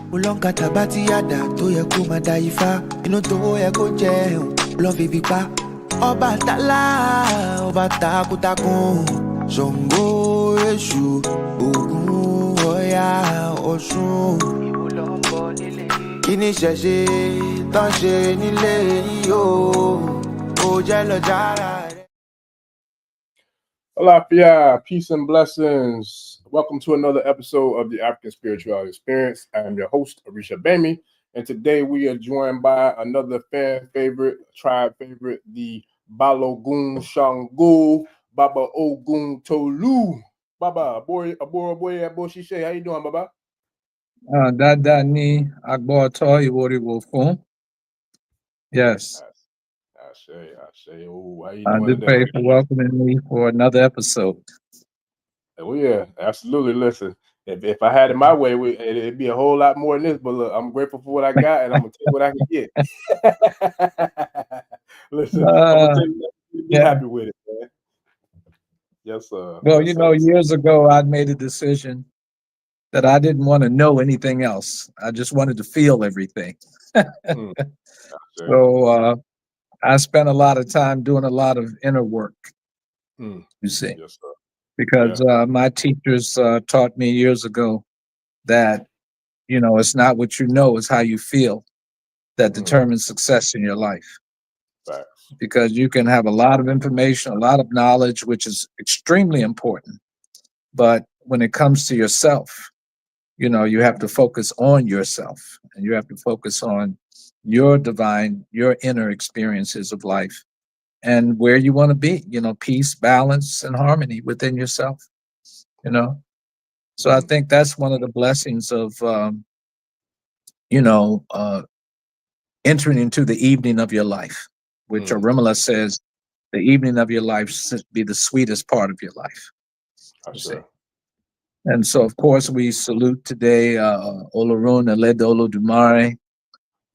Ulonka tabati yada to ye kuma daifa. Inu to ye ko je love bipa. Oba tala, oba takutakun. Shango eshu, Ogun oya osun. Kini sheshe, tan she nile yo. O jelo jara. Hola, peace and blessings. Welcome to another episode of the African Spirituality Experience. I am your host, Arisha Bami, and today we are joined by another fan favorite, tribe favorite, the Balogun Shango, Baba Oguntolu. Baba, boy, Shishay, how you doing, Baba? Dada ni agboto iworiwo fun. Yes. I say. Oh, how you doing Just pray for welcoming me for another episode. Oh yeah, absolutely. Listen, if I had it my way, it'd be a whole lot more than this. But look, I'm grateful for what I got, and I'm gonna take what I can get. Listen, I'm gonna take be happy with it, man. Yes, sir. Well, yes, years ago, I'd made a decision that I didn't want to know anything else. I just wanted to feel everything. So I spent a lot of time doing a lot of inner work. You see, yes, sir. Because my teachers taught me years ago that it's not what you know, it's how you feel that determines success in your life. Facts. Because you can have a lot of information, a lot of knowledge, which is extremely important. But when it comes to yourself, you have to focus on yourself, and you have to focus on your divine, your inner experiences of life and where you want to be, peace, balance, and harmony within yourself, So I think that's one of the blessings of, entering into the evening of your life, which Arimala says the evening of your life should be the sweetest part of your life. And so, of course, we salute today Olorun Eledo Olodumare.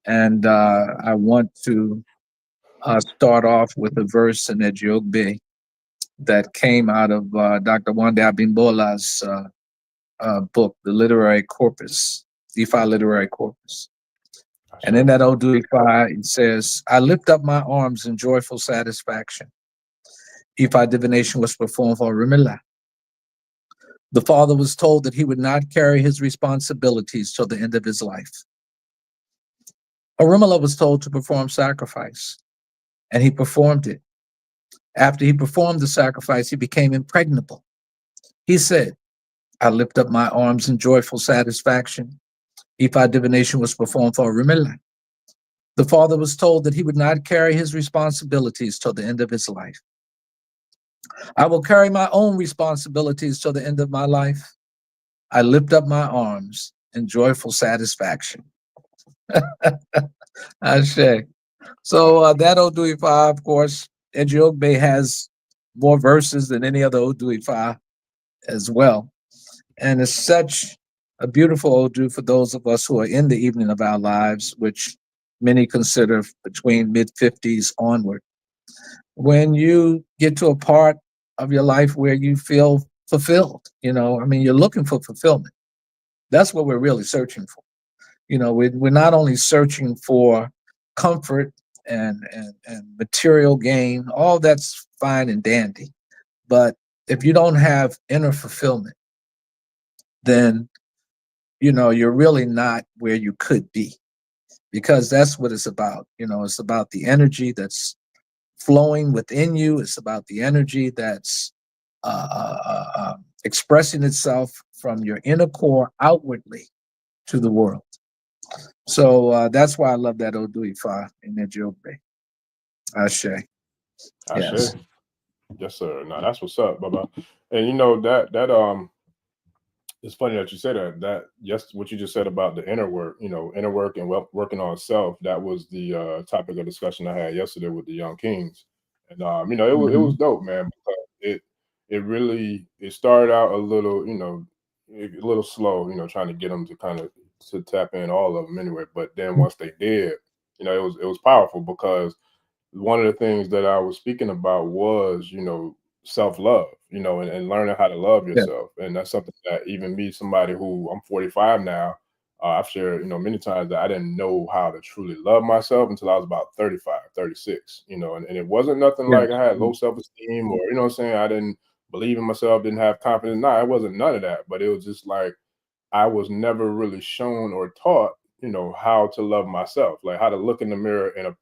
And I want to start off with a verse in Ejiogbe that came out of Dr. Wande Abimbola's book, The Literary Corpus, Ifa Literary Corpus. And in that Odu Ifa, it says, I lift up my arms in joyful satisfaction. Ifa divination was performed for Rumila. The father was told that he would not carry his responsibilities till the end of his life. Orumila was told to perform sacrifice, and he performed it. After he performed the sacrifice, he became impregnable. He said, I lift up my arms in joyful satisfaction. Ifa divination was performed for Orumila. The father was told that he would not carry his responsibilities till the end of his life. I will carry my own responsibilities till the end of my life. I lift up my arms in joyful satisfaction. Ashe. So that Odu Ifa, of course, Ejiogbe has more verses than any other Odu Ifa as well. And it's such a beautiful Odu for those of us who are in the evening of our lives, which many consider between mid-50s onward. When you get to a part of your life where you feel fulfilled, you're looking for fulfillment. That's what we're really searching for. We're not only searching for comfort and material gain, all that's fine and dandy. But if you don't have inner fulfillment, then, you're really not where you could be, because that's what it's about. It's about the energy that's flowing within you. It's about the energy that's expressing itself from your inner core outwardly to the world. So that's why I love that Odu Ifa in Ejiogbe. Ashe. Yes. Yes, sir. No, that's what's up, Baba. And that it's funny that you said that just what you just said about the inner work, inner work and working on self. That was the topic of discussion I had yesterday with the Young Kings. And it was dope, man, because it started out a little, a little slow, trying to get them to tap in, all of them anyway. But then once they did, it was powerful, because one of the things that I was speaking about was, self-love, and learning how to love yourself. And that's something that even me, somebody who I'm 45 now, I've shared, many times that I didn't know how to truly love myself until I was about 35, 36, and it wasn't nothing Yeah. like I had low self-esteem or, what I'm saying, I didn't believe in myself, didn't have confidence. No, it wasn't none of that, but it was just like, I was never really shown or taught, how to love myself, like how to look in the mirror and,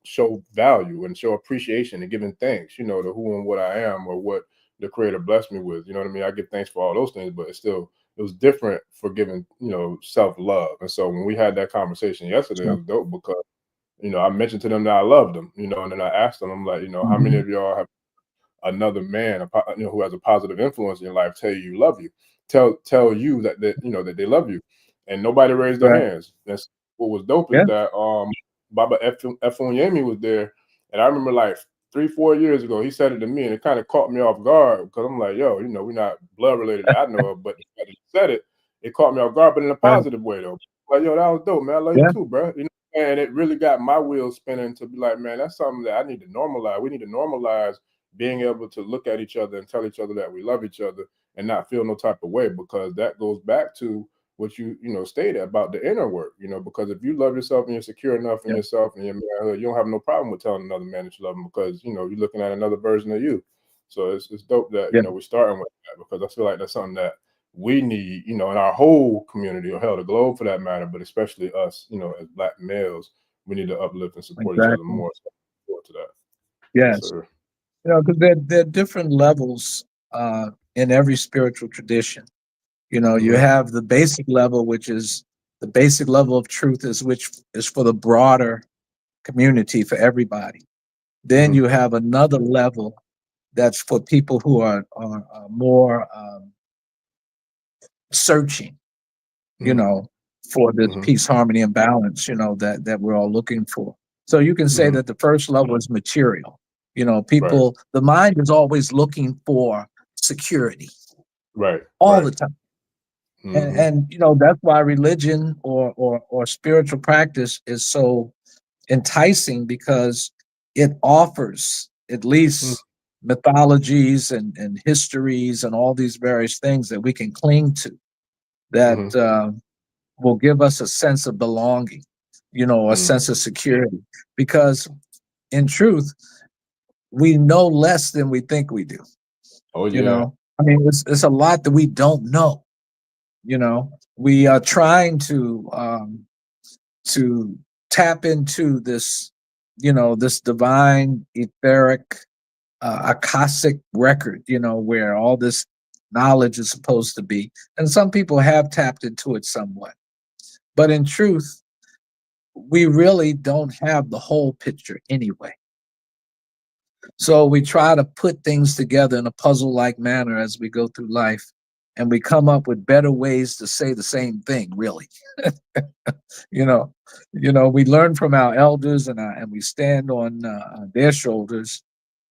show value and show appreciation and giving thanks, to who and what I am or what the creator blessed me with. You know what I mean? I give thanks for all those things, but it was different for giving, self-love. And so when we had that conversation yesterday, it was dope because, I mentioned to them that I loved them, and then I asked them, I'm like, how many of y'all have another man, who has a positive influence in your life, tell you love you, tell you that that they love you, and nobody raised their hands. That's what was dope is that Baba Efunyemi was there, and I remember like 3-4 years ago he said it to me, and it kind of caught me off guard because I'm like, yo, we're not blood related that I know of, but the fact that he said it caught me off guard, but in a positive way though. Like, yo, that was dope, man. I love you too, bro. And it really got my wheels spinning to be like, man, that's something that I need to normalize. We need to normalize being able to look at each other and tell each other that we love each other and not feel no type of way, because that goes back to what you stated about the inner work, because if you love yourself and you're secure enough in yourself and your manhood, you don't have no problem with telling another man that you love him, because you're looking at another version of you. So it's dope that we're starting with that, because I feel like that's something that we need, in our whole community, or hell, the globe for that matter, but especially us, as Black males, we need to uplift and support each other more. So forward to that. Yes. Sir. Because there are different levels in every spiritual tradition. You have the basic level, which is the basic level of truth, which is for the broader community, for everybody. Then you have another level that's for people who are more searching, for this peace, harmony, and balance, that we're all looking for. So you can say that the first level is material. People, the mind is always looking for security, all the time. And that's why religion or spiritual practice is so enticing, because it offers at least mythologies and histories and all these various things that we can cling to, that will give us a sense of belonging, a sense of security. Because in truth, we know less than we think we do. Oh yeah. I mean, it's a lot that we don't know. We are trying to tap into this, this divine, etheric, Akashic record, where all this knowledge is supposed to be. And some people have tapped into it somewhat. But in truth, we really don't have the whole picture anyway. So we try to put things together in a puzzle-like manner as we go through life, and we come up with better ways to say the same thing, really. We learn from our elders, and we stand on their shoulders,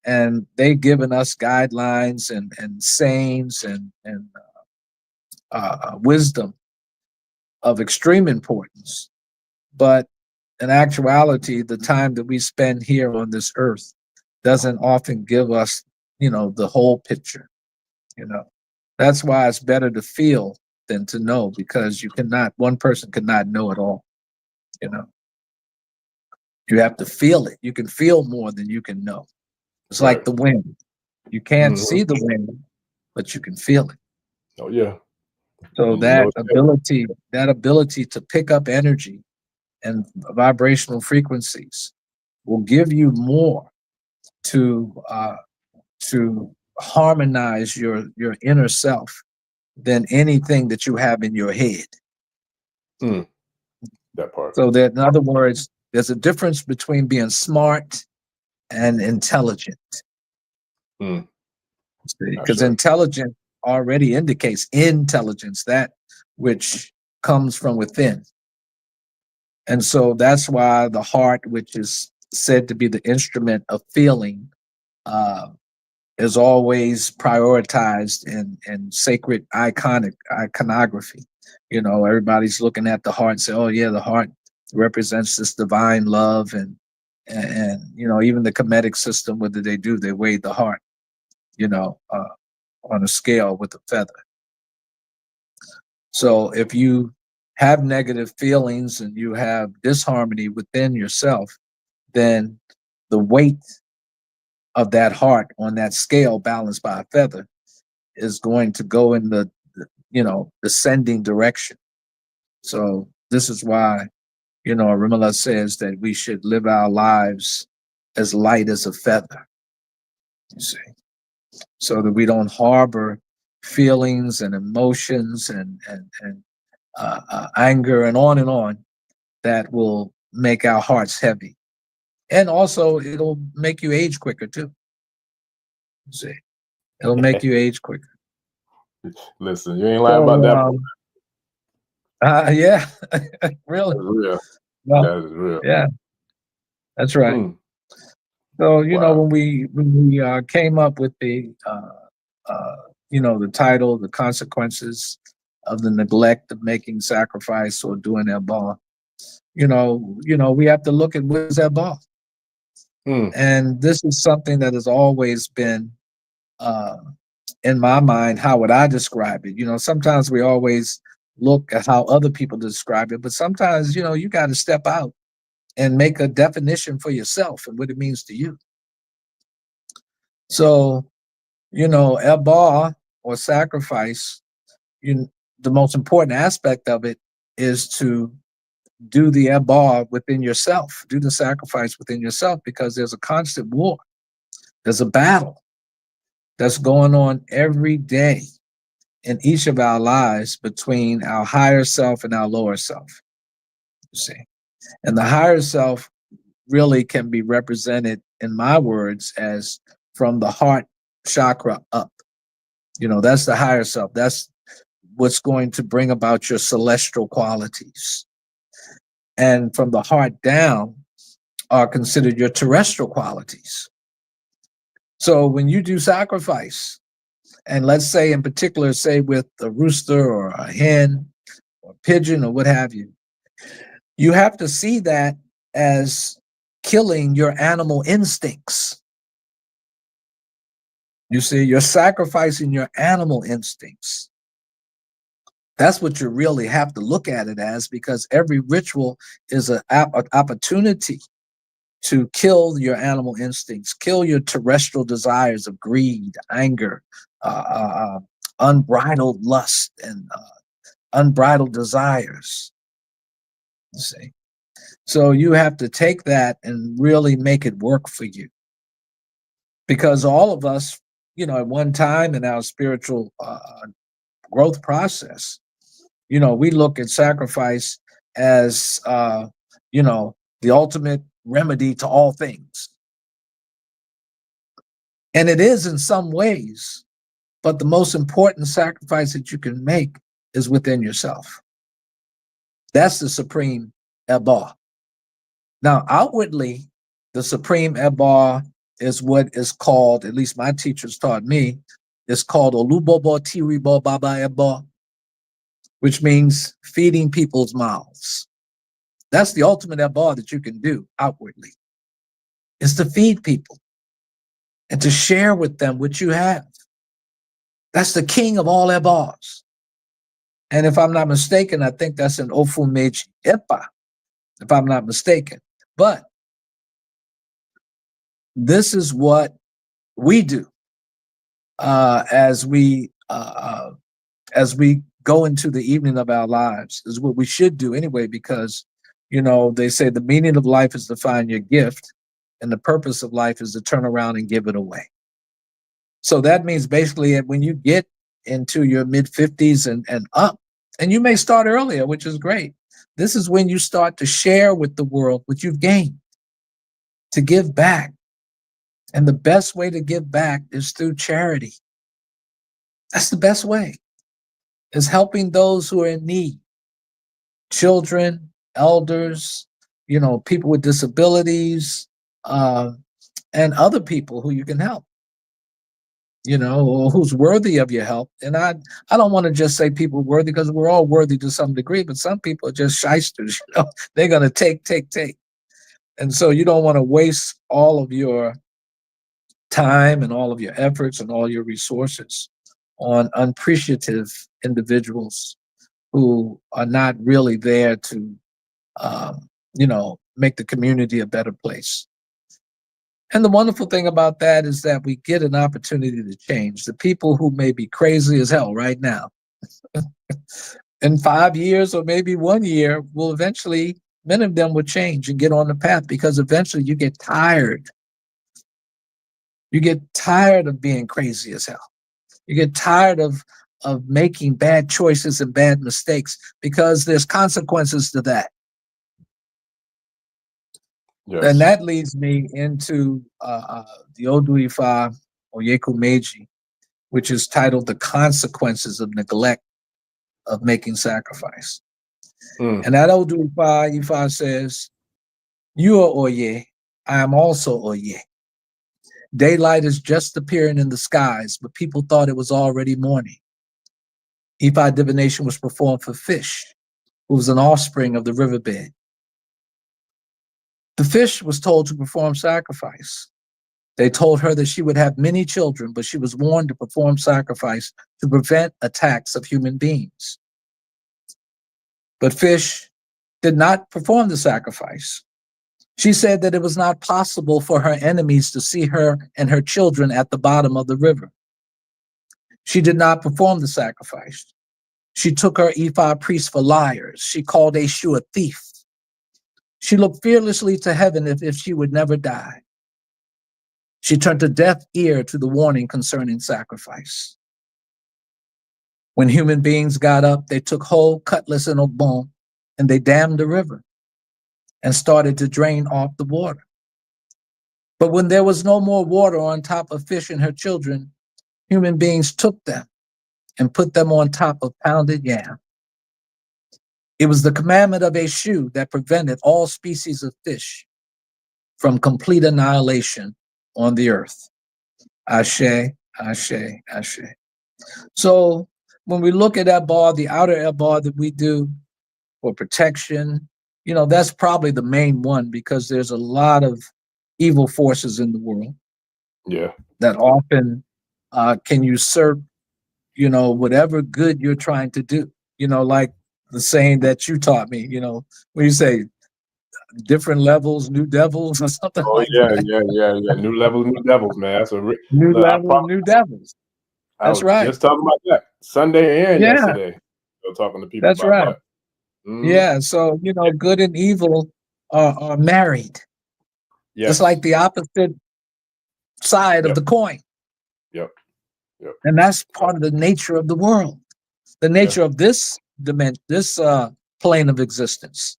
and they've given us guidelines and sayings and wisdom of extreme importance. But in actuality, the time that we spend here on this earth doesn't often give us, the whole picture. That's why it's better to feel than to know, because one person cannot know it all. You have to feel it. You can feel more than you can know. It's like the wind. You can't see the wind, but you can feel it. Oh yeah. So And that ability to pick up energy and vibrational frequencies will give you more to harmonize your inner self than anything that you have in your head. That part. So that, in other words, there's a difference between being smart and intelligent. Because intelligent already indicates intelligence, that which comes from within. And so that's why the heart, which is said to be the instrument of feeling, is always prioritized in sacred iconography. Everybody's looking at the heart and say, oh yeah, the heart represents this divine love, and even the Kemetic system, what do? They weigh the heart, on a scale with a feather. So if you have negative feelings and you have disharmony within yourself, then the weight of that heart on that scale balanced by a feather is going to go in the descending direction. So this is why, Arimala says that we should live our lives as light as a feather, you see, so that we don't harbor feelings and emotions and anger and on that will make our hearts heavy. And also it'll make you age quicker too. You see, it'll make you age quicker. Listen, you ain't lying about that. Yeah, really. That's real. Well, that is real. Yeah, that's right. So when we came up with the the title, The Consequences of the Neglect of Making Sacrifice or Doing Eba, we have to look at what is Eba. And this is something that has always been in my mind. How would I describe it? Sometimes we always look at how other people describe it, but sometimes you got to step out and make a definition for yourself and what it means to you. So Eba or sacrifice, the most important aspect of it is to do the Eba within yourself, do the sacrifice within yourself, because there's a constant war. There's a battle that's going on every day in each of our lives between our higher self and our lower self, you see. And the higher self really can be represented, in my words, as from the heart chakra up. That's the higher self. That's what's going to bring about your celestial qualities. And from the heart down are considered your terrestrial qualities. So when you do sacrifice, and let's say in particular, say with a rooster or a hen or a pigeon or what have you, you have to see that as killing your animal instincts. You see, you're sacrificing your animal instincts. That's what you really have to look at it as, because every ritual is an opportunity to kill your animal instincts, kill your terrestrial desires of greed, anger, unbridled lust, and unbridled desires. You see, so you have to take that and really make it work for you, because all of us, at one time in our spiritual growth process, we look at sacrifice as, the ultimate remedy to all things. And it is in some ways, but the most important sacrifice that you can make is within yourself. That's the supreme Eba. Now, outwardly, the supreme Eba is what is called, at least my teachers taught me, is called Olubobo Tiribo Baba Eba, which means feeding people's mouths. That's the ultimate Eba that you can do outwardly, is to feed people and to share with them what you have. That's the king of all Ebas. And if I'm not mistaken, I think that's an Ofumeji Epa, if I'm not mistaken. But this is what we do as we go into the evening of our lives, is what we should do anyway, because they say the meaning of life is to find your gift, and the purpose of life is to turn around and give it away. So that means basically when you get into your mid-50s and up, and you may start earlier, which is great, this is when you start to share with the world what you've gained, to give back. And the best way to give back is through charity. That's the best way, is helping those who are in need. Children, elders, people with disabilities, and other people who you can help, or who's worthy of your help. And I don't want to just say people worthy, because we're all worthy to some degree, but some people are just shysters, they're going to take. And so you don't want to waste all of your time and all of your efforts and all your resources on unappreciative individuals who are not really there to, make the community a better place. And the wonderful thing about that is that we get an opportunity to change. The people who may be crazy as hell right now, in 5 years or maybe 1 year, will eventually, many of them will change and get on the path, because eventually you get tired. You get tired of being crazy as hell. You get tired of making bad choices and bad mistakes, because there's consequences to that. Yes. And that leads me into the Odu Ifa or Yeku Meiji, which is titled The Consequences of Neglect of Making Sacrifice. And that Odu Ifa says, "You are Oye, I am also Oye. Daylight is just appearing in the skies, but people thought it was already morning. Ifa divination was performed for fish, who was an offspring of the riverbed. The fish was told to perform sacrifice. They told her that she would have many children, but she was warned to perform sacrifice to prevent attacks of human beings. But fish did not perform the sacrifice. She said that it was not possible for her enemies to see her and her children at the bottom of the river. She did not perform the sacrifice. She took her Ifa priests for liars. She called Eshu a thief. She looked fearlessly to heaven as if she would never die. She turned a deaf ear to the warning concerning sacrifice. When human beings got up, they took whole cutlass and ogbon, and they dammed the river and started to drain off the water. But when there was no more water on top of fish and her children, human beings took them and put them on top of pounded yam. It was the commandment of Eshu that prevented all species of fish from complete annihilation on the earth. Ashe, Ashe, Ashe. So when we look at Ebar, the outer Ebar that we do for protection, that's probably the main one, because there's a lot of evil forces in the world. Yeah. That often can usurp, whatever good you're trying to do. Like the saying that you taught me, when you say different levels, new devils, or something like that. Yeah. New levels, new devils, man. That's new levels, new devils. That's I was right. just talking about that Sunday and Yeah. yesterday. Still talking to people That's about right. that. Mm-hmm. Yeah. So, good and evil are married. Yes. It's like the opposite side of the coin. Yep. And that's part of the nature of the world, the nature of this dimension, this plane of existence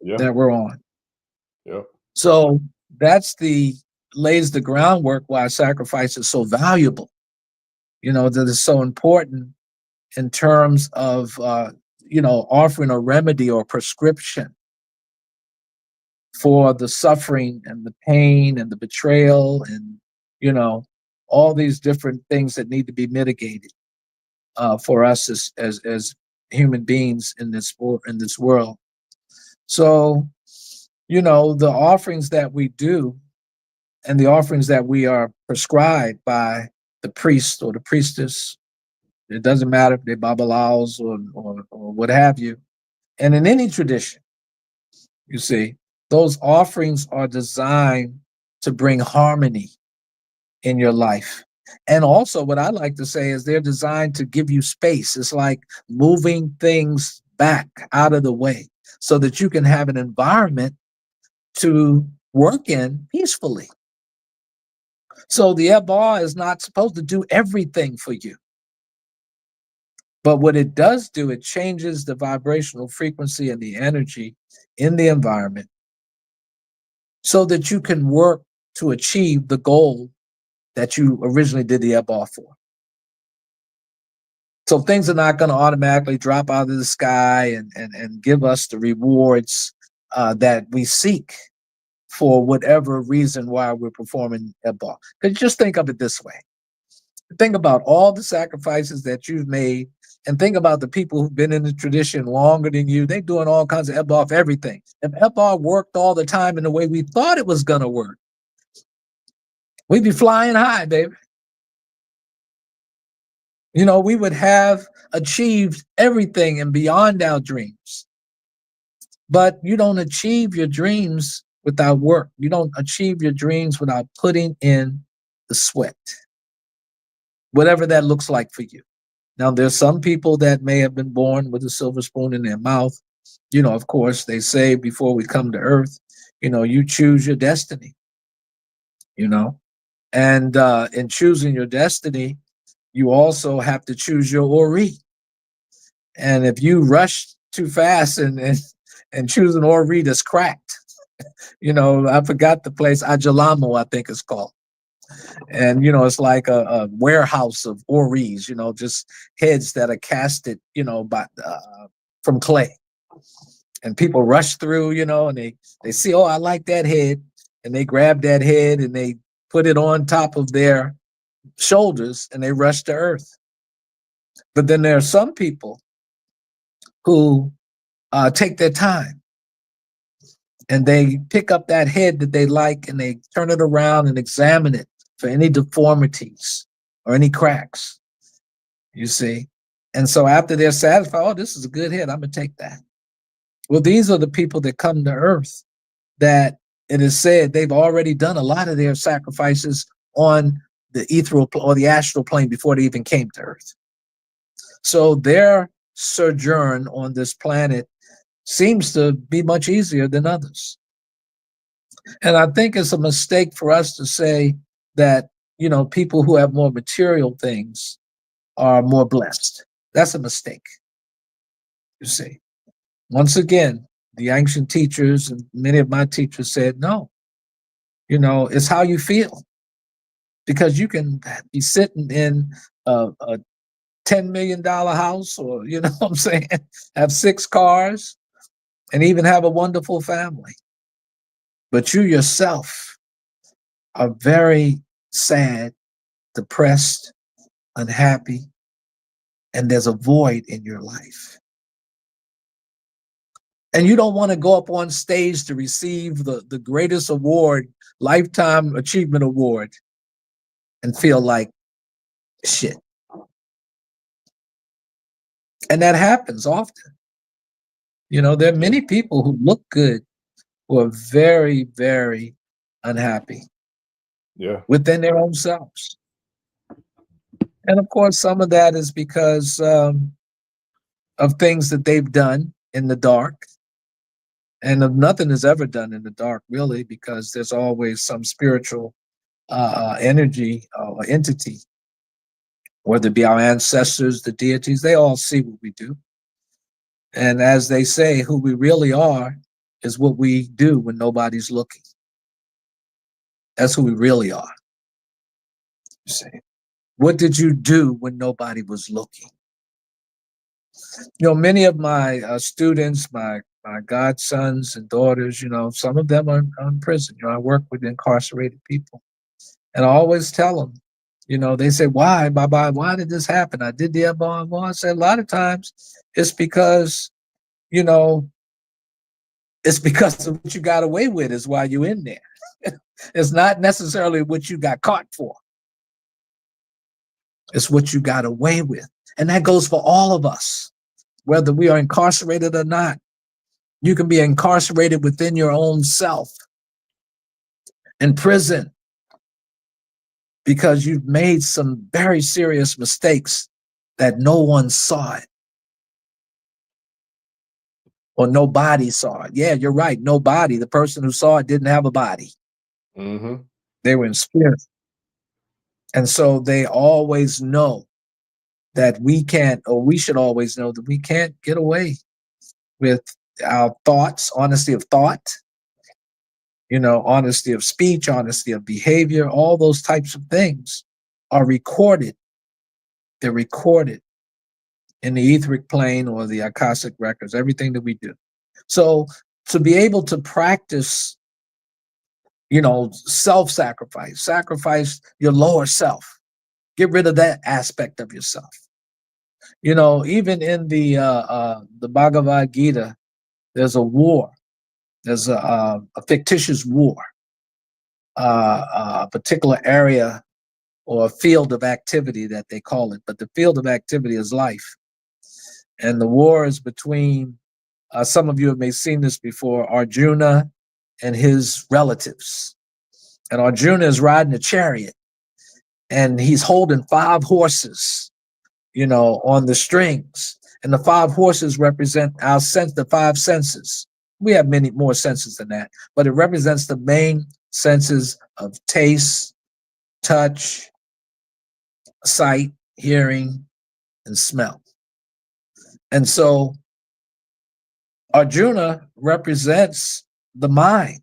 that we're on. Yep. So that's lays the groundwork why sacrifice is so valuable, that is so important in terms of, offering a remedy or prescription for the suffering and the pain and the betrayal and, all these different things that need to be mitigated for us as human beings in this world. So, the offerings that we do and the offerings that we are prescribed by the priest or the priestess, it doesn't matter if they're babalaos or what have you. And in any tradition, you see, those offerings are designed to bring harmony in your life. And also what I like to say is they're designed to give you space. It's like moving things back out of the way so that you can have an environment to work in peacefully. So the Ebar is not supposed to do everything for you. But what it does do, it changes the vibrational frequency and the energy in the environment so that you can work to achieve the goal that you originally did the Ebar for. So things are not going to automatically drop out of the sky and give us the rewards that we seek for whatever reason why we're performing Ebar. Because just think of it this way. Think about all the sacrifices that you've made, and think about the people who've been in the tradition longer than you. They're doing all kinds of Ebar for everything. If Ebar worked all the time in the way we thought it was going to work, we'd be flying high, baby. You know, we would have achieved everything and beyond our dreams. But you don't achieve your dreams without work. You don't achieve your dreams without putting in the sweat, whatever that looks like for you. Now, there's some people that may have been born with a silver spoon in their mouth. You know, of course, they say before we come to earth, you know, you choose your destiny, you know, and in choosing your destiny, you also have to choose your ori. And if you rush too fast and choose an ori that's cracked, you know, I forgot the place, Ajalamo, I think it's called. And, you know, it's like a warehouse of oris, you know, just heads that are casted, you know, from clay. And people rush through, you know, and they see, oh, I like that head. And they grab that head and they put it on top of their shoulders and they rush to earth. But then there are some people who take their time and they pick up that head that they like and they turn it around and examine it for any deformities or any cracks, you see. And so after they're satisfied, oh, this is a good head, I'm gonna take that. Well, these are the people that come to earth that it is said they've already done a lot of their sacrifices on the ethereal or the astral plane before they even came to earth. So their sojourn on this planet seems to be much easier than others. And I think it's a mistake for us to say that, you know, people who have more material things are more blessed. That's a mistake, you see. Once again, the ancient teachers and many of my teachers said, no, you know, it's how you feel. Because you can be sitting in a $10 million house or, you know what I'm saying, have 6 cars and even have a wonderful family. But you yourself are very sad, depressed, unhappy, and there's a void in your life. And you don't want to go up on stage to receive the greatest award, Lifetime Achievement Award, and feel like shit. And that happens often. You know, there are many people who look good who are very, very unhappy within their own selves. And of course, some of that is because of things that they've done in the dark. And of nothing is ever done in the dark, really, because there's always some spiritual energy or entity, whether it be our ancestors, the deities, they all see what we do. And as they say, who we really are is what we do when nobody's looking. That's who we really are. You see, what did you do when nobody was looking? You know, many of my students, my godsons and daughters, you know, some of them are in prison. You know, I work with incarcerated people. And I always tell them, you know, they say, why, Baba, why did this happen? I did the above. I said, a lot of times it's because, you know, it's because of what you got away with is why you're in there. It's not necessarily what you got caught for. It's what you got away with. And that goes for all of us, whether we are incarcerated or not. You can be incarcerated within your own self in prison because you've made some very serious mistakes that no one saw it. Or nobody saw it. Yeah, you're right. Nobody. The person who saw it didn't have a body. Mm-hmm. They were in spirit. And so they always know that we can't, or we should always know that we can't get away with our thoughts, honesty of thought, you know, honesty of speech, honesty of behavior, all those types of things are recorded. They're recorded in the etheric plane or the Akashic records, everything that we do. So to be able to practice, you know, self-sacrifice, sacrifice your lower self, get rid of that aspect of yourself. You know, even in the Bhagavad Gita, there's a war. There's a fictitious war, a particular area or a field of activity that they call it. But the field of activity is life. And the war is between, some of you have may seen this before, Arjuna and his relatives. And Arjuna is riding a chariot, and he's holding 5 horses, on the strings. And the 5 horses represent our sense, the 5 senses. We have many more senses than that, but it represents the main senses of taste, touch, sight, hearing, and smell. And so Arjuna represents the mind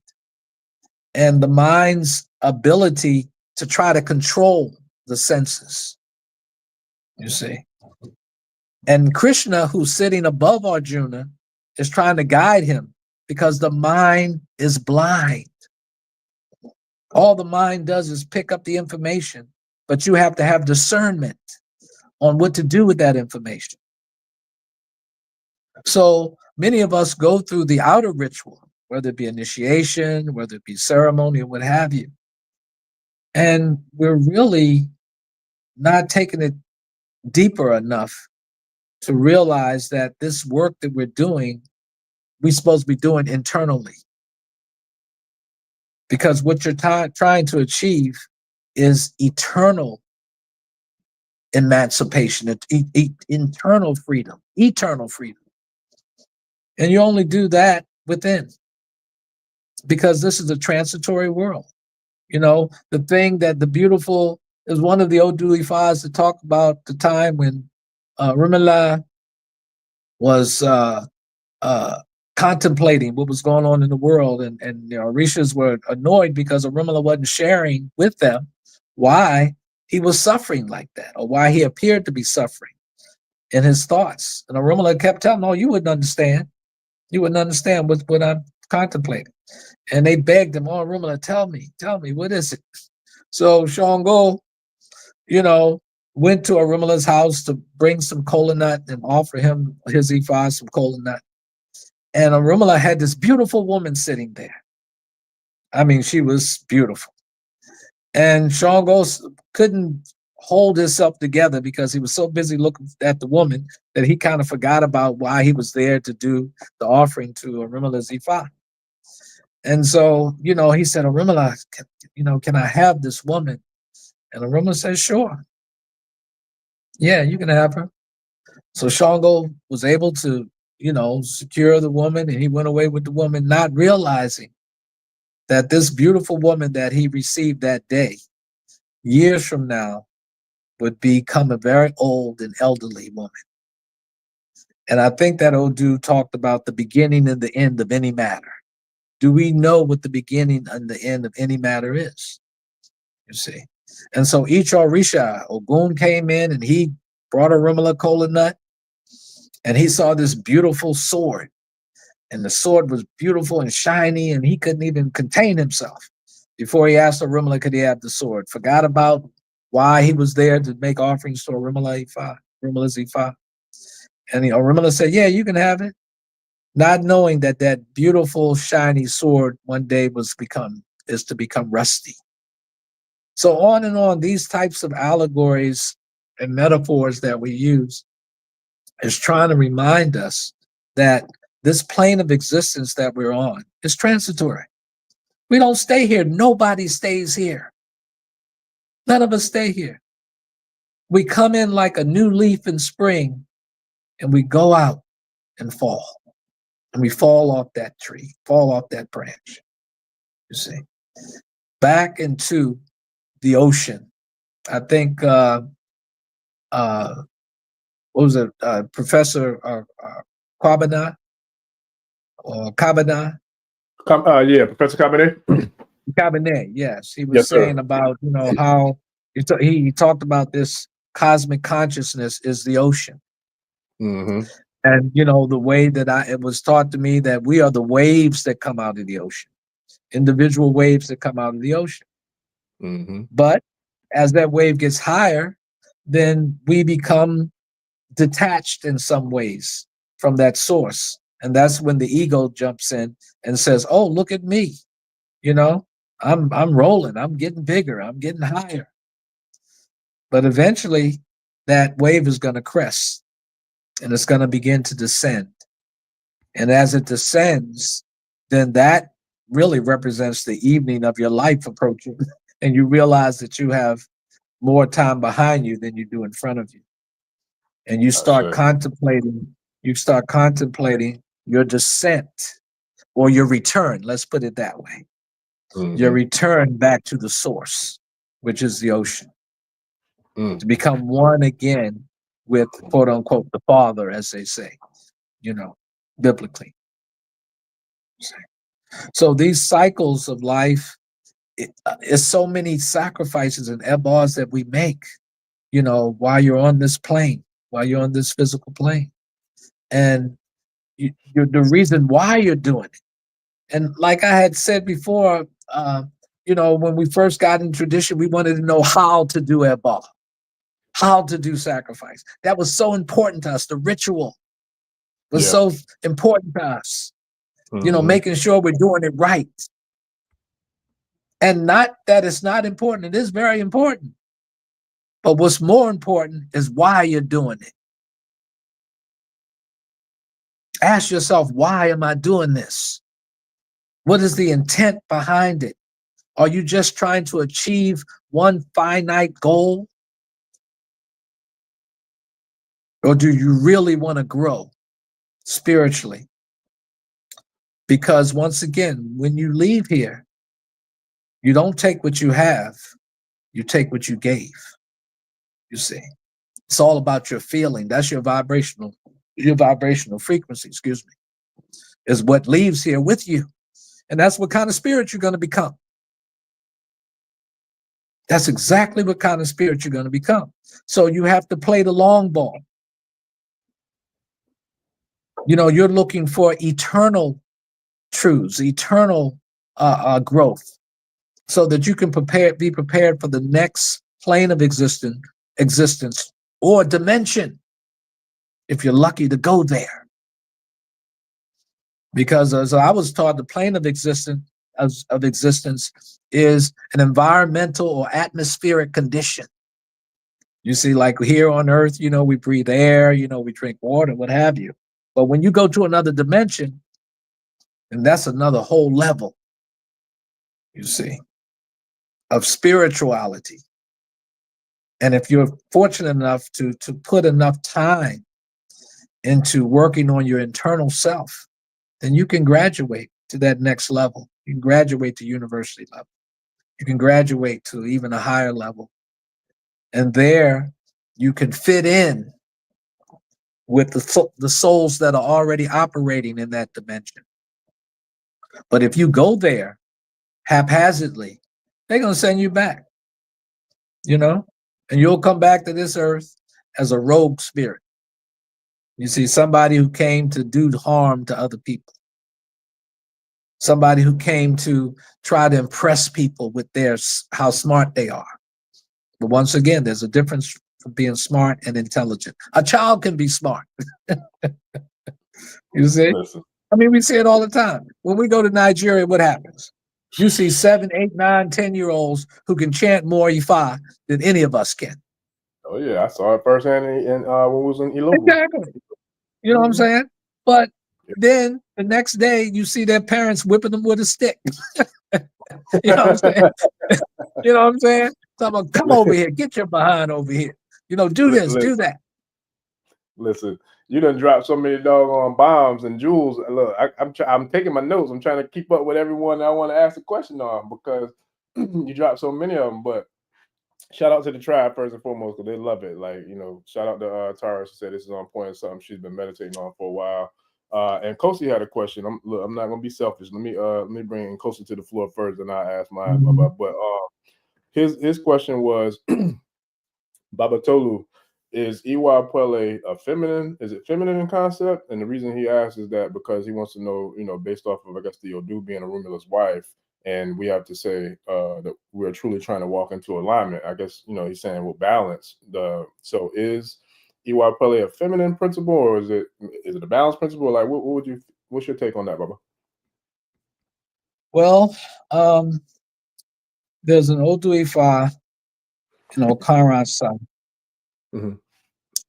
and the mind's ability to try to control the senses, you see. And Krishna, who's sitting above Arjuna, is trying to guide him because the mind is blind. All the mind does is pick up the information, but you have to have discernment on what to do with that information. So many of us go through the outer ritual, whether it be initiation, whether it be ceremony, or what have you. And we're really not taking it deeper enough to realize that this work that we're doing, we're supposed to be doing internally. Because what you're trying to achieve is eternal emancipation, internal freedom, eternal freedom. And you only do that within, because this is a transitory world. The thing that the beautiful is one of the Odu Ifas to talk about the time when Rimala was contemplating what was going on in the world, and Orishas were annoyed because Rimala wasn't sharing with them why he was suffering like that, or why he appeared to be suffering in his thoughts. And Rimala kept telling them, "Oh, you wouldn't understand. You wouldn't understand what I'm contemplating." And they begged him, "Oh, Rimala, tell me, what is it?" So Shango, went to Arimala's house to bring some kola nut and offer him, his Ifa, some kola nut. And Arimala had this beautiful woman sitting there. I mean, she was beautiful. And Shango couldn't hold himself together because he was so busy looking at the woman that he kind of forgot about why he was there to do the offering to Arimala's Ifa. And so, he said, "Arimala, can I have this woman?" And Arimala said, "Sure. Yeah, you can have her." So Shango was able to, secure the woman, and he went away with the woman, not realizing that this beautiful woman that he received that day, years from now, would become a very old and elderly woman. And I think that Odu talked about the beginning and the end of any matter. Do we know what the beginning and the end of any matter is? You see. And so each Orisha, Ogun came in and he brought a Rimala kola nut, and he saw this beautiful sword. And the sword was beautiful and shiny, and he couldn't even contain himself. Before he asked Rimala, could he have the sword? Forgot about why he was there to make offerings to Rimala's Ifa. And Rimala said, "Yeah, you can have it." Not knowing that that beautiful, shiny sword one day is to become rusty. So on and on, these types of allegories and metaphors that we use is trying to remind us that this plane of existence that we're on is transitory. We don't stay here. Nobody stays here. None of us stay here. We come in like a new leaf in spring, and we go out and fall. And we fall off that tree, fall off that branch, you see, back into the ocean. I think, what was it, Professor Kwabena or Kabana? Yeah, Professor Cabernet. Cabernet, yes. He was saying about, how he talked about this cosmic consciousness is the ocean. Mm-hmm. And, the way that it was taught to me that we are the waves that come out of the ocean, individual waves that come out of the ocean. Mm-hmm. But as that wave gets higher, then we become detached in some ways from that source. And that's when the ego jumps in and says, "Oh, look at me. I'm rolling. I'm getting bigger. I'm getting higher." But eventually, that wave is going to crest, and it's going to begin to descend. And as it descends, then that really represents the evening of your life approaching, and you realize that you have more time behind you than you do in front of you. And you start contemplating your descent or your return, let's put it that way. Your return back to the source, which is the ocean, to become one again with, quote unquote, the Father, as they say, biblically. So these cycles of life, it's so many sacrifices and ebars that we make, while you're on this plane, while you're on this physical plane. And the reason why you're doing it. And like I had said before, when we first got in tradition, we wanted to know how to do ebar, how to do sacrifice. That was so important to us. The ritual was so important to us. Making sure we're doing it right. And not that it's not important. It is very important. But what's more important is why you're doing it. Ask yourself, why am I doing this? What is the intent behind it? Are you just trying to achieve one finite goal? Or do you really want to grow spiritually? Because once again, when you leave here, you don't take what you have, you take what you gave. You see, it's all about your feeling. That's your vibrational frequency, is what leaves here with you. And that's what kind of spirit you're going to become. That's exactly what kind of spirit you're going to become. So you have to play the long ball. You're looking for eternal truths, eternal growth, so that you can be prepared for the next plane of existence or dimension, if you're lucky to go there. Because as I was taught, the plane of existence is an environmental or atmospheric condition. You see, like here on Earth, we breathe air, we drink water, what have you. But when you go to another dimension, and that's another whole level, you see, of spirituality. And if you're fortunate enough to put enough time into working on your internal self, then you can graduate to that next level. You can graduate to university level. You can graduate to even a higher level. And there you can fit in with the souls that are already operating in that dimension. But if you go there haphazardly, they're going to send you back, and you'll come back to this earth as a rogue spirit. You see, somebody who came to do harm to other people. Somebody who came to try to impress people with how smart they are. But once again, there's a difference from being smart and intelligent. A child can be smart. You see? Listen. I mean, we see it all the time. When we go to Nigeria, what happens? You see 7, 8, 9, 10-year-olds who can chant more Ifa than any of us can. Oh yeah, I saw it firsthand when we was in Ilobu. Exactly. You know what I'm saying? But then the next day, you see their parents whipping them with a stick. You know what I'm saying? You know what I'm saying? So I'm like, come over here, get your behind over here. Do this, do that. Listen, you done dropped so many doggone bombs and jewels. Look, I'm taking my notes. I'm trying to keep up with everyone I want to ask a question on, because you dropped so many of them. But shout out to the tribe first and foremost, because they love it. Like, shout out to Tara. She said this is on point and something she's been meditating on for a while. And Kosi had a question. I'm not gonna be selfish. Let me bring Kosi to the floor first, and I'll ask mine. Mm-hmm. But his question was, Babatolu, is Iwa Pele a feminine? Is it feminine in concept? And the reason he asks is that because he wants to know, based off of, I guess, the Odu being a Rumula's wife, and we have to say that we're truly trying to walk into alignment. I guess, he's saying we'll balance. So is Iwa Pele a feminine principle, or is it a balance principle? Like, what's your take on that, Baba? Well, there's an Odu Ifa, Karan's son,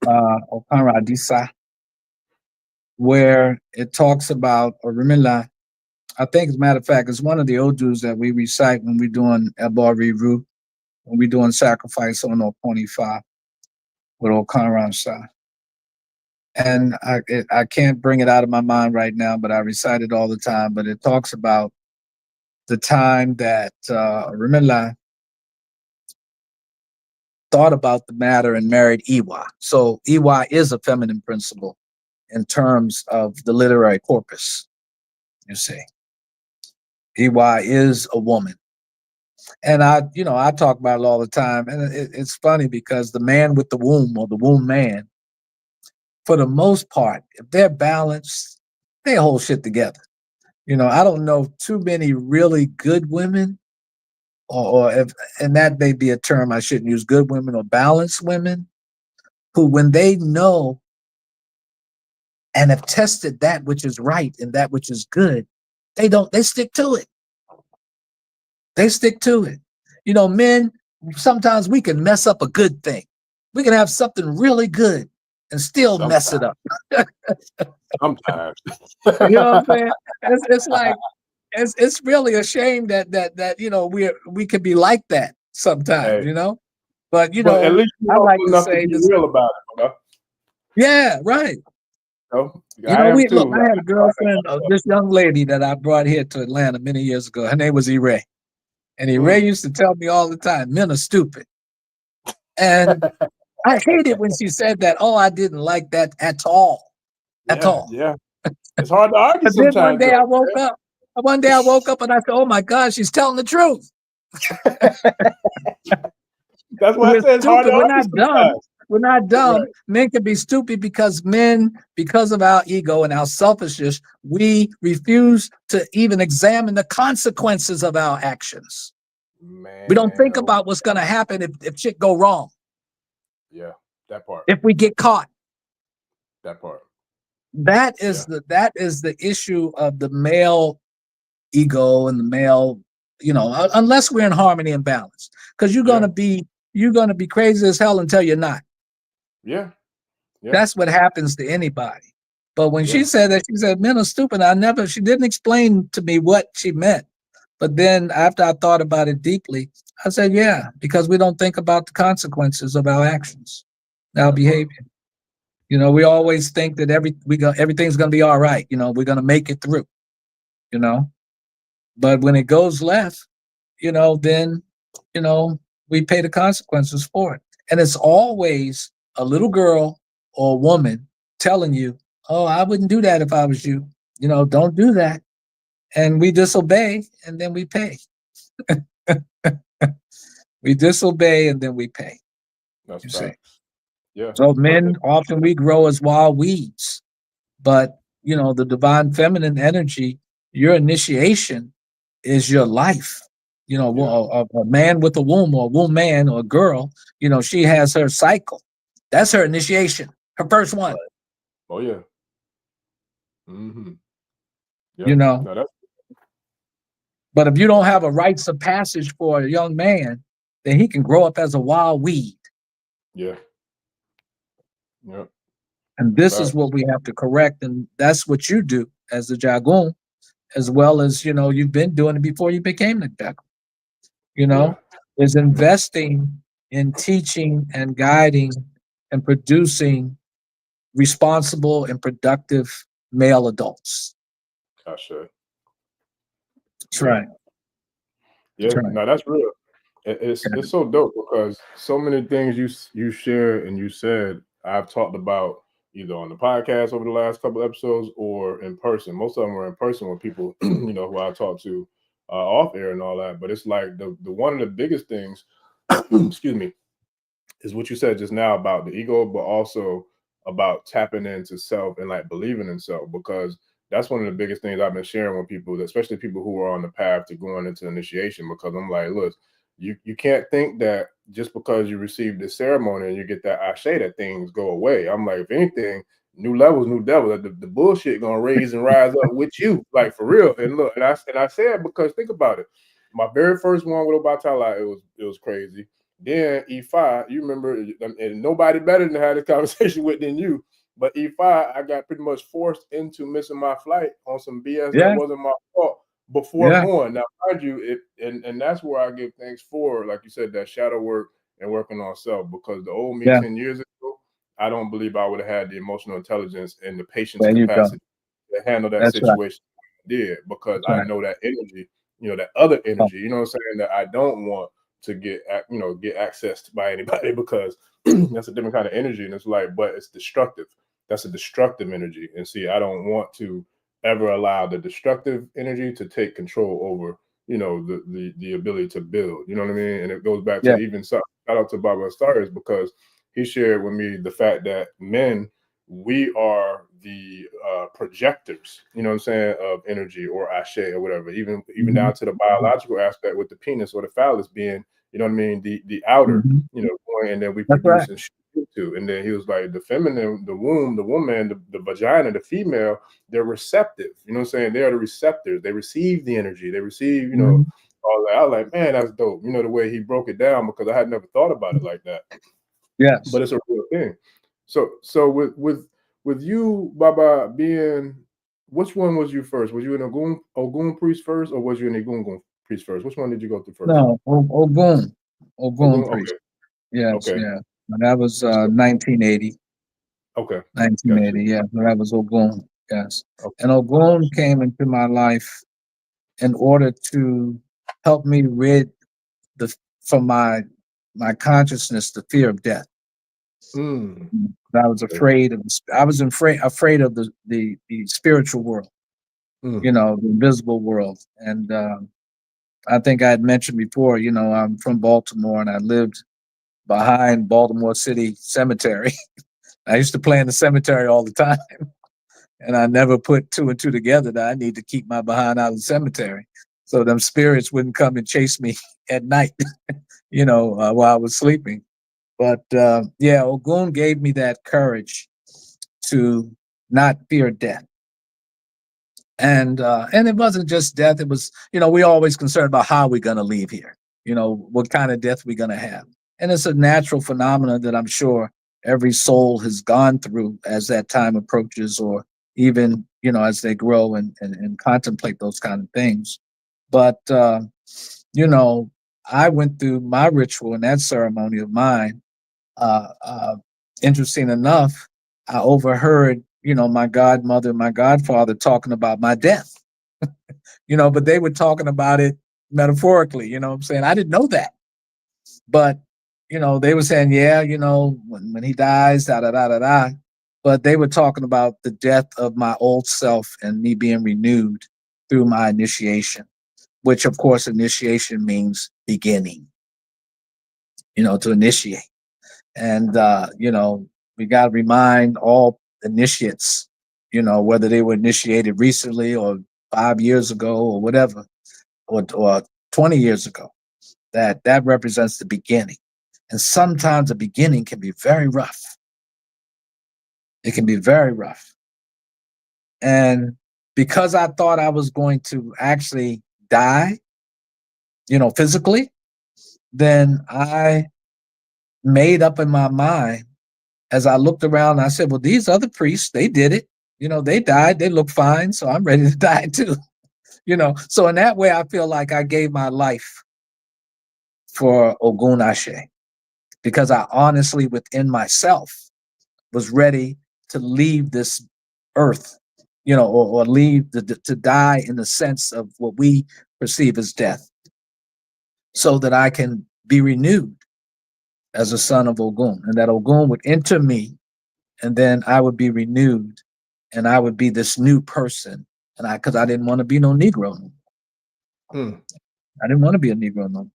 Okanra Disa, where it talks about, or Remila, I think, as a matter of fact, it's one of the Odus that we recite when we're doing Ebari Ru, when we're doing sacrifice on Okonifa with Okanra Sa. And I can't bring it out of my mind right now, but I recite it all the time. But it talks about the time that Remila thought about the matter and married Iwa. So Iwa is a feminine principle in terms of the literary corpus, you see. Iwa is a woman. And I talk about it all the time. And it's funny because the man with the womb, or the womb man, for the most part, if they're balanced, they hold shit together. I don't know too many really good women, or if, and that may be a term I shouldn't use, good women or balanced women, who, when they know and have tested that which is right and that which is good, they stick to it. They stick to it. Men, sometimes we can mess up a good thing. We can have something really good and still mess it up. Sometimes. You know what I'm saying? It's like, it's really a shame that we could be like that sometimes, But at least I like to enough say to be this. real about it, Yeah, right. I am too. I had a girlfriend, this young lady that I brought here to Atlanta many years ago. Her name was Ire. And Ire used to tell me all the time, men are stupid. And I hated when she said that. Oh, I didn't like that at all. At all. Yeah. It's hard to argue But then sometimes. one day I woke up and I said, oh my God, she's telling the truth. That's why I said it's hard to We're argue not dumb. sometimes. We're not dumb. Right. Men can be stupid because of our ego and our selfishness, we refuse to even examine the consequences of our actions. Man, We don't think about what's going to happen if shit go wrong. Yeah, that part. If we get caught. That part. That is the issue of the male ego and the male, unless we're in harmony and balance. Because you're gonna be crazy as hell until you're not. Yeah. That's what happens to anybody. But when she said that, she said men are stupid. She didn't explain to me what she meant. But then after I thought about it deeply, I said, yeah, because we don't think about the consequences of our actions, our behavior. We always think that everything's gonna be all right. We're gonna make it through. But when it goes left, then we pay the consequences for it. And it's always a little girl or a woman telling you, oh, I wouldn't do that if I was you. Don't do that. And we disobey and then we pay. We disobey and then we pay. That's facts. Yeah. So men, often we grow as wild weeds. But, the divine feminine energy, your initiation is your life. A man with a womb, or a womb man, or a girl, she has her cycle. That's her initiation, her first one. Right. Oh, yeah. Mm-hmm. Yeah. But if you don't have a rites of passage for a young man, then he can grow up as a wild weed. Yeah. Yeah. And this is what we have to correct. And that's what you do as the Jagun, as well as, you've been doing it before you became the Jagun. Is investing in teaching and guiding and producing responsible and productive male adults. Gotcha. That's right. Yeah, no, that's real. It's so dope because so many things you share and you said I've talked about either on the podcast over the last couple episodes or in person. Most of them were in person with people who I talked to off air and all that. But it's like the one of the biggest things, excuse me, is what you said just now about the ego, but also about tapping into self and like believing in self, because that's one of the biggest things I've been sharing with people, especially people who are on the path to going into initiation, because I'm like, look, you can't think that just because you receive this ceremony and you get that ashe that things go away. I'm like, if anything, new levels, new devil, the bullshit gonna raise and rise up with you, like for real. And look, and I said, because think about it, my very first one with Obatala, it was crazy. Then E5, you remember, and nobody better to have this conversation with than you. But E5, I got pretty much forced into missing my flight on some BS that wasn't my fault before going. Now, mind you, and that's where I give thanks for, like you said, that shadow work and working on self. Because the old me 10 years ago, I don't believe I would have had the emotional intelligence and the patience capacity to handle that situation. I did, because I know that energy, that other energy, you know what I'm saying, that I don't want to get accessed by anybody, because that's a different kind of energy. And it's like, but it's destructive. That's a destructive energy. And see, I don't want to ever allow the destructive energy to take control over, the ability to build, you know what I mean? And it goes back to even shout out to Baba Stars, because he shared with me the fact that men, we are the projectors, you know what I'm saying, of energy, or ashe, or whatever, even down to the biological aspect with the penis or the phallus being, you know what I mean, the outer, going, and then we produce and shoot to. And then he was like, the feminine, the womb, the woman, the vagina, the female, they're receptive, you know what I'm saying? They are the receptors. They receive the energy. They receive, all that. I was like, man, that's dope. The way he broke it down, because I had never thought about it like that. Yes. But it's a real thing. So with you, Baba, being, which one was you first? Was you an Ogun priest first, or was you an Egungun priest first? Which one did you go through first? No, Ogun priest. Okay. Yes, Okay. yeah. That was 1980. Okay. 1980, yeah. That was Ogun, yes. Okay. And Ogun came into my life in order to help me rid from my consciousness the fear of death. I was afraid of the spiritual world, the invisible world. And I think I had mentioned before, I'm from Baltimore, and I lived behind Baltimore City Cemetery. I used to play in the cemetery all the time, and I never put two and two together that I need to keep my behind out of the cemetery, so them spirits wouldn't come and chase me at night, while I was sleeping. But Ogun gave me that courage to not fear death. And it wasn't just death. It was, we always concerned about how we're going to leave here, what kind of death we're going to have. And it's a natural phenomenon that I'm sure every soul has gone through as that time approaches, or even, as they grow and contemplate those kind of things. But, I went through my ritual and that ceremony of mine. Interesting enough, I overheard, my godmother and my godfather talking about my death, but they were talking about it metaphorically, what I'm saying? I didn't know that. But, they were saying, yeah, when he dies, da, da, da, da, da. But they were talking about the death of my old self and me being renewed through my initiation, which, of course, initiation means beginning, to initiate. And, we got to remind all initiates, whether they were initiated recently or 5 years ago or whatever, or 20 years ago, that represents the beginning. And sometimes the beginning can be very rough. It can be very rough. And because I thought I was going to actually die, physically, then I made up in my mind, as I looked around, I said, well, these other priests, they did it. They died. They look fine. So I'm ready to die too. So in that way, I feel like I gave my life for Ogun Ashe, because I honestly, within myself, was ready to leave this earth, or leave to die in the sense of what we perceive as death, so that I can be renewed as a son of Ogun, and that Ogun would enter me, and then I would be renewed, and I would be this new person. And because I didn't want to be no Negro no more. I didn't want to be a Negro no more.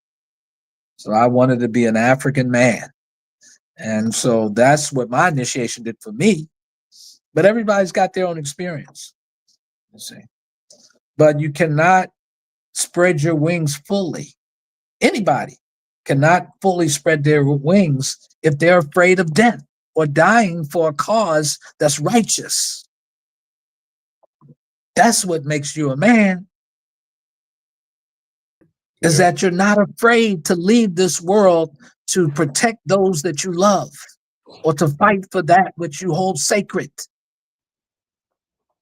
So I wanted to be an African man. And so that's what my initiation did for me. But everybody's got their own experience, you see. But you cannot spread your wings fully. Anybody cannot fully spread their wings if they're afraid of death or dying for a cause that's righteous. That's what makes you a man, is that you're not afraid to leave this world to protect those that you love or to fight for that which you hold sacred.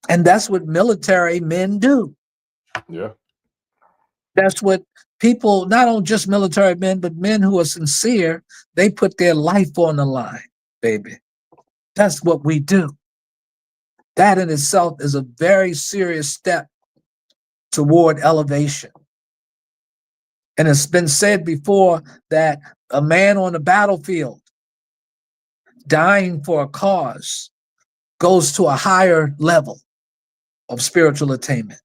And that's what military men do. Yeah. That's what people, not only just military men, but men who are sincere, they put their life on the line, baby. That's what we do. That in itself is a very serious step toward elevation. And it's been said before that a man on the battlefield dying for a cause goes to a higher level of spiritual attainment.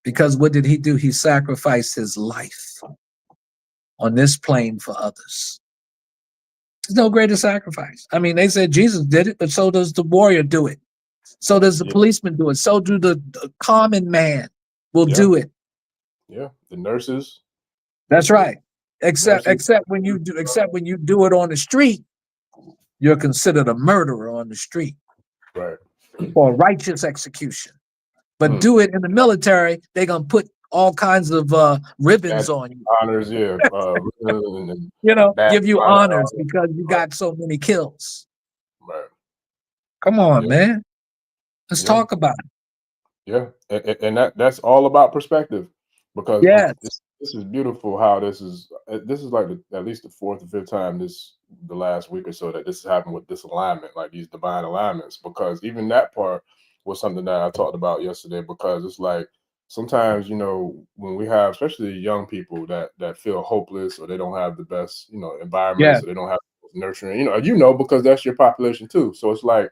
Because what did he do? He sacrificed his life on this plane for others. There's no greater sacrifice. I mean, they said Jesus did it, but so does the warrior do it. So does the policeman do it. So do the common man will do it. Yeah, the nurses. That's right. Except when you do it on the street, you're considered a murderer on the street. Right. Or righteous execution. But do it in the military, they're gonna put all kinds of ribbons on you. Honors, yeah. Give you honors because you got so many kills. Right. Come on, man. Let's talk about it. Yeah, and that's all about perspective, because this is beautiful how this is like at least the fourth or fifth time the last week or so that this has happened with this alignment, like these divine alignments, because even that part was something that I talked about yesterday, because it's like sometimes, when we have, especially young people that feel hopeless, or they don't have the best, environment, so they don't have nurturing, because that's your population too. So it's like,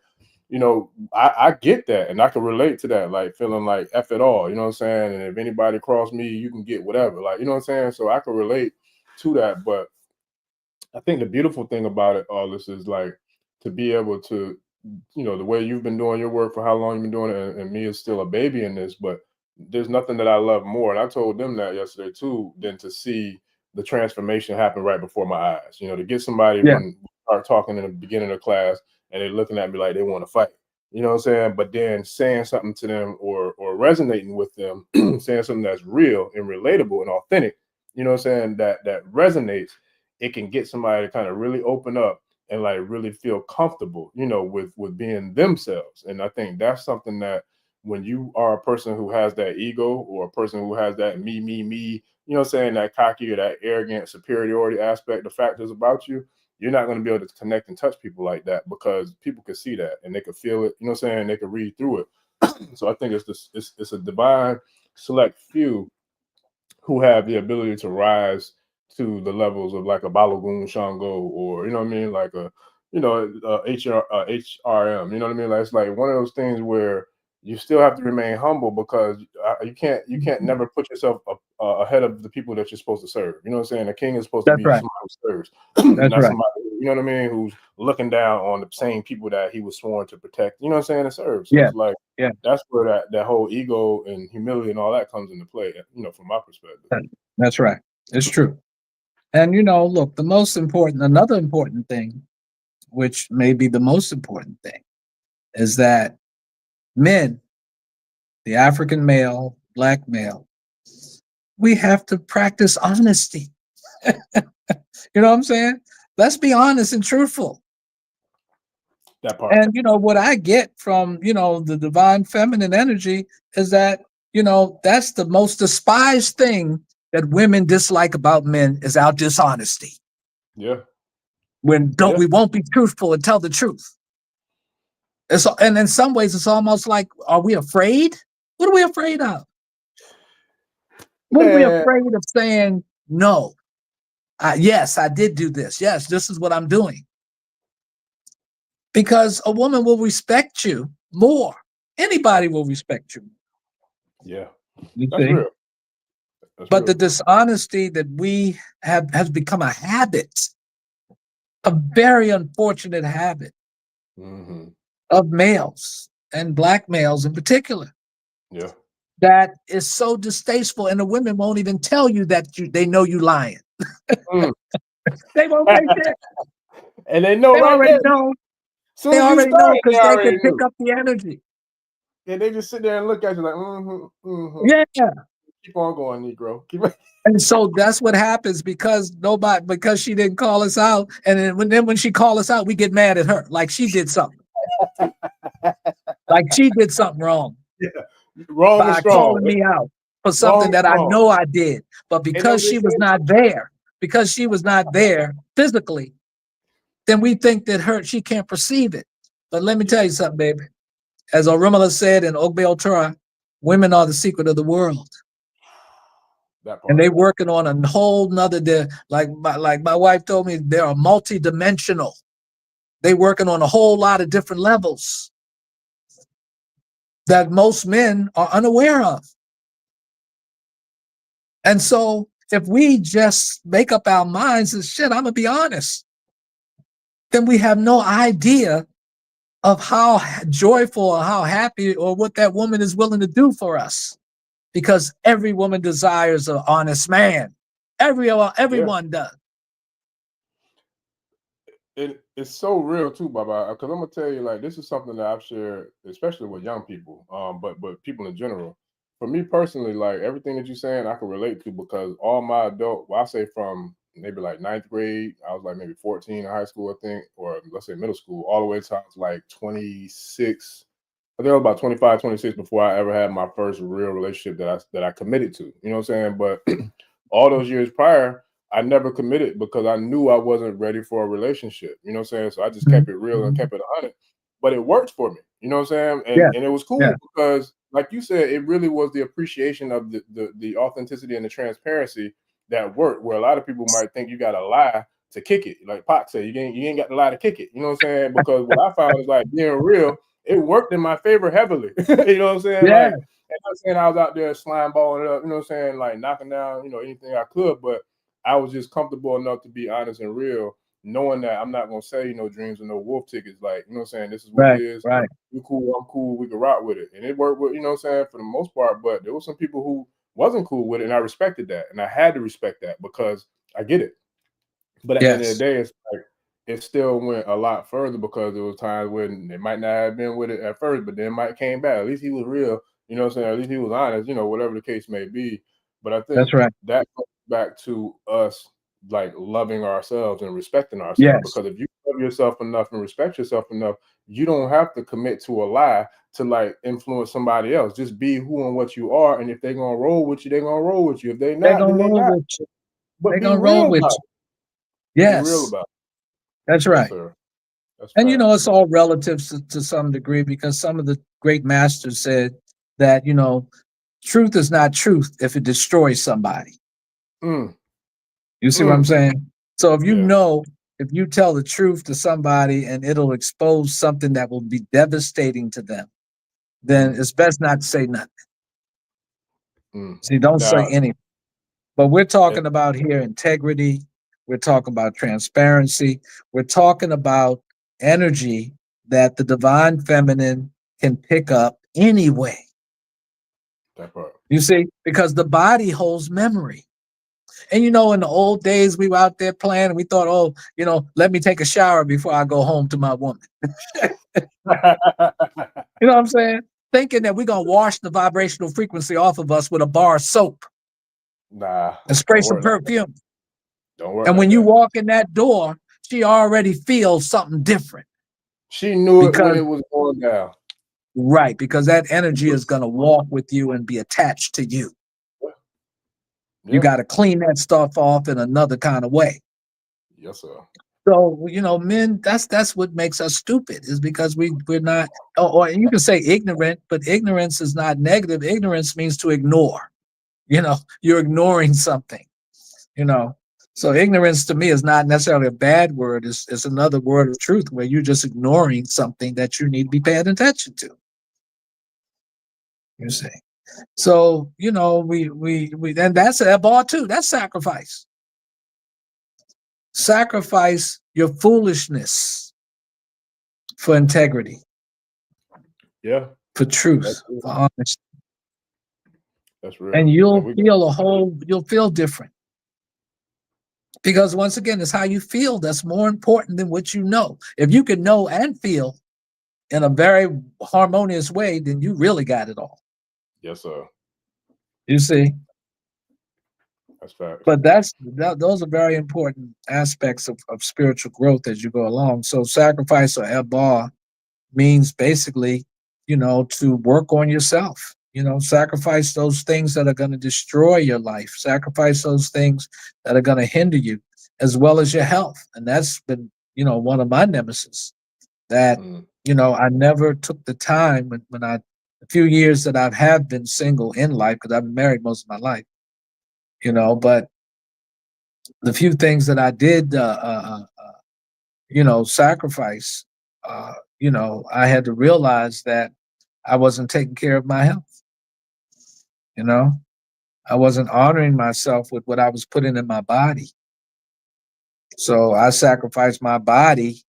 I get that, and I can relate to that, like feeling like F it all, you know what I'm saying? And if anybody cross me, you can get whatever, like, you know what I'm saying? So I can relate to that. But I think the beautiful thing about it, all this, is like to be able to, the way you've been doing your work, for how long you've been doing it, and me is still a baby in this, but there's nothing that I love more, and I told them that yesterday too, than to see the transformation happen right before my eyes. To get somebody when we start talking in the beginning of class, and they're looking at me like they want to fight, you know what I'm saying? But then saying something to them, or resonating with them, saying something that's real and relatable and authentic, you know what I'm saying, that resonates, it can get somebody to kind of really open up and like really feel comfortable, with being themselves. And I think that's something that when you are a person who has that ego, or a person who has that me, you know what I'm saying, that cocky or that arrogant superiority aspect, the factors about you, you're not going to be able to connect and touch people like that, because people can see that and they can feel it, you know what I'm saying, they can read through it. So I think it's a divine select few who have the ability to rise to the levels of like a Balogun, Shango, or, you know what I mean, like a, HRM, you know what I mean? Like, it's like one of those things where you still have to remain humble, because you can't never put yourself ahead of the people that you're supposed to serve. You know what I'm saying? A king is supposed to be somebody who serves, not somebody, you know what I mean, who's looking down on the same people that he was sworn to protect, you know what I'm saying, and serve. So it's like, that's where that whole ego and humility and all that comes into play, from my perspective. That's right. It's true. And, look, another important thing, which may be the most important thing, is that men, the African male, black male, we have to practice honesty. You know what I'm saying? Let's be honest and truthful. That part. And, what I get from, the divine feminine energy is that, that's the most despised thing that women dislike about men, is our dishonesty. Yeah. We won't be truthful and tell the truth. And in some ways, it's almost like, are we afraid? What are we afraid of? What are we afraid of saying, no, yes, I did do this. Yes, this is what I'm doing. Because a woman will respect you more. Anybody will respect you. Yeah, that's real. But the dishonesty that we have has become a habit, a very unfortunate habit of males, and black males in particular. Yeah. That is so distasteful, and the women won't even tell you that they know you lying. They won't say shit. And they know, they already know. They already know, because they can pick up the energy. Yeah, they just sit there and look at you like, Yeah. Keep on going, Negro. And so that's what happens because she didn't call us out. And then when she called us out, we get mad at her. Like she did something. Like she did something wrong. Yeah. Wrong and By strong. calling me out for something that I know I did. But because she was not there physically, then we think that she can't perceive it. But let me tell you something, baby. As Orumala said in Ogbe Otura, women are the secret of the world. And they working on a whole nother, like my wife told me, they are multi-dimensional. They working on a whole lot of different levels that most men are unaware of. And so if we just make up our minds and shit, I'm gonna be honest, then we have no idea of how joyful or how happy or what that woman is willing to do for us. Because every woman desires an honest man. Everyone does. It's so real too, Baba. Because I'm gonna tell you, like, this is something that I've shared, especially with young people, but people in general. For me personally, like everything that you're saying, I can relate to because all my I say from maybe like 9th grade, I was like maybe 14 in high school, I think, or let's say middle school, all the way to I was like 26. I think I was about 25, 26 before I ever had my first real relationship that I committed to. You know what I'm saying? But all those years prior, I never committed because I knew I wasn't ready for a relationship. You know what I'm saying? So I just kept it real and kept it 100. But it worked for me. You know what I'm saying? And it was cool because, like you said, it really was the appreciation of the authenticity and the transparency that worked. Where a lot of people might think you got to lie to kick it. Like Pac said, you ain't got to lie to kick it. You know what I'm saying? Because what I found is like being real. It worked in my favor heavily. You know what I'm saying? Yeah. Like, I'm not saying I was out there slime balling it up, you know what I'm saying? Like knocking down, anything I could, but I was just comfortable enough to be honest and real, knowing that I'm not going to sell you no dreams or no wolf tickets. Like, you know what I'm saying? This is what it is. Right. You cool, I'm cool, we can rock with it. And it worked with, you know what I'm saying, for the most part, but there were some people who wasn't cool with it, and I respected that. And I had to respect that because I get it. But at the end of the day, it's like, it still went a lot further because there was times when they might not have been with it at first, but then Mike came back. At least he was real, you know what I'm saying? At least he was honest, whatever the case may be. But I think that comes back to us like loving ourselves and respecting ourselves. Because if you love yourself enough and respect yourself enough, you don't have to commit to a lie to like influence somebody else. Just be who and what you are. And if they're gonna roll with you, they're gonna roll with you. If they're not, then they're not. But be real about it. Yes. Be real about it. That's right. Yes, sir. And it's all relative to some degree because some of the great masters said that, truth is not truth if it destroys somebody. You see what I'm saying? So if if you tell the truth to somebody and it'll expose something that will be devastating to them, then it's best not to say nothing. See, don't say anything. But we're talking about here integrity. We're talking about transparency. We're talking about energy that the divine feminine can pick up anyway. That part. You see, because the body holds memory. And in the old days, we were out there playing and we thought, let me take a shower before I go home to my woman. You know what I'm saying? Thinking that we're going to wash the vibrational frequency off of us with a bar of soap. Nah. And spray some perfume. Don't worry. And when you walk in that door, she already feels something different. She knew it when it was going down. Right, because that energy is going to walk with you and be attached to you. You got to clean that stuff off in another kind of way. Yes, sir. So, men, that's what makes us stupid is because we're not, or you can say ignorant, but ignorance is not negative. Ignorance means to ignore. You're ignoring something, So ignorance to me is not necessarily a bad word. It's another word of truth where you're just ignoring something that you need to be paying attention to. You see. So, we and that's a bar too. That's sacrifice. Sacrifice your foolishness for integrity. Yeah. For truth, for honesty. That's real. And you'll feel different. Because once again, it's how you feel that's more important than what you know. If you can know and feel in a very harmonious way, then you really got it all. Yes, sir. You see? That's facts. But those are very important aspects of spiritual growth as you go along. So sacrifice or ebar means basically, to work on yourself. Sacrifice those things that are going to destroy your life. Sacrifice those things that are going to hinder you, as well as your health. And that's been, one of my nemesis. That I never took the time when the few years that I've had been single in life, because I've been married most of my life. But the few things that I did, sacrifice, I had to realize that I wasn't taking care of my health. I wasn't honoring myself with what I was putting in my body. So I sacrificed my body,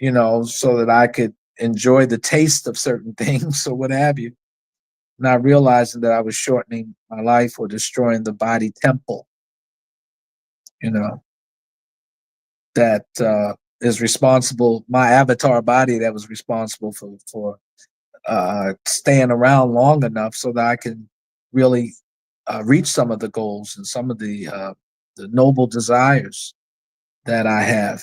so that I could enjoy the taste of certain things or what have you, not realizing that I was shortening my life or destroying the body temple, that is responsible, my avatar body that was responsible for staying around long enough so that I can really reach some of the goals and some of the noble desires that I have,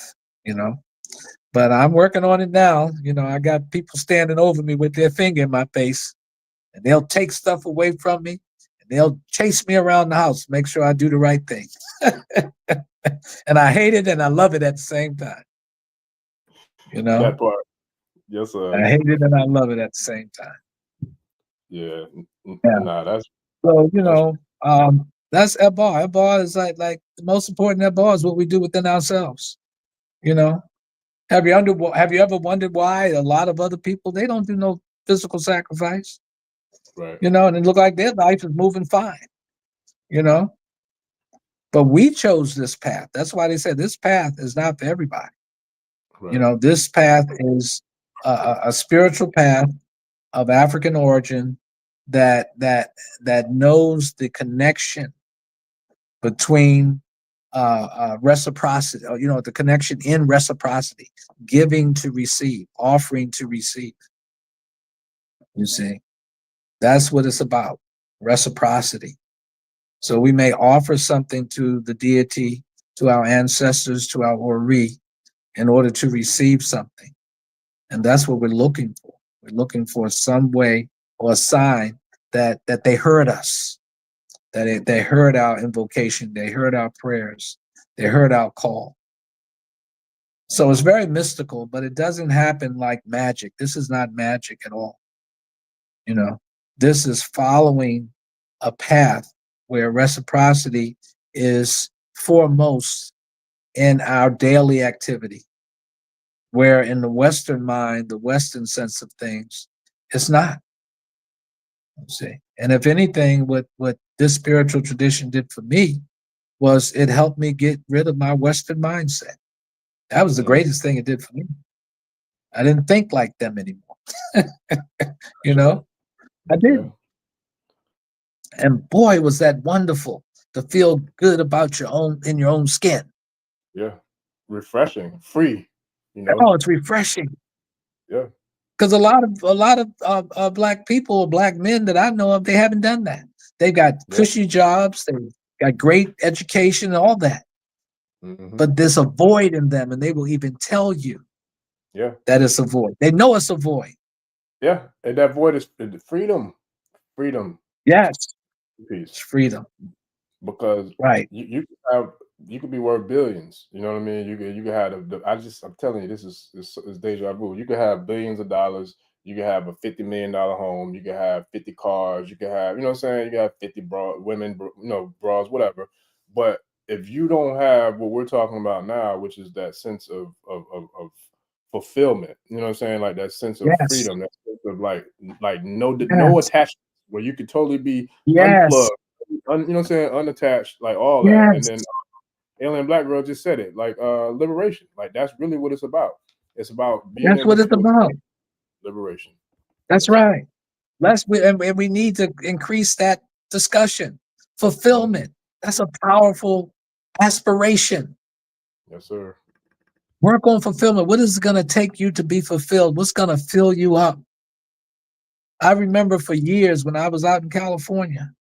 But I'm working on it now. I got people standing over me with their finger in my face, and they'll take stuff away from me, and they'll chase me around the house, make sure I do the right thing. And I hate it and I love it at the same time. That part. Yes, sir. I hate it and I love it at the same time. Yeah. Yeah. That's so, that's ebar. Ebar is like the most important ebar is what we do within ourselves. Have you ever wondered why a lot of other people, they don't do no physical sacrifice? Right. And it look like their life is moving fine. But we chose this path. That's why they said this path is not for everybody. Right. This path is a spiritual path of African origin that knows the connection between reciprocity, the connection in reciprocity, giving to receive, offering to receive. You see, that's what it's about, reciprocity. So we may offer something to the deity, to our ancestors, to our Ori, in order to receive something. And that's what we're looking for. We're looking for some way or a sign that they heard us, that they heard our invocation, they heard our prayers, they heard our call. So it's very mystical, but it doesn't happen like magic. This is not magic at all. This is following a path where reciprocity is foremost in our daily activity, where in the Western mind, the Western sense of things, it's not. See, and if anything, what this spiritual tradition did for me was it helped me get rid of my Western mindset. That was the greatest thing it did for me. I didn't think like them anymore. I did. Yeah. And boy, was that wonderful to feel good about in your own skin. Yeah. Refreshing, free, Oh, it's refreshing. Yeah. Because a lot of black people or black men that I know of, they haven't done that. They've got cushy jobs, they've got great education and all that. Mm-hmm. But there's a void in them, and they will even tell you that it's a void. They know it's a void. Yeah, and that void is freedom. Freedom. Yes. Peace. It's freedom. Because you could be worth billions. You know what I mean? You could have I'm telling you, this is deja vu. You could have billions of dollars. You could have a $50 million home. You could have 50 cars. You could have, you know what I'm saying? You could have 50 women, bras, whatever. But if you don't have what we're talking about now, which is that sense of fulfillment, you know what I'm saying? Like that sense of freedom, that sense of like no attachment, where you could totally be unplugged. You know what I'm saying? Unattached, like all that. And then Alien Black Girl just said it, like liberation. Like that's really what it's about. It's about being That's what it's about. Liberation. That's right. And we need to increase that discussion. Fulfillment. That's a powerful aspiration. Yes, sir. Work on fulfillment. What is it going to take you to be fulfilled? What's going to fill you up? I remember for years when I was out in California,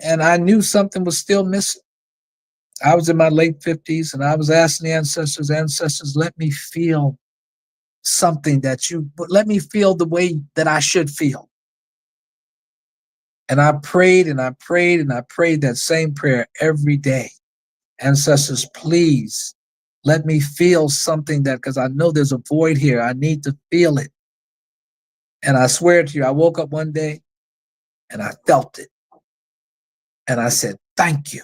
And I knew something was still missing. I was in my late 50s and I was asking the ancestors, let me feel something let me feel the way that I should feel. And I prayed and I prayed and I prayed that same prayer every day. Ancestors, please let me feel something because I know there's a void here. I need to feel it. And I swear to you, I woke up one day and I felt it. And I said, thank you,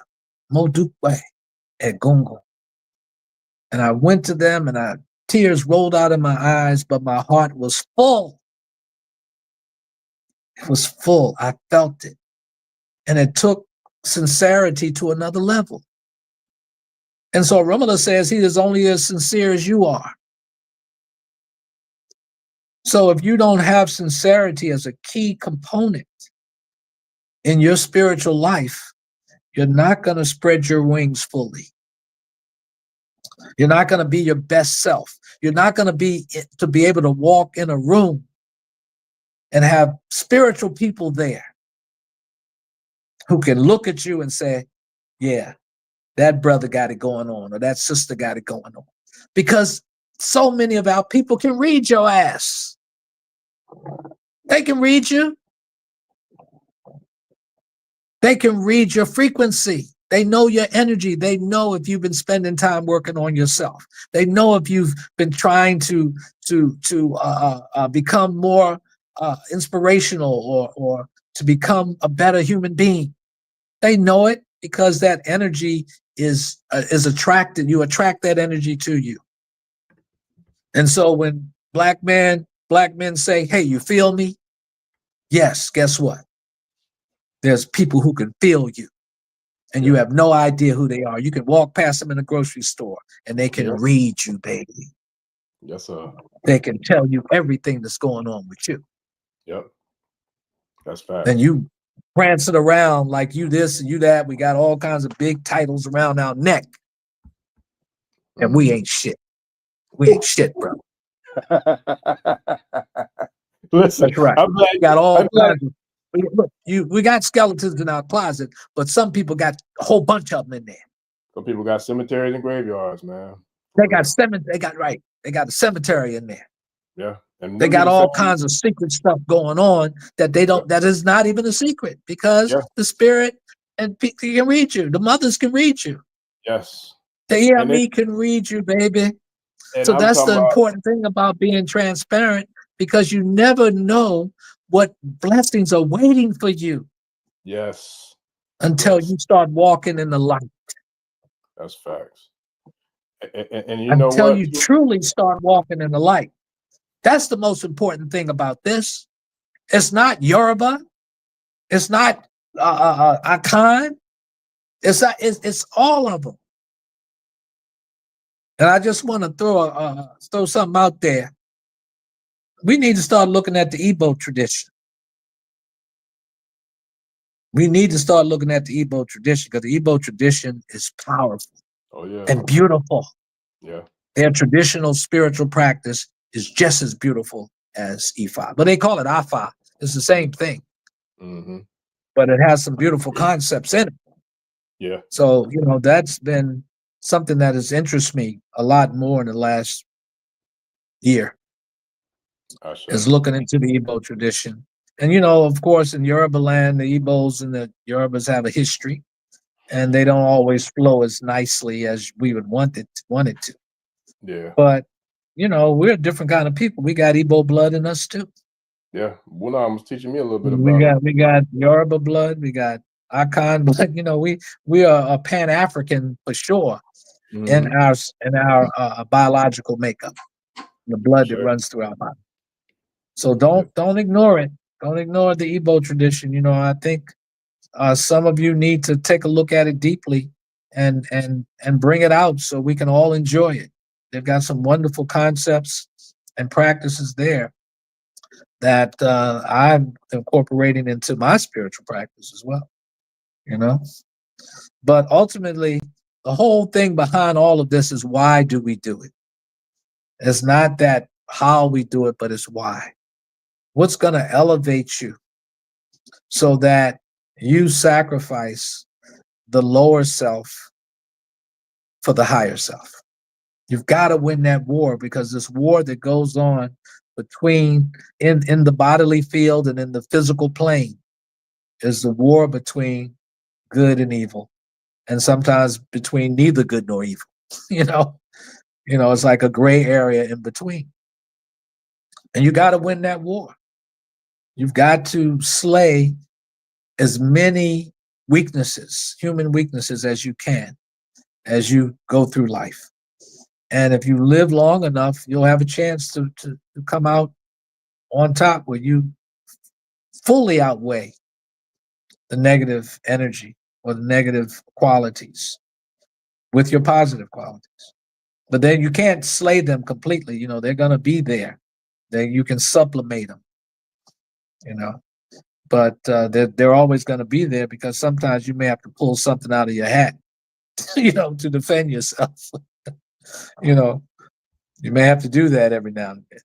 Modukwe Egungo. And I went to them and tears rolled out of my eyes, but my heart was full. It was full. I felt it. And it took sincerity to another level. And so Rumala says he is only as sincere as you are. So if you don't have sincerity as a key component in your spiritual life, you're not going to spread your wings fully. You're not going to be your best self. You're not going to be able to walk in a room and have spiritual people there who can look at you and say, yeah, that brother got it going on, or that sister got it going on. Because so many of our people can read your ass. They can read you. They can read your frequency. They know your energy. They know if you've been spending time working on yourself. They know if you've been trying to become more inspirational or to become a better human being. They know it because that energy is attracted. You attract that energy to you. And so when black men say, hey, you feel me? Yes, guess what? There's people who can feel you. And you have no idea who they are. You can walk past them in a grocery store and they can read you, baby. Yes, sir. They can tell you everything that's going on with you. Yep. That's fact. And you prancing around like you this and you that. We got all kinds of big titles around our neck. And we ain't shit. We ain't shit, bro. Listen, that's right. I'm glad, we got all kinds of, we got skeletons in our closet, but some people got a whole bunch of them in there. Some people got cemeteries and graveyards, man. They got They got a cemetery in there. Yeah. And they got all kinds of secret stuff going on that they don't, that is not even a secret because the spirit and people can read you. The mothers can read you. Yes. The EME can read you, baby. So that's the important thing about being transparent, because you never know what blessings are waiting for you. Yes. Until you start walking in the light. That's facts. And you know what? Until you truly start walking in the light. That's the most important thing about this. It's not Yoruba. It's not Akan. It's all of them. And I just want to throw something out there. We need to start looking at the Igbo tradition. We need to start looking at the Igbo tradition, because the Igbo tradition is powerful and beautiful. Yeah. Their traditional spiritual practice is just as beautiful as Ifa. But they call it Afa. It's the same thing. But it has some beautiful concepts in it. Yeah. So, you know, that's been something that has interested me a lot more in the last year. Is looking into the Igbo tradition. And, you know, of course, in Yoruba land, the Igbos and the Yorubas have a history, and they don't always flow as nicely as we would want it to. Yeah. But, you know, we're a different kind of people. We got Igbo blood in us too. Yeah. Well, was teaching me a little bit about we got Yoruba blood, we got Akan blood. You know, we are a Pan-African for sure in our biological makeup, the blood that runs through our body. So don't ignore it. Don't ignore the Igbo tradition. You know, I think some of you need to take a look at it deeply and bring it out so we can all enjoy it. They've got some wonderful concepts and practices there that I'm incorporating into my spiritual practice as well. You know, but ultimately, the whole thing behind all of this is, why do we do it? It's not that how we do it, but it's why. What's going to elevate you so that you sacrifice the lower self for the higher self. You've got to win that war, because this war that goes on between in the bodily field and in the physical plane is the war between good and evil, and sometimes between neither good nor evil. you know, it's like a gray area in between. And you got to win that war. You've got to slay as many weaknesses, human weaknesses, as you can as you go through life. And if you live long enough, you'll have a chance to come out on top, where you fully outweigh the negative energy or the negative qualities with your positive qualities. But then you can't slay them completely. They're going to be there. You can sublimate them, but they're always going to be there, because sometimes you may have to pull something out of your hat, to defend yourself. You may have to do that every now and then.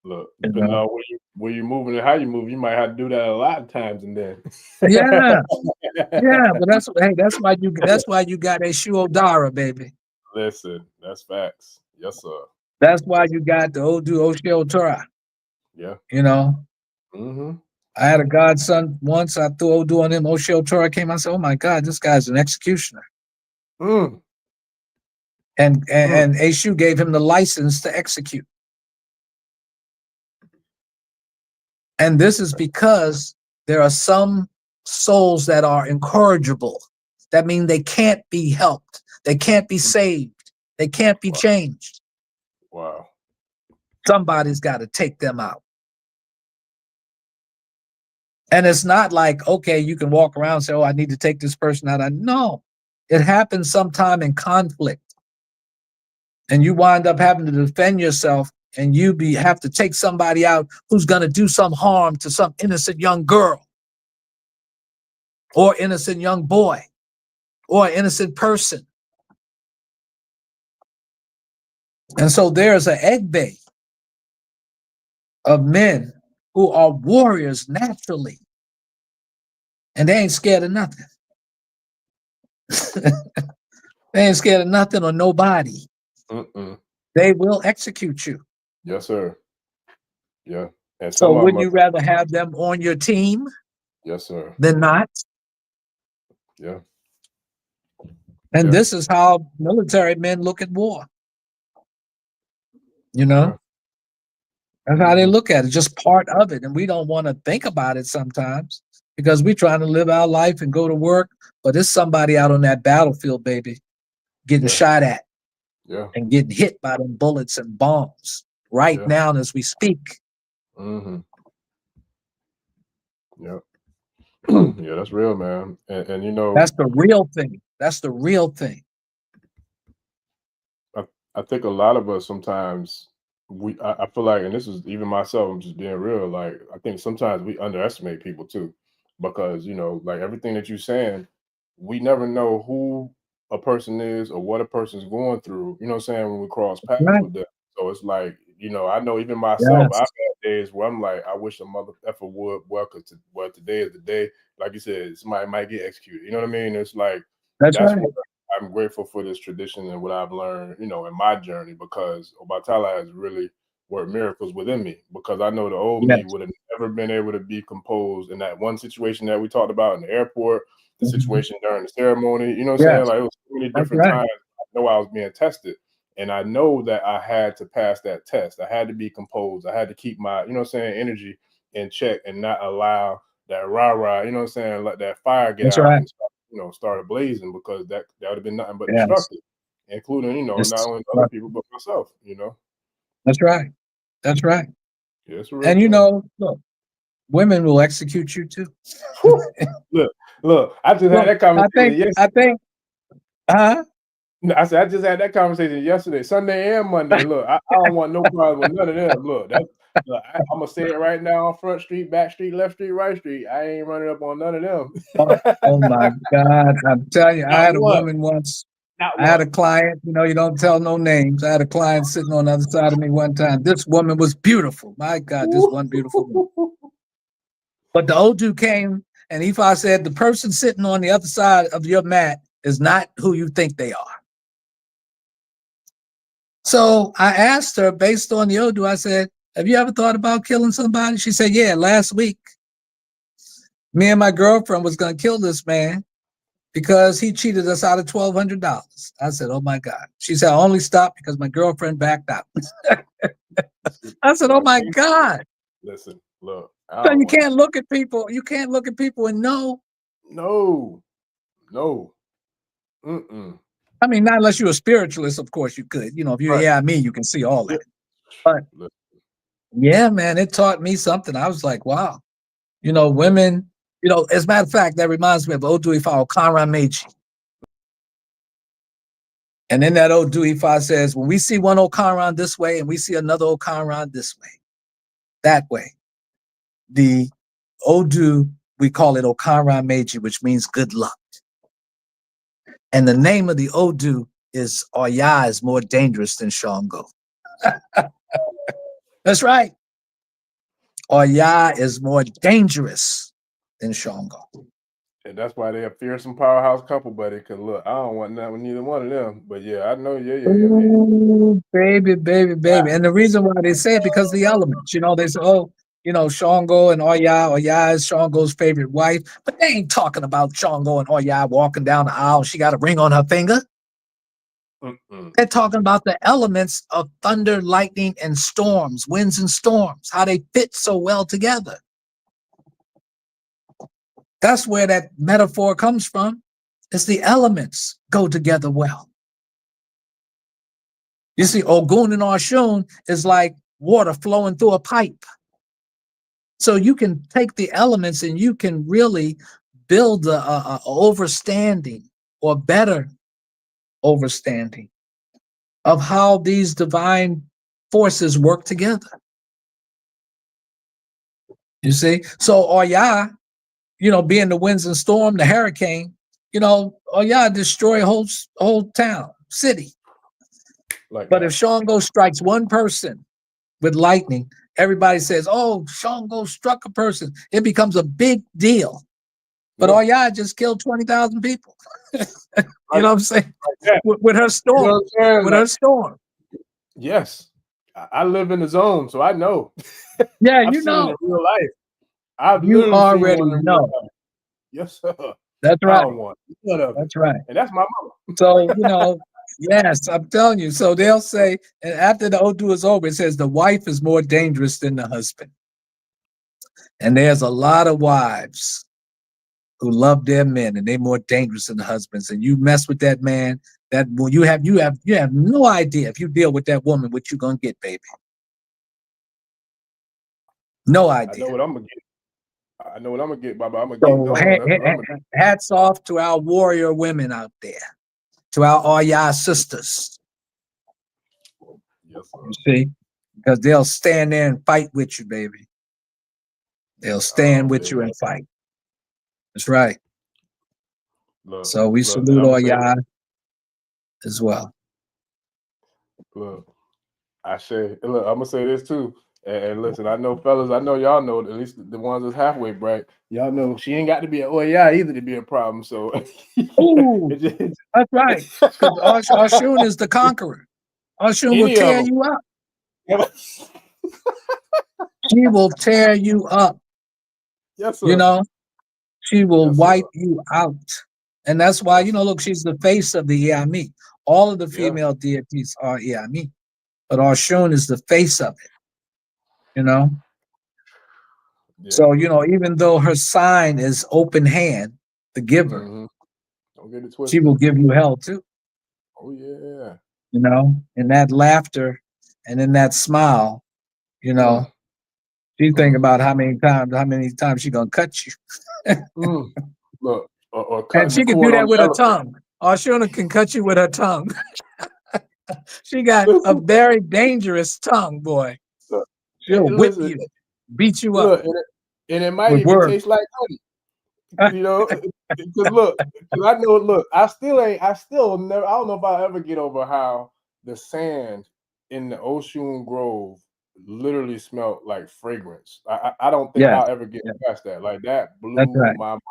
Look, depending on where you're moving and how you move, you might have to do that a lot of times, and then. Yeah, but that's why you got a Shuodara, baby. Listen, that's facts. Yes, sir. That's why you got the Odu Oshio Torah. Yeah. Mm-hmm. I had a godson once. I threw Odu on him. Oshio Torah came. I said, "Oh my God, this guy's an executioner." Mm. And Eshu gave him the license to execute. And this is because there are some souls that are incorrigible. That means they can't be helped. They can't be saved. They can't be changed. Wow. Somebody's got to take them out. And it's not like, okay, you can walk around and say, "Oh, I need to take this person out." No, it happens sometime in conflict. And you wind up having to defend yourself, and you have to take somebody out who's going to do some harm to some innocent young girl, or innocent young boy, or innocent person. And so there's an egbe of men who are warriors naturally, and they ain't scared of nothing. They ain't scared of nothing or nobody. They will execute you. Yes, sir. Yeah. And so wouldn't you rather have them on your team? Yes, sir. Than not? Yeah. And this is how military men look at war. That's how they look at it, just part of it. And we don't want to think about it sometimes, because we're trying to live our life and go to work. But there's somebody out on that battlefield, baby, getting shot at and getting hit by them bullets and bombs right now as we speak. Mm-hmm. Yeah. Yeah, that's real, man. And that's the real thing. That's the real thing. I think a lot of us sometimes I feel like, and this is even myself, I'm just being real, like I think sometimes we underestimate people too, because like everything that you're saying, we never know who a person is or what a person's going through, you know what I'm saying, when we cross paths with them. So it's like, I know even myself, I've had days where I'm like, I wish a mother effer would, well, today is the day, like you said, somebody might get executed. You know what I mean? It's like, that's right. What I'm grateful for this tradition and what I've learned, in my journey, because Obatala has really worked miracles within me, because I know the old me would have never been able to be composed in that one situation that we talked about in the airport, the situation during the ceremony, you know what I'm saying? Like, it was so many different times I know I was being tested. And I know that I had to pass that test. I had to be composed. I had to keep my, energy in check and not allow that rah-rah, you know what I'm saying, let that fire get out and start blazing, because that would have been nothing but destructive, including, not only other people, but myself, That's right. That's right. Yeah, it's and look, women will execute you too. look, I just had that conversation yesterday. I think, I said, I just had that conversation yesterday, Sunday and Monday. Look, I don't want no problem with none of them. Look, I'm gonna say it right now on Front Street, Back Street, Left Street, Right Street. I ain't running up on none of them. Oh my God. I'm telling you, I had a woman once. I had a client, you don't tell no names. I had a client sitting on the other side of me one time. This woman was beautiful. My God, this one beautiful woman. But the Odu came and Ifa said, the person sitting on the other side of your mat is not who you think they are. So I asked her, based on the Odu, I said, have you ever thought about killing somebody? She said, yeah, last week. Me and my girlfriend was going to kill this man because he cheated us out of $1,200. I said, oh my God. She said, I only stopped because my girlfriend backed out. I said, oh my God. Listen, look. So you can't look at people. You can't look at people and know. No. I mean, not unless you're a spiritualist, of course you could. You know, if you're me, you can see all that. But yeah, man, it taught me something. I was like, wow. You know, women, you know, as a matter of fact, that reminds me of Odu Ifa Okanra Meiji. And in that Odu Ifa says, when we see one Okanran this way and we see another Okanran this way, that way, the Odu, we call it Okanran Meiji, which means good luck. And the name of the Odu is Oya is more dangerous than Shango. That's right. Oya is more dangerous than Shango. And that's why they're a fearsome powerhouse couple, buddy. Because look, I don't want nothing with neither one of them. But yeah, I know. Yeah. Ooh, baby. And the reason why they say it because the elements, you know, they say, oh, you know, Shango and Oya is Shango's favorite wife. But they ain't talking about Shango and Oya walking down the aisle. She got a ring on her finger. They're talking about the elements of thunder, lightning, and storms, winds and storms, how they fit so well together. That's where that metaphor comes from. It's the elements go together well. You see, Ogun and Oshun is like water flowing through a pipe. So you can take the elements and you can really build a overstanding or better overstanding of how these divine forces work together. You see? So Oya, you know, being the winds and storm, the hurricane, you know, Oya destroy a whole town, city. But if Shango strikes one person with lightning, everybody says, oh, Shango struck a person. It becomes a big deal. But Oya just killed 20,000 people. You know what I'm saying? With her storm. With her storm. Yes. I live in the zone, so I know. Yeah, I've you seen know. it in real life. I've You literally already seen one in know. real life. Yes, sir. That's right. That's right. And that's my mama. So, you know, yes, I'm telling you. So they'll say, and after the Odu is over, it says the wife is more dangerous than the husband. And there's a lot of wives who love their men and they're more dangerous than the husbands. And you mess with that man, that well, you have no idea if you deal with that woman what you're gonna get, baby. No idea. I know what I'm gonna get, Baba. I'm gonna So get going. hats off to our warrior women out there, to our Oya sisters. Yes, sir. You see, because they'll stand there and fight with you, baby. They'll stand with you and fight. That's right. So we salute Oya as well. Look, I'm gonna say this too. And listen, I know, fellas, I know y'all know, at least the ones that's halfway bright, y'all know she ain't got to be an Oya either to be a problem. So, ooh, that's right. Because Oshun is the conqueror. Oshun will tear you up. She will tear you up. Yes, sir. You know, she will wipe you out. And that's why, you know, look, she's the face of the Iami. All of the female deities are Iami, but Oshun is the face of it. You know? Yeah. So, you know, even though her sign is open hand, the giver, don't get it twisted. She will give you hell too. Oh, yeah. You know, in that laughter and in that smile, you know, she think about how many times she gonna cut you. Look, or and she can do that with her tongue. Oshuna can cut you with her tongue. She got a very dangerous tongue, boy. She'll whip you, beat you up. And it might even taste like honey. You know, because I know, I don't know if I'll ever get over how the sand in the Oshun Grove literally smelled like fragrance. I don't think I'll ever get past that. Like that blew my mind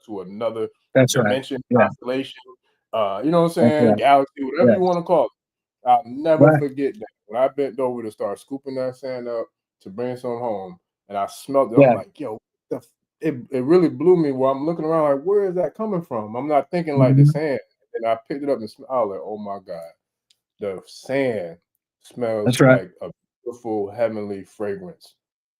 to another dimension, constellation, you know what I'm saying? Galaxy, whatever you want to call it. I'll never forget that. When I bent over to start scooping that sand up to bring some home, and I smelled it, I'm like, yo, it really blew me where I'm looking around like, where is that coming from? I'm not thinking like the sand. And I picked it up and I was like, oh my God, the sand smells like a beautiful heavenly fragrance.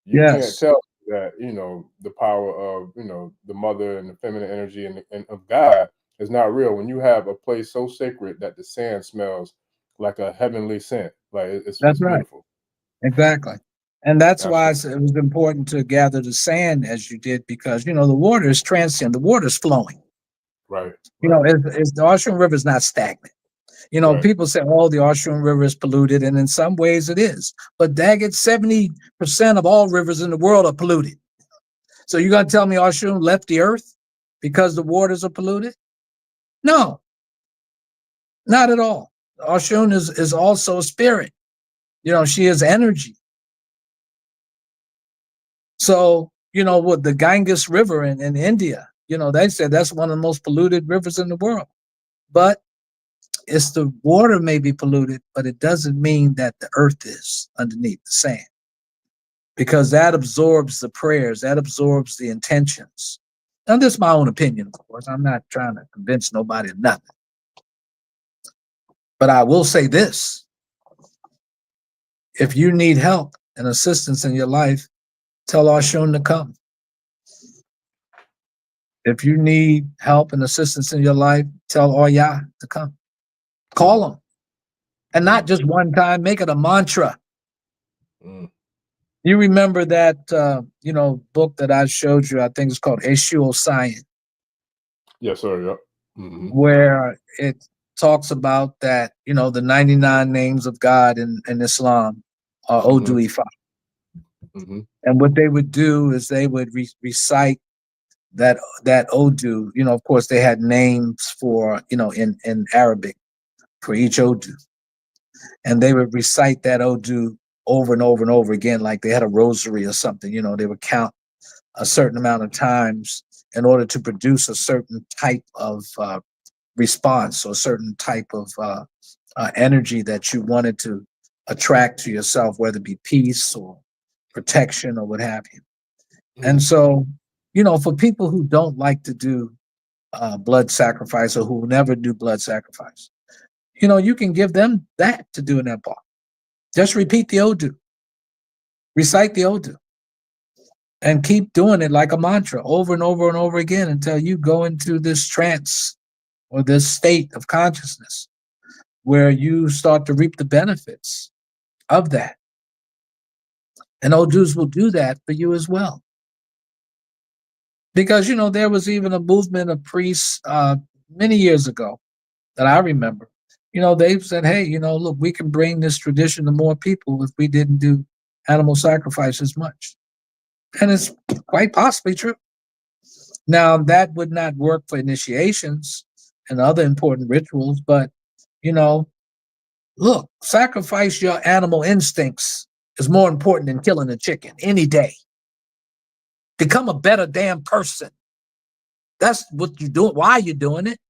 You can't tell that, you know, the power of, you know, the mother and the feminine energy and of God is not real when you have a place so sacred that the sand smells like a heavenly scent. Like it's beautiful. Exactly. And that's why it was important to gather the sand as you did, because, you know, the water is transient. The water is flowing. Right. You know, it's the Ocean River is not stagnant. You know, people say, oh, the Ocean River is polluted. And in some ways it is. But daggett, 70% of all rivers in the world are polluted. So you're going to tell me Oshun left the earth because the waters are polluted? No, not at all. Oshun is also a spirit. You know, she is energy. So, you know, with the Ganges River in India, you know, they said that's one of the most polluted rivers in the world. But it's the water may be polluted, but it doesn't mean that the earth is underneath the sand. Because that absorbs the prayers, that absorbs the intentions. Now, this is my own opinion, of course. I'm not trying to convince nobody of nothing. But I will say this. If you need help and assistance in your life, tell Oshun to come. If you need help and assistance in your life, tell Oya to come. Call them. And not just one time, make it a mantra. You remember that, you know, book that I showed you, I think it's called Eshu Osayin. Yes, sir. Yep. Where it talks about that, you know, the 99 names of God in Islam are Odu Ifa. And what they would do is they would recite that Odu. You know, of course, they had names for, you know, in Arabic for each Odu. And they would recite that Odu over and over and over again, like they had a rosary or something. You know, they would count a certain amount of times in order to produce a certain type of response or a certain type of energy that you wanted to attract to yourself, whether it be peace or protection or what have you. And so, you know, for people who don't like to do blood sacrifice or who never do blood sacrifice, you know, you can give them that to do in that part. Just repeat the Odu, recite the Odu, and keep doing it like a mantra over and over and over again until you go into this trance or this state of consciousness where you start to reap the benefits of that. And Odus will do that for you as well. Because, you know, there was even a movement of priests many years ago that I remember. You know, they said, hey, you know, look, we can bring this tradition to more people if we didn't do animal sacrifice as much. And it's quite possibly true. Now, that would not work for initiations and other important rituals, but, you know, look, sacrifice your animal instincts is more important than killing a chicken any day. Become a better damn person. That's what you're doing. Why are you doing it?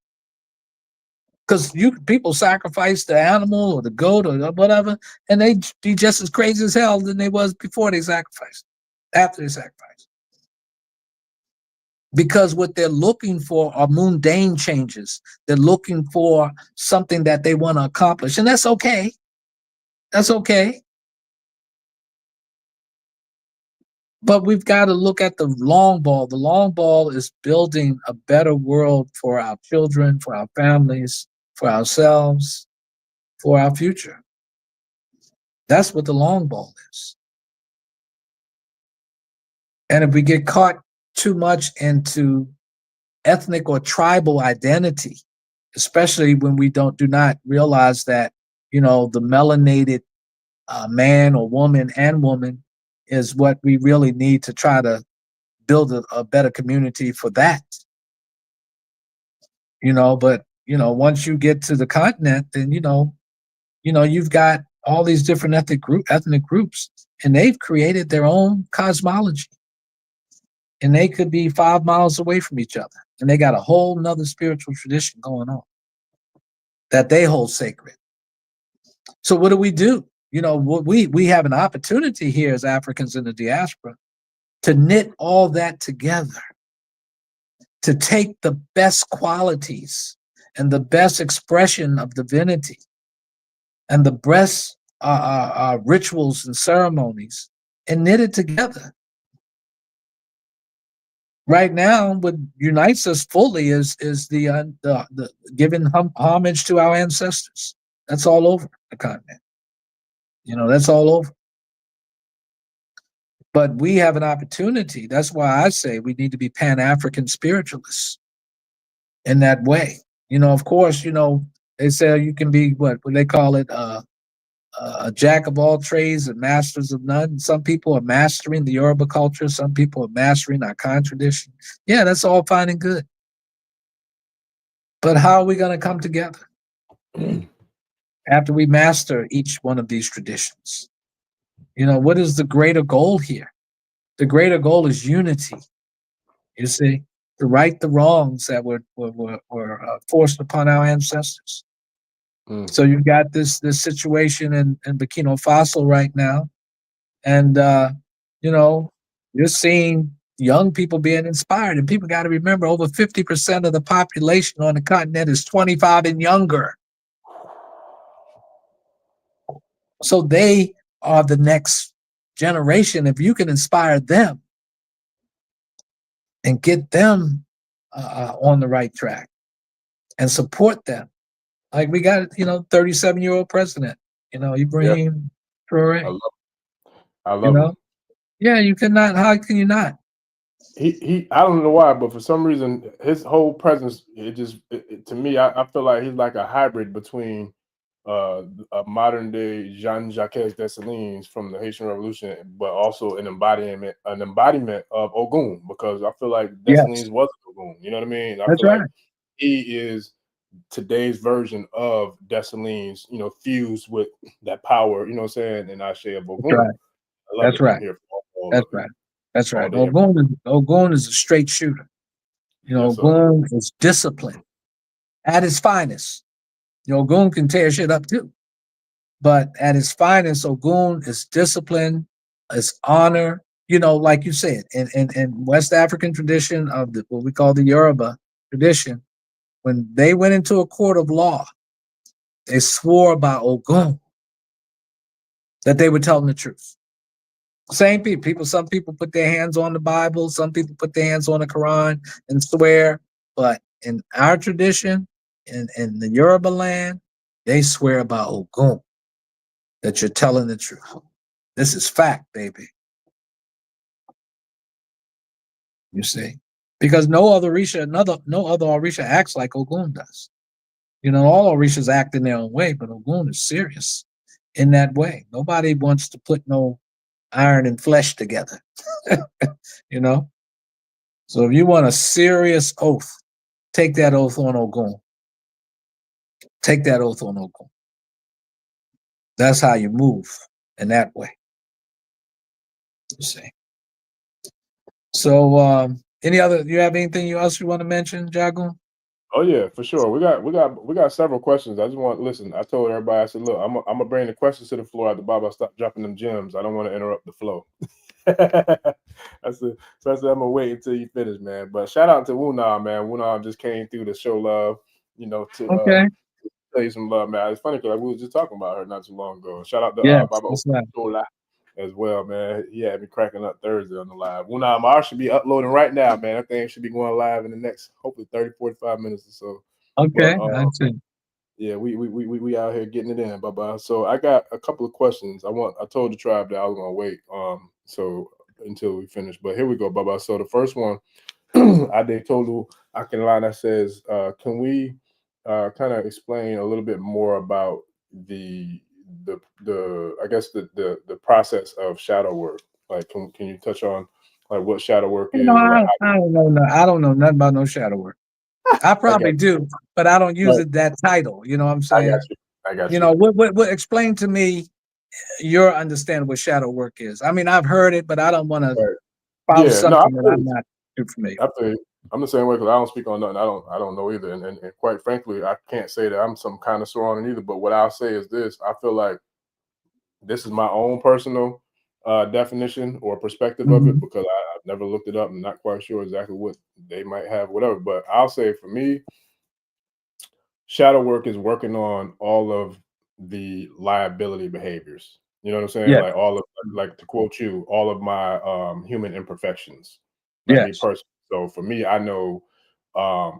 Because people sacrifice the animal or the goat or whatever, and they be just as crazy as hell than they was before they sacrificed, after they sacrificed. Because what they're looking for are mundane changes. They're looking for something that they want to accomplish, and that's okay. That's okay. But we've got to look at the long ball. The long ball is building a better world for our children, for our families, for ourselves, for our future. That's what the long ball is. And if we get caught too much into ethnic or tribal identity, especially when we do not realize that, you know, the melanated man or woman and woman is what we really need to try to build a better community for that. You know, but, you know, once you get to the continent, then, you know, you've got all these different ethnic groups, and they've created their own cosmology. And they could be 5 miles away from each other. And they got a whole nother spiritual tradition going on that they hold sacred. So what do? You know, we have an opportunity here as Africans in the diaspora to knit all that together, to take the best qualities and the best expression of divinity and the best rituals and ceremonies and knit it together. Right now, what unites us fully is the giving homage to our ancestors. That's all over the continent. You know, that's all over. But we have an opportunity. That's why I say we need to be Pan-African spiritualists in that way. You know, of course, you know, they say you can be what they call it, a jack of all trades and masters of none. Some people are mastering the Yoruba culture. Some people are mastering our Khan tradition. Yeah, that's all fine and good. But how are we going to come together after we master each one of these traditions? You know, what is the greater goal here? The greater goal is unity. You see, to right the wrongs that were forced upon our ancestors. So you've got this situation in Burkina Faso right now, and you know, you're seeing young people being inspired, and people got to remember over 50% of the population on the continent is 25 and younger. So they are the next generation. If you can inspire them and get them on the right track and support them, like we got, you know, 37-year-old president, you know, Ibrahim Traore. I love him. Yeah, you cannot. How can you not? He I don't know why, but for some reason his whole presence, to me, I feel like he's like a hybrid between a modern day Jean-Jacques Dessalines from the Haitian Revolution, but also an embodiment of Ogun, because I feel like Dessalines was Ogun. You know what I mean? I feel like he is today's version of Dessalines, you know, fused with that power, you know what I'm saying, and Ashe of Ogun. That's right. That's right. Ogun is a straight shooter. You know, Ogun is disciplined at his finest. You know, Ogun can tear shit up too. But at his finest, Ogun is discipline, is honor. You know, like you said, in West African tradition of what we call the Yoruba tradition, when they went into a court of law, they swore by Ogun that they were telling the truth. Same people. Some people put their hands on the Bible. Some people put their hands on the Quran and swear. But in our tradition, in the Yoruba land, they swear by Ogun that you're telling the truth. This is fact, baby. You see, because no other Orisha acts like Ogun does. You know, all Orishas act in their own way, but Ogun is serious in that way. Nobody wants to put no iron and flesh together. You know, so if you want a serious oath, take that oath on Ogun. Take that oath on Ogun. That's how you move in that way. You see. So, you have anything else you want to mention, Jagun? Oh yeah, for sure. We got several questions. I just want listen. I told everybody. I said, look, I'm gonna bring the questions to the floor at the Bible. Stop dropping them gems. I don't want to interrupt the flow. I said I'm gonna wait until you finish, man. But shout out to Wuna, man. Wuna just came through to show love. You know, to tell you some love, man. It's funny because we was just talking about her not too long ago. Shout out to Baba Oguntolu as well, man. He had me cracking up Thursday on the live. Wuna Mar should be uploading right now, man. That thing should be going live in the next hopefully 30-45 minutes or so. Okay, I see. Yeah, we out here getting it in, Baba. So I got a couple of questions. I told the tribe that I was gonna wait so until we finish. But here we go, Baba. So the first one, Adetolu Akinlana says, can we kind of explain a little bit more about the I guess the process of shadow work? Like, can you touch on like what shadow work is? I don't know nothing about no shadow work. I probably do, but I don't use it that title. You know what I'm saying? I got you. You know what? Explain to me your understanding what shadow work is. I mean, I've heard it, but I don't want to Right. follow Yeah, no, something that I'm not too familiar with. I feel you. I'm the same way because I don't speak on nothing. I don't know either. And quite frankly, I can't say that I'm some kind of sore on it either. But what I'll say is this: I feel like this is my own personal definition or perspective of it Mhm. because I've never looked it up. I'm not quite sure exactly what they might have, whatever. But I'll say for me, shadow work is working on all of the liability behaviors. You know what I'm saying? Yeah. Like all of, like to quote you, all of my human imperfections, like me Yes. personally. So for me, I know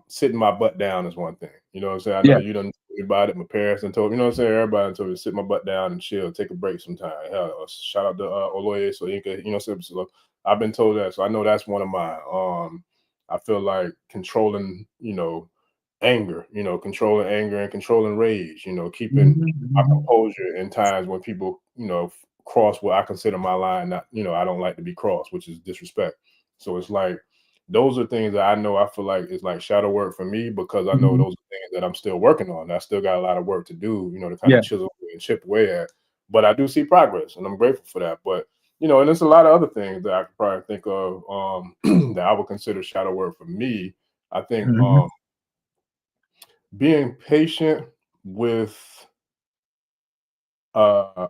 sitting my butt down is one thing. You know what I'm saying? I know Yeah. you done told me about it. My parents done told me, you know what I'm saying? Everybody done told me to sit my butt down and chill, take a break sometime. Hell, shout out to Oloye so you can, you know, so I've been told that. So I know that's one of mine. I feel like controlling, you know, anger, you know, controlling anger and controlling rage, you know, keeping Mhm, my mhm. composure in times when people, you know, cross what I consider my line. Not, you know, I don't like to be crossed, which is disrespect. So it's like those are things that I know I feel like is like shadow work for me because I know Mhm. those are things that I'm still working on. I still got a lot of work to do, you know, to kind Yeah. of chisel and chip away at. But I do see progress and I'm grateful for that. But you know, and there's a lot of other things that I could probably think of that I would consider shadow work for me. I think Mhm. being patient with uh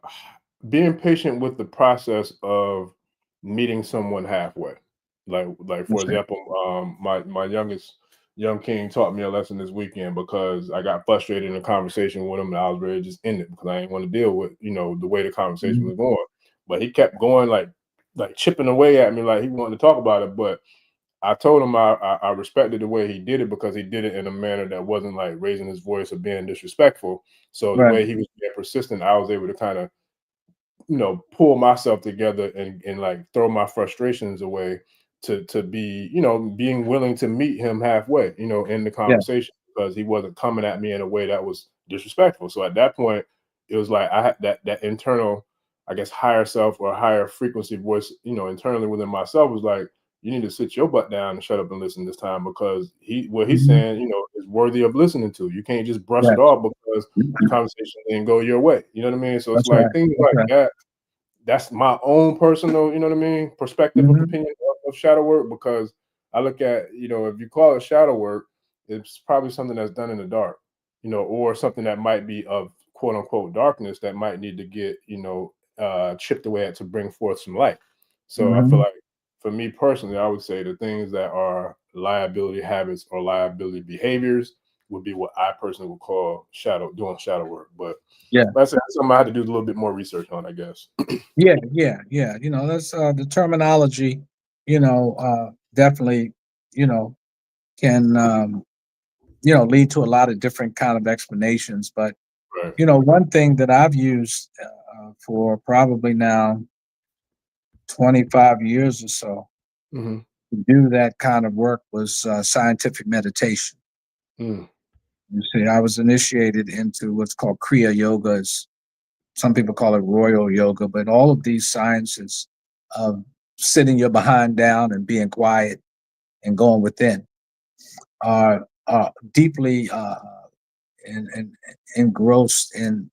being patient with the process of meeting someone halfway. Like for Okay. example, my youngest young king taught me a lesson this weekend because I got frustrated in a conversation with him and I was ready to just end it because I didn't want to deal with, you know, the way the conversation Mhm. was going. But he kept going like chipping away at me like he wanted to talk about it. But I told him I respected the way he did it because he did it in a manner that wasn't like raising his voice or being disrespectful. So the Right. way he was being persistent, I was able to kind of, you know, pull myself together and like throw my frustrations away to be, you know, being willing to meet him halfway, you know, in the Yeah. conversation because he wasn't coming at me in a way that was disrespectful. So at that point, it was like I had that internal, I guess, higher self or higher frequency voice, you know, internally within myself was like, you need to sit your butt down and shut up and listen this time because what he's Mhm. saying, you know, is worthy of listening to. You can't just brush it Yes. off because the conversation didn't go your way. You know what I mean? So it's That's right. like things That's like right. that. That's my own personal, you know what I mean, perspective of Mhm. opinion of shadow work because I look at, you know, if you call it shadow work, it's probably something that's done in the dark, you know, or something that might be of quote unquote darkness that might need to get, you know, chipped away at to bring forth some light. So I feel Mhm. like for me personally, I would say the things that are liability habits or liability behaviors would be what I personally would call doing shadow work. But Yeah. that's something I had to do a little bit more research on, I guess. Yeah. Yeah. Yeah. You know, that's the terminology, definitely, you know, can lead to a lot of different kind of explanations. But Right. one thing that I've used for probably now 25 years or so Mhm. to do that kind of work was scientific meditation. Mm. You see, I was initiated into what's called Kriya Yoga. Some people call it royal yoga, but all of these sciences of sitting your behind down and being quiet and going within are deeply and engrossed in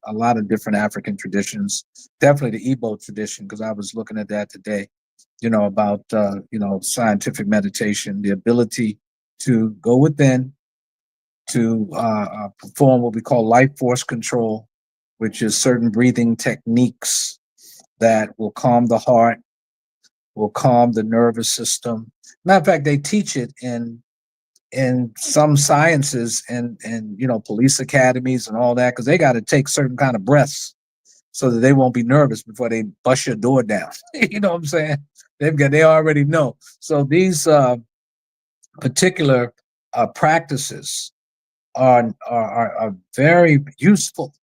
a lot of different African traditions. Definitely the Igbo tradition, because I was looking at that today. About scientific meditation, the ability to go within, to perform what we call life force control, which is certain breathing techniques that will calm the heart, will calm the nervous system. Matter of fact, they teach it in some sciences and police academies and all that because they got to take certain kind of breaths so that they won't be nervous before they bust your door down. You know what I'm saying? They already know. So these particular practices are very useful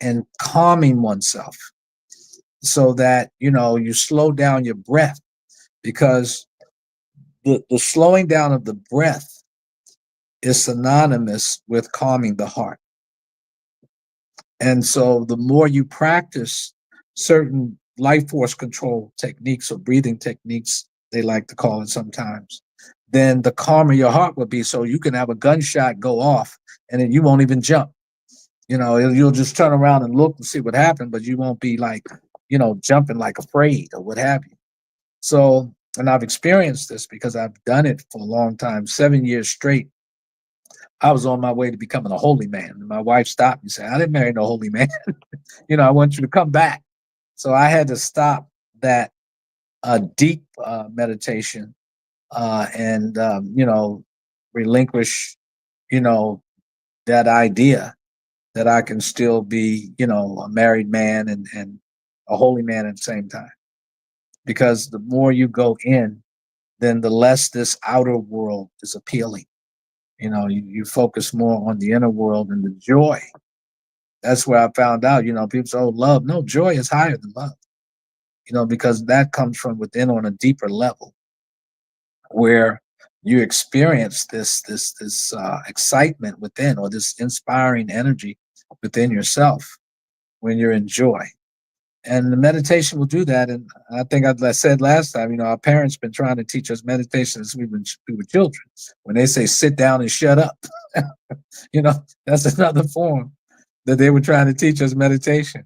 in calming oneself so that you slow down your breath because the slowing down of the breath is synonymous with calming the heart. And so the more you practice certain life force control techniques or breathing techniques, they like to call it sometimes, then the calmer your heart will be. So you can have a gunshot go off and then you won't even jump. You know, you'll just turn around and look and see what happened, but you won't be like, you know, jumping like afraid or what have you. So, and I've experienced this because I've done it for a long time, 7 years straight. I was on my way to becoming a holy man. And my wife stopped me and said, I didn't marry no holy man. You know, I want you to come back. So I had to stop that deep meditation and, you know, relinquish, you know, that idea that I can still be, you know, a married man and a holy man at the same time. Because the more you go in, then the less this outer world is appealing. You know, you focus more on the inner world and the joy. That's where I found out, you know, people say, oh, love. No, joy is higher than love, you know, because that comes from within on a deeper level where you experience this excitement within, or this inspiring energy within yourself when you're in joy. And the meditation will do that. And I think I said last time, you know, our parents been trying to teach us meditation since we were children. When they say sit down and shut up, you know, that's another form that they were trying to teach us meditation.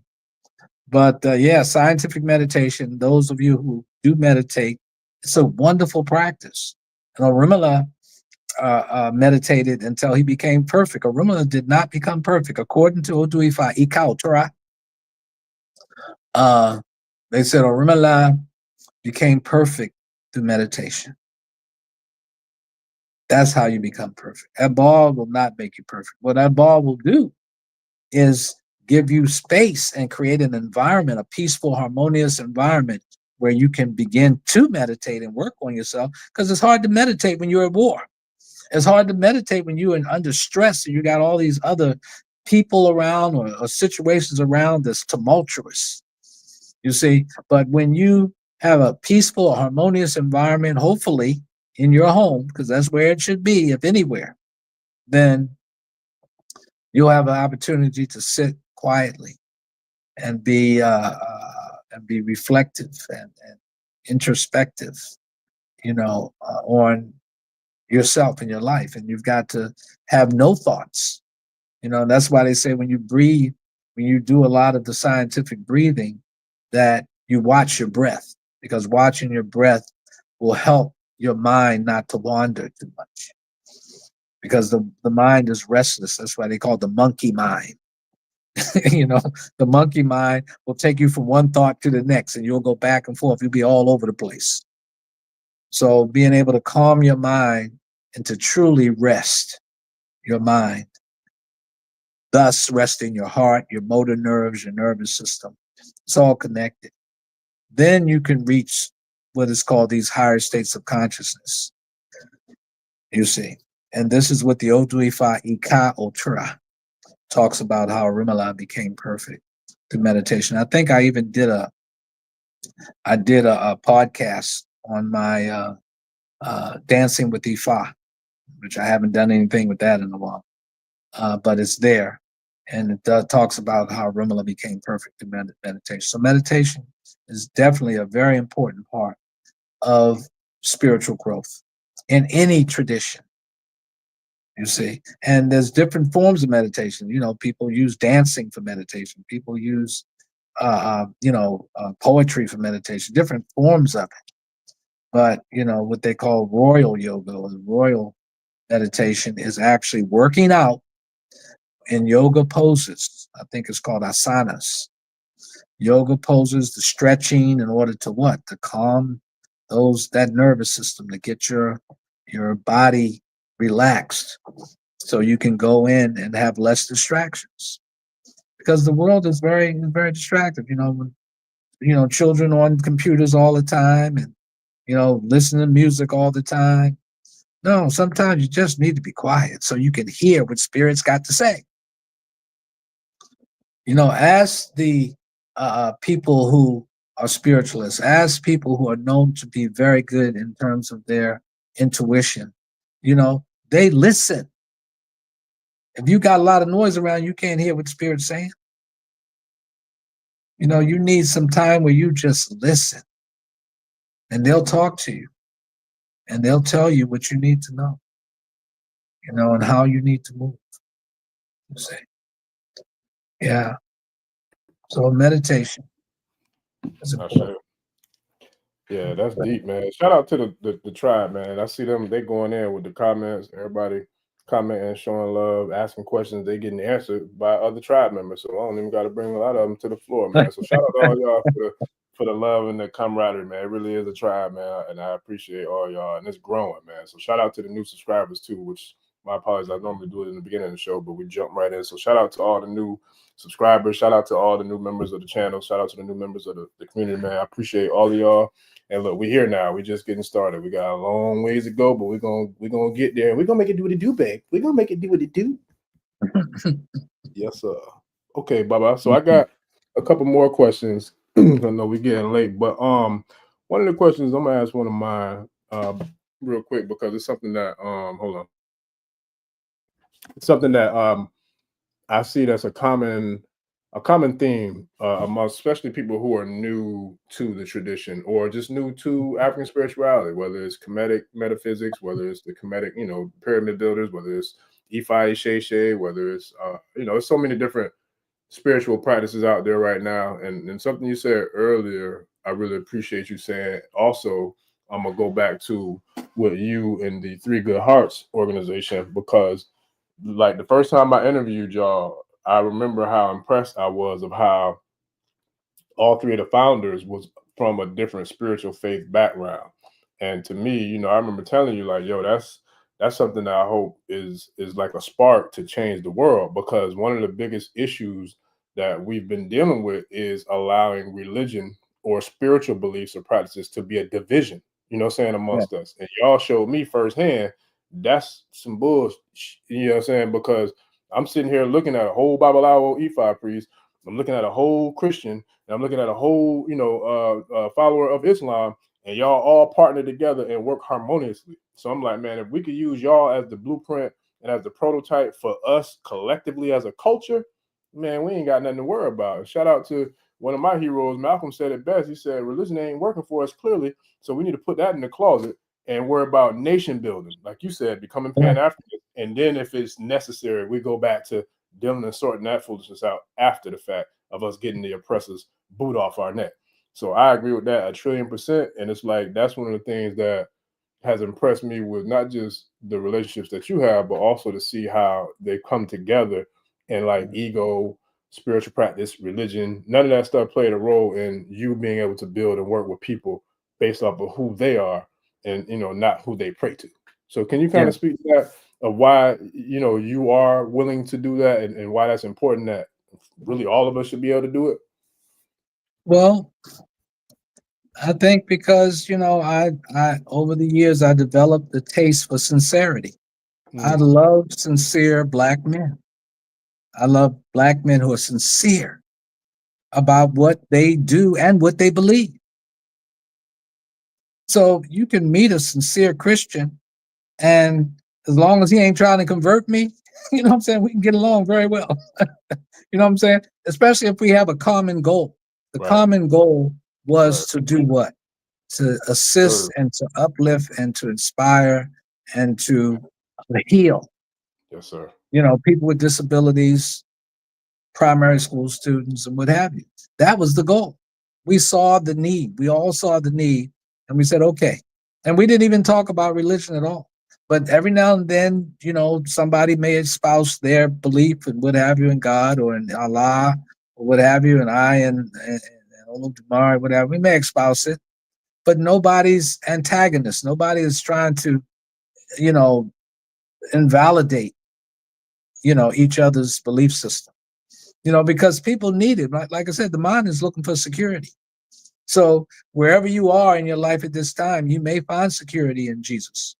But yeah, scientific meditation, those of you who do meditate, it's a wonderful practice. And Orunmila meditated until he became perfect. Orunmila did not become perfect. According to Oduifa Ikao Torah, they said Orunmila became perfect through meditation. That's how you become perfect. That ball will not make you perfect. What that ball will do is give you space and create an environment, a peaceful, harmonious environment where you can begin to meditate and work on yourself, because it's hard to meditate when you're at war. It's hard to meditate when you're under stress and you got all these other people around or situations around that's tumultuous, you see. But when you have a peaceful, harmonious environment, hopefully in your home, because that's where it should be, if anywhere, then you'll have an opportunity to sit quietly and be reflective and introspective, you know, on yourself and your life. And you've got to have no thoughts, you know. And that's why they say when you breathe, when you do a lot of the scientific breathing, that you watch your breath, because watching your breath will help your mind not to wander too much, because the mind is restless. That's why they call it the monkey mind. You know, the monkey mind will take you from one thought to the next and you'll go back and forth. You'll be all over the place. So being able to calm your mind and to truly rest your mind, thus resting your heart, your motor nerves, your nervous system, it's all connected. Then you can reach what is called these higher states of consciousness, you see. And this is what the Oduifa Ika Otura talks about, how Orunmila became perfect through meditation. I think I even did a podcast on my Dancing with Ifa, which I haven't done anything with that in a while, but it's there. And it talks about how Orunmila became perfect through meditation. So meditation is definitely a very important part of spiritual growth in any tradition, you see. And there's different forms of meditation. You know, people use dancing for meditation. People use, poetry for meditation, different forms of it. But, you know, what they call royal yoga or royal meditation is actually working out in yoga poses. I think it's called asanas. Yoga poses, the stretching in order to what? To calm that nervous system, to get your body relaxed so you can go in and have less distractions. Because the world is very, very distracted. You know, when, children on computers all the time and, listen to music all the time. No, sometimes you just need to be quiet so you can hear what spirits got to say. You know, ask the people who are spiritualists, ask people who are known to be very good in terms of their intuition. You know, they listen. If you got a lot of noise around, you can't hear what the spirit's saying. You know, you need some time where you just listen, and they'll talk to you, and they'll tell you what you need to know, and how you need to move. You see. Yeah. So meditation is important. Yeah, that's deep, man. Shout out to the tribe, man. I see them, they going in with the comments, everybody commenting, showing love, asking questions, they getting answered by other tribe members. So I don't even got to bring a lot of them to the floor, man. So shout out to all y'all for the love and the camaraderie, man. It really is a tribe, man, and I appreciate all y'all, and it's growing, man. So shout out to the new subscribers too, which my apologies, I normally do it in the beginning of the show, but we jump right in. So shout out to all the new subscribers, shout out to all the new members of the channel, shout out to the new members of the community, man. I appreciate all of y'all. And look, we're here now. We're just getting started. We got a long ways to go, but we're gonna get there. We're gonna make it do what it do, babe. We're gonna make it do what it do. Yes, sir. Okay, Baba. So I got a couple more questions. I know we're getting late, but one of the questions I'm gonna ask one of mine real quick because it's something that hold on. It's something that I see that's a common theme among especially people who are new to the tradition or just new to African spirituality, whether it's Kemetic metaphysics, whether it's the Kemetic, pyramid builders, whether it's Ifa Sheshe, whether it's there's so many different spiritual practices out there right now. And something you said earlier, I really appreciate you saying. Also, I'm gonna go back to what you and the Three Good Hearts organization, because like the first time I interviewed y'all, I remember how impressed I was of how all three of the founders was from a different spiritual faith background. And to me, I remember telling you like, yo, that's something that I hope is like a spark to change the world, because one of the biggest issues that we've been dealing with is allowing religion or spiritual beliefs or practices to be a division, amongst us. And y'all showed me firsthand that's some bullshit, because I'm sitting here looking at a whole Babalawo Ifa priest, I'm looking at a whole Christian, and I'm looking at a whole, follower of Islam, and y'all all partner together and work harmoniously. So I'm like, man, if we could use y'all as the blueprint and as the prototype for us collectively as a culture, man, we ain't got nothing to worry about. Shout out to one of my heroes, Malcolm said it best. He said, religion ain't working for us clearly, so we need to put that in the closet and worry about nation building, like you said, becoming Pan-African. And then if it's necessary, we go back to dealing and sorting that foolishness out after the fact of us getting the oppressors boot off our neck. So I agree with that 1,000,000,000%. And it's like, that's one of the things that has impressed me with not just the relationships that you have, but also to see how they come together and like ego, spiritual practice, religion, none of that stuff played a role in you being able to build and work with people based off of who they are and, not who they pray to. So can you kind of speak to that, of why, you are willing to do that, and why that's important that really all of us should be able to do it? Well, I think because, I over the years, I developed the taste for sincerity. I love sincere Black men. I love Black men who are sincere about what they do and what they believe. So you can meet a sincere Christian, and as long as he ain't trying to convert me, you know what I'm saying, we can get along very well. You know what I'm saying? Especially if we have a common goal. The common goal was to do what? To assist and to uplift and to inspire and to heal. Yes, sir. People with disabilities, primary school students, and what have you. That was the goal. We saw the need. We all saw the need, and we said, okay. And we didn't even talk about religion at all. But every now and then, somebody may espouse their belief and what have you in God or in Allah or what have you, and I and Oludumare, whatever. We may espouse it, but nobody's antagonist. Nobody is trying to, invalidate, each other's belief system. Because people need it. Like I said, the mind is looking for security. So wherever you are in your life at this time, you may find security in Jesus.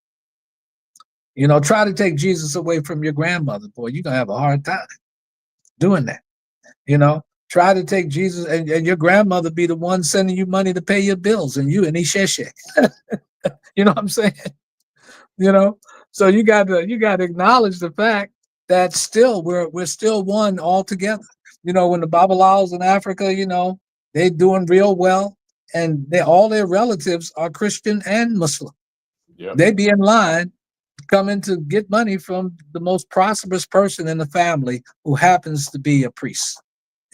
Try to take Jesus away from your grandmother, boy, you're going to have a hard time doing that. Try to take Jesus and your grandmother be the one sending you money to pay your bills, and you and Isheshe. You know what I'm saying? So you got to acknowledge the fact that still we're still one all together. When the Babalaos in Africa, they're doing real well, and all their relatives are Christian and Muslim. Yep. They be in line coming to get money from the most prosperous person in the family who happens to be a priest.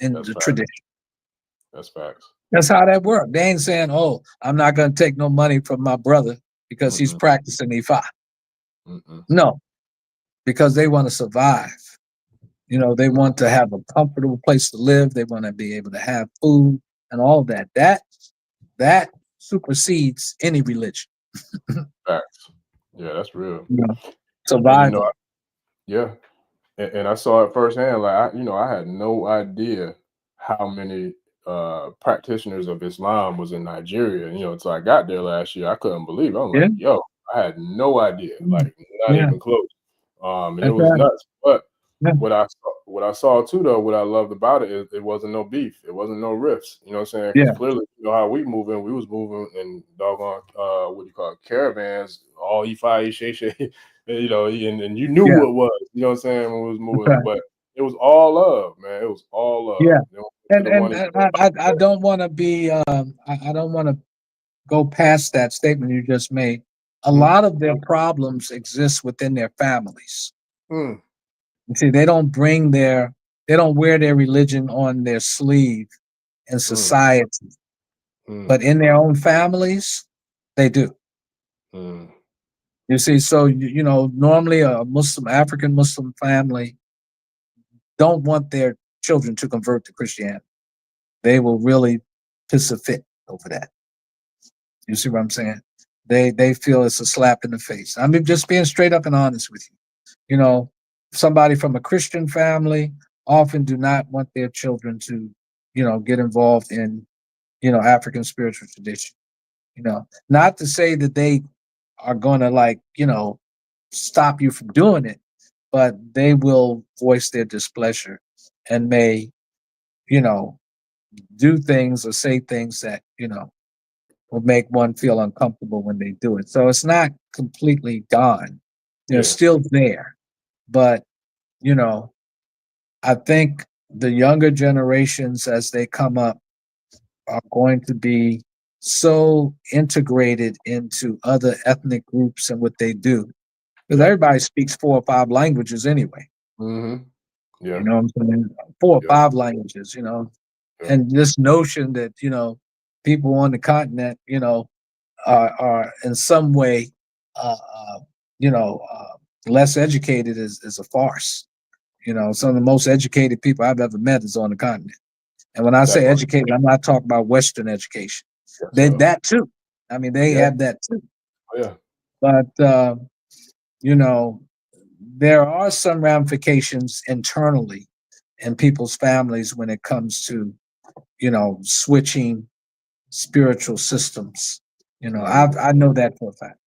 in That's the facts. tradition. That's facts. That's how that works. They ain't saying, "Oh, I'm not going to take no money from my brother because he's practicing Ifa." No, because they want to survive. You know, they want to have a comfortable place to live. They want to be able to have food and all that. That supersedes any religion. Facts. Yeah, that's real. You know, And you know, survival. yeah, and I saw it firsthand. Like I had no idea how many practitioners of Islam was in Nigeria. You know, until I got there last year, I couldn't believe it. I'm Yeah. like, yo, I had no idea, like not Yeah. even close. And it That's was right. nuts. But Yeah. what I saw too, though, what I loved about it is it wasn't no beef. It wasn't no rifts. You know what I'm saying? Because Yeah. clearly, you know how we was moving in doggone what do you call it, caravans, all E5, Shay, you know, and you knew Yeah. who it was. You know what I'm saying, when we was moving, Right. but it was all love, man. It was all love. Yeah. You know, to And the and, money. and I don't want to be I don't want to go past that statement you just made. A lot of their problems exist within their families. Mm, You see, they don't wear their religion on their sleeve in society, but in their own families, they do. mm. You see, so you know, normally a African Muslim family don't want their children to convert to Christianity. They will really piss a fit over that. You see what I'm saying? They feel it's a slap in the face. I mean, just being straight up and honest with you. You know, somebody from a Christian family often do not want their children to, you know, get involved in, you know, African spiritual tradition. You know, not to say that they are going to, like, you know, stop you from doing it, but they will voice their displeasure and may, you know, do things or say things that, you know, will make one feel uncomfortable when they do it. So it's not completely gone. They're Yeah. still there. But, you know, I think the younger generations as they come up are going to be so integrated into other ethnic groups and what they do. Because everybody speaks 4 or 5 languages anyway. Yeah. You know what I'm saying? 4 or Yeah. 5 languages, you know. Yeah. And this notion that, you know, people on the continent, you know, are in some way, uh, uh, you know, less educated is a farce. You know, some of the most educated people I've ever met is on the continent. And when I That say part. educated, I'm not talking about Western education. Yes, They sir. that too. I mean, they Yeah. have that too. Oh, yeah. But you know, there are some ramifications internally in people's families when it comes to, you know, switching spiritual systems. You know, I know that for a fact.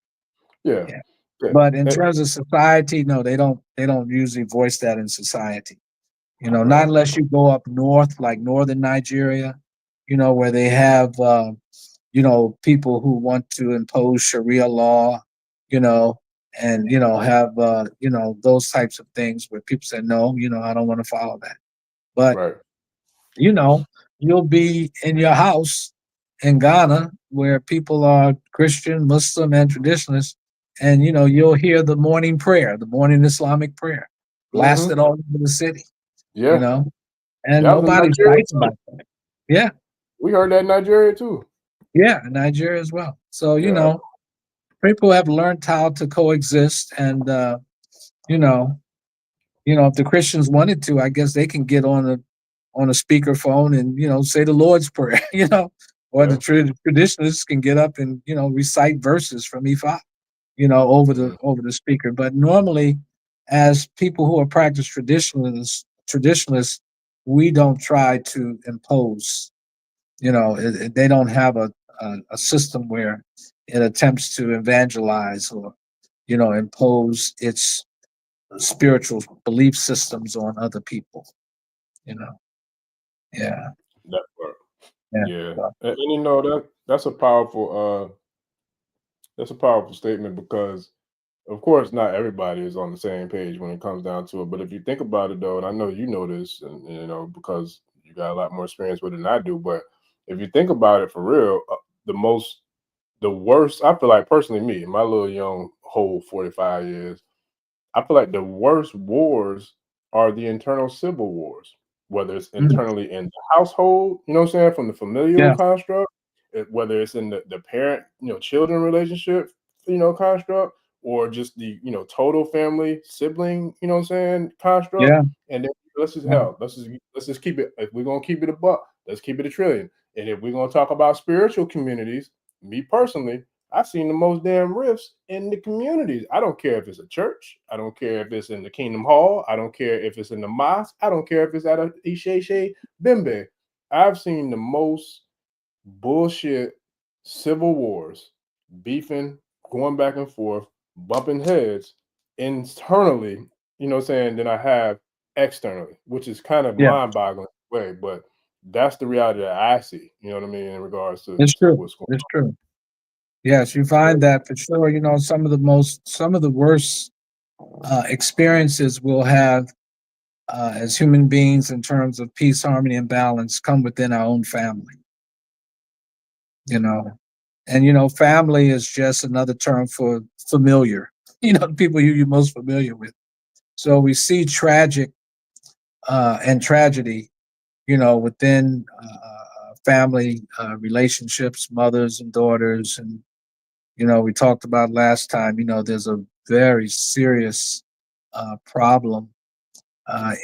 Yeah. Yeah. Yeah. But in terms of society, no, they don't usually voice that in society. You know, not unless you go up north, like northern Nigeria, you know, where they have you know, people who want to impose Sharia law, you know, and you know, have you know, those types of things where people say, no, you know, I don't want to follow that. But Right. you know, you'll be in your house in Ghana where people are Christian, Muslim, and traditionalists, and you know, you'll hear the morning prayer, the morning Islamic prayer, blasted all over the city, you Yeah. know, and That was in nobody's Nigeria fighting too. about that. Yeah, We heard that in Nigeria too. yeah, Nigeria as well. So, you Yeah. know, people have learned how to coexist, and you know, if the Christians wanted to, I guess they can get on a speakerphone and you know say the Lord's prayer, you know, or the Yeah. traditionalists can get up and you know recite verses from Ifa, you know, over the speaker. But normally, as people who are practiced traditionalists, we don't try to impose. You know, they don't have a system where it attempts to evangelize or you know impose its spiritual belief systems on other people. You know, yeah, That part. yeah. Yeah. So, And you know that's a powerful statement because of course not everybody is on the same page when it comes down to it. But if you think about it though, and I know you know this and you know because you got a lot more experience with it than I do, but if you think about it for real, the worst, I feel like personally me, in my little young whole 45 years, I feel like the worst wars are the internal civil wars. whether it's internally in the household, you know what I'm saying, from the familial construct, whether it's in the parent, children relationship, construct, or just the, total family sibling, you know what I'm saying, construct. Yeah. And then let's just keep it, if we're going to keep it a buck, let's keep it a trillion. And if we're going to talk about spiritual communities, me personally, I've seen the most damn rifts in the communities. I don't care if it's a church. I don't care if it's in the Kingdom Hall. I don't care if it's in the mosque. I don't care if it's at a Isheshe Bimbe. I've seen the most bullshit civil wars, beefing, going back and forth, bumping heads internally, you know what I'm saying, than I have externally, which is kind of mind-boggling way, but that's the reality that I see, you know what I mean, in regards to It's true. what's going on. It's true. Yes, you find that for sure. Some of the worst experiences we'll have as human beings in terms of peace, harmony, and balance come within our own family. And family is just another term for familiar. The people you're most familiar with. So we see tragic and tragedy, within family relationships, mothers and daughters, and we talked about last time, there's a very serious problem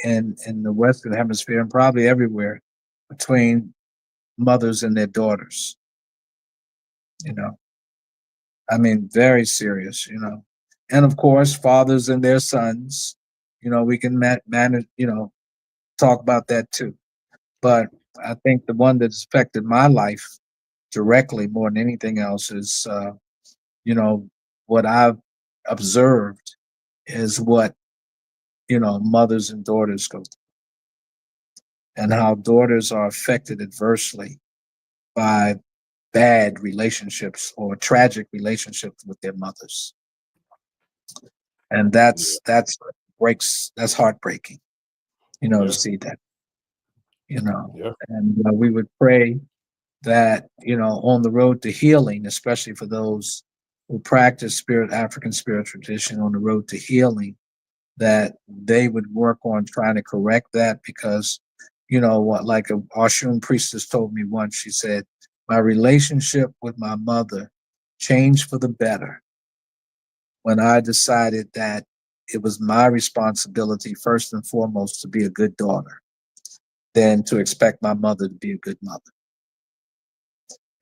in the Western Hemisphere and probably everywhere between mothers and their daughters. I mean, very serious. And of course, fathers and their sons. We can manage. Talk about that too. But I think the one that's affected my life directly more than anything else is what I've observed is what, mothers and daughters go through, and how daughters are affected adversely by bad relationships or tragic relationships with their mothers. And that's heartbreaking, to see that, and we would pray that, on the road to healing, especially for those who practice African spirit tradition on the road to healing, that they would work on trying to correct that, because, like a Oshun priestess told me once, she said, my relationship with my mother changed for the better when I decided that it was my responsibility, first and foremost, to be a good daughter, than to expect my mother to be a good mother.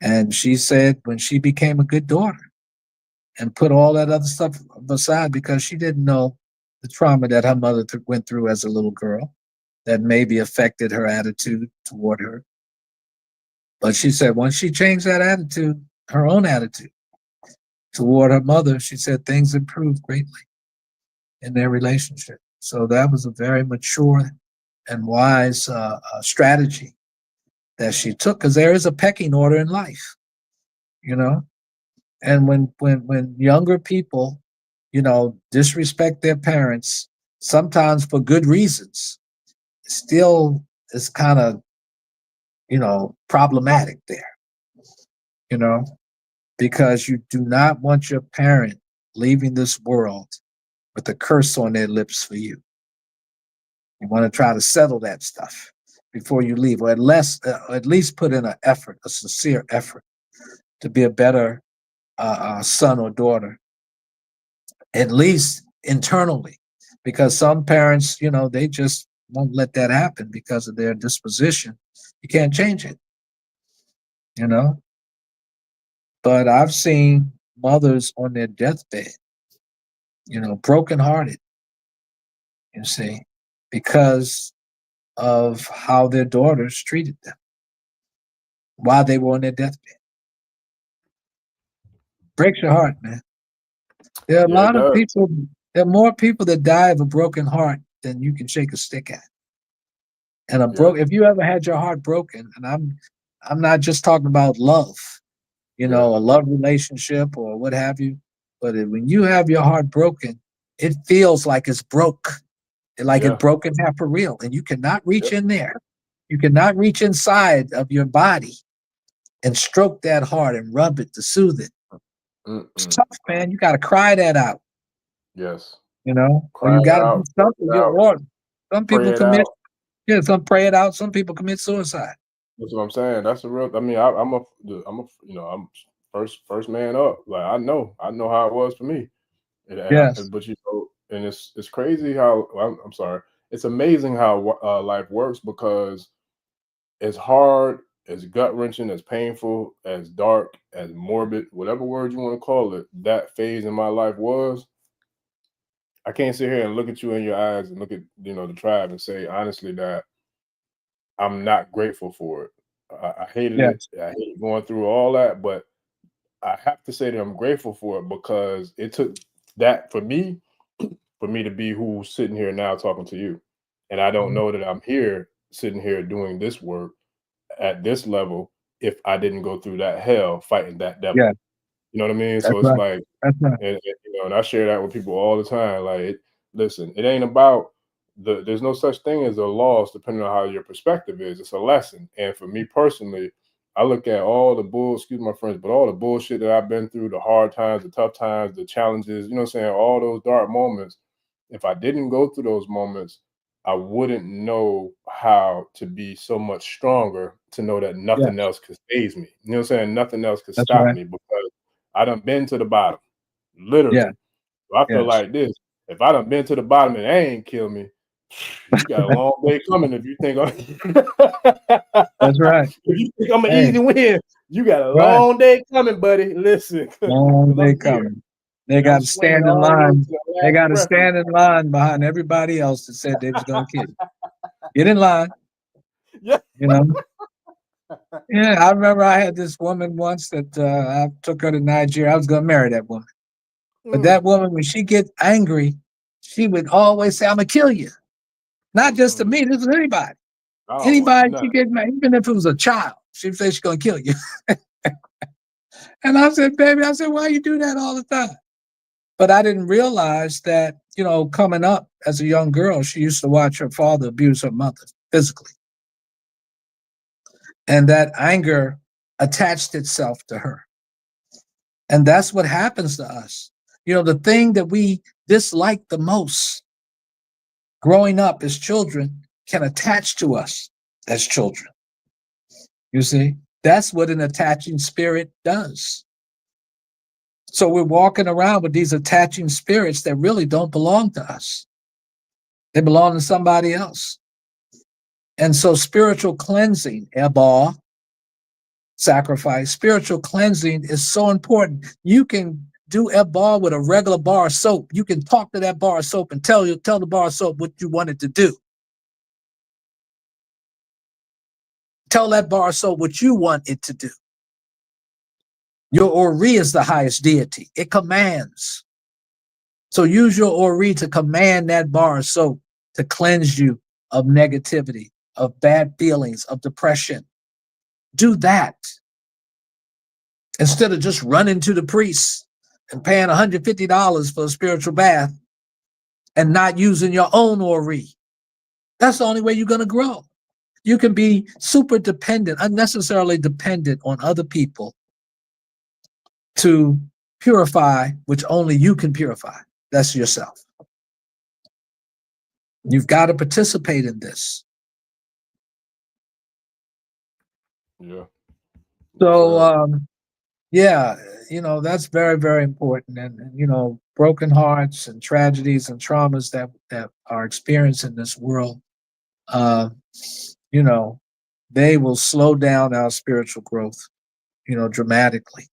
And she said when she became a good daughter and put all that other stuff aside, because she didn't know the trauma that her mother went through as a little girl that maybe affected her attitude toward her. But she said once she changed that attitude, her own attitude toward her mother, she said things improved greatly in their relationship. So that was a very mature and wise strategy that she took, because there is a pecking order in life, and when younger people, disrespect their parents, sometimes for good reasons, still is kind of, problematic there, because you do not want your parent leaving this world with a curse on their lips for you. You want to try to settle that stuff before you leave, or at least put in an effort, a sincere effort, to be a better son or daughter, at least internally, because some parents, they just won't let that happen because of their disposition. You can't change it, But I've seen mothers on their deathbed, brokenhearted, you see, because of how their daughters treated them while they were on their deathbed. Breaks your heart, man. There are a lot of people. There are more people that die of a broken heart than you can shake a stick at. And if you ever had your heart broken, and I'm not just talking about love, a love relationship or what have you, but when you have your heart broken, it feels like it's broke, like it broke in half for real, and you cannot reach in there. You cannot reach inside of your body and stroke that heart and rub it to soothe it. It's tough, man. You got to cry that out. Yes. Or you got to do something. Or some people commit. Yeah, some pray it out. Some people commit suicide. That's what I'm saying. That's a real. I mean, I'm I'm first man up. Like I know how it was for me. Yes. But and it's crazy how I'm sorry. It's amazing how life works because as hard, as gut wrenching, as painful, as dark, as morbid, whatever word you want to call it, that phase in my life was. I can't sit here and look at you in your eyes and look at the tribe and say honestly that I'm not grateful for it. I hated it. Yes. I hated going through all that, but I have to say that I'm grateful for it because it took that for me to be who's sitting here now talking to you. And I don't know that I'm here sitting here doing this work at this level if I didn't go through that hell fighting that devil. Yeah. You know what I mean? That's So it's right. like, That's right. and I share that with people all the time. Like, listen, it ain't about there's no such thing as a loss depending on how your perspective is. It's a lesson. And for me personally, I look at all the excuse my friends, but all the bullshit that I've been through, the hard times, the tough times, the challenges, you know what I'm saying? All those dark moments. If I didn't go through those moments, I wouldn't know how to be so much stronger to know that nothing Yes. else could phase me. You know what I'm saying? Nothing else could That's stop right. me because I done been to the bottom, literally. Yeah. So I feel Yes. like this. If I done been to the bottom and they ain't kill me, you got a long day coming if you think That's right. if you think I'm an Hey, easy win, you got a right. long day coming, buddy. Listen, Long because day I'm here coming. They and I'm got to swinging stand in all the way to line. the They last got to breath. stand in line behind everybody else that said they was going to kill you. Get in line. Yeah. You know. Yeah, I remember I had this woman once that I took her to Nigeria. I was going to marry that woman, but that woman, when she gets angry, she would always say, "I'm gonna kill you." Not just to me. This is anybody. I don't want Anybody she nothing. get mad, even if it was a child, she'd say she's gonna kill you. And I said, "Baby," I said, "why you do that all the time?" But I didn't realize that, coming up as a young girl, she used to watch her father abuse her mother physically. And that anger attached itself to her. And that's what happens to us. The thing that we dislike the most growing up as children can attach to us as children. You see, that's what an attaching spirit does. So we're walking around with these attaching spirits that really don't belong to us. They belong to somebody else. And so spiritual cleansing, Ebal, sacrifice, spiritual cleansing is so important. You can do Ebal with a regular bar of soap. You can talk to that bar of soap and tell the bar of soap what you want it to do. Tell that bar of soap what you want it to do. Your Ori is the highest deity. It commands. So use your Ori to command that bar of soap to cleanse you of negativity, of bad feelings, of depression. Do that instead of just running to the priest and paying $150 for a spiritual bath and not using your own Ori. That's the only way you're going to grow. You can be super dependent, unnecessarily dependent on other people to purify, which only you can purify. That's yourself. You've got to participate in this. Yeah. So, yeah, that's very, very important. And broken hearts and tragedies and traumas that are experienced in this world, you know, they will slow down our spiritual growth, dramatically.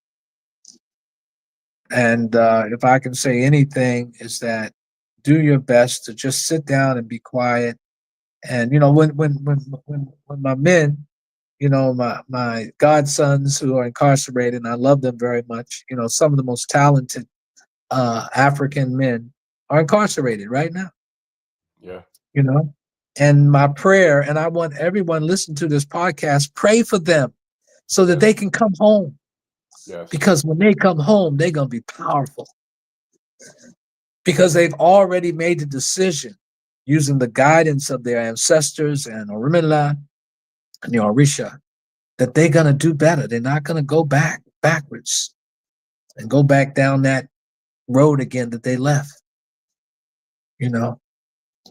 And if I can say anything, is that do your best to just sit down and be quiet. And when my men, my godsons who are incarcerated, and I love them very much. Some of the most talented African men are incarcerated right now. Yeah. And my prayer, and I want everyone listening to this podcast, pray for them so that they can come home. Yes. Because when they come home, they're going to be powerful. Because they've already made the decision using the guidance of their ancestors and Orimila and the Orisha that they're going to do better. They're not going to go backwards and go back down that road again that they left.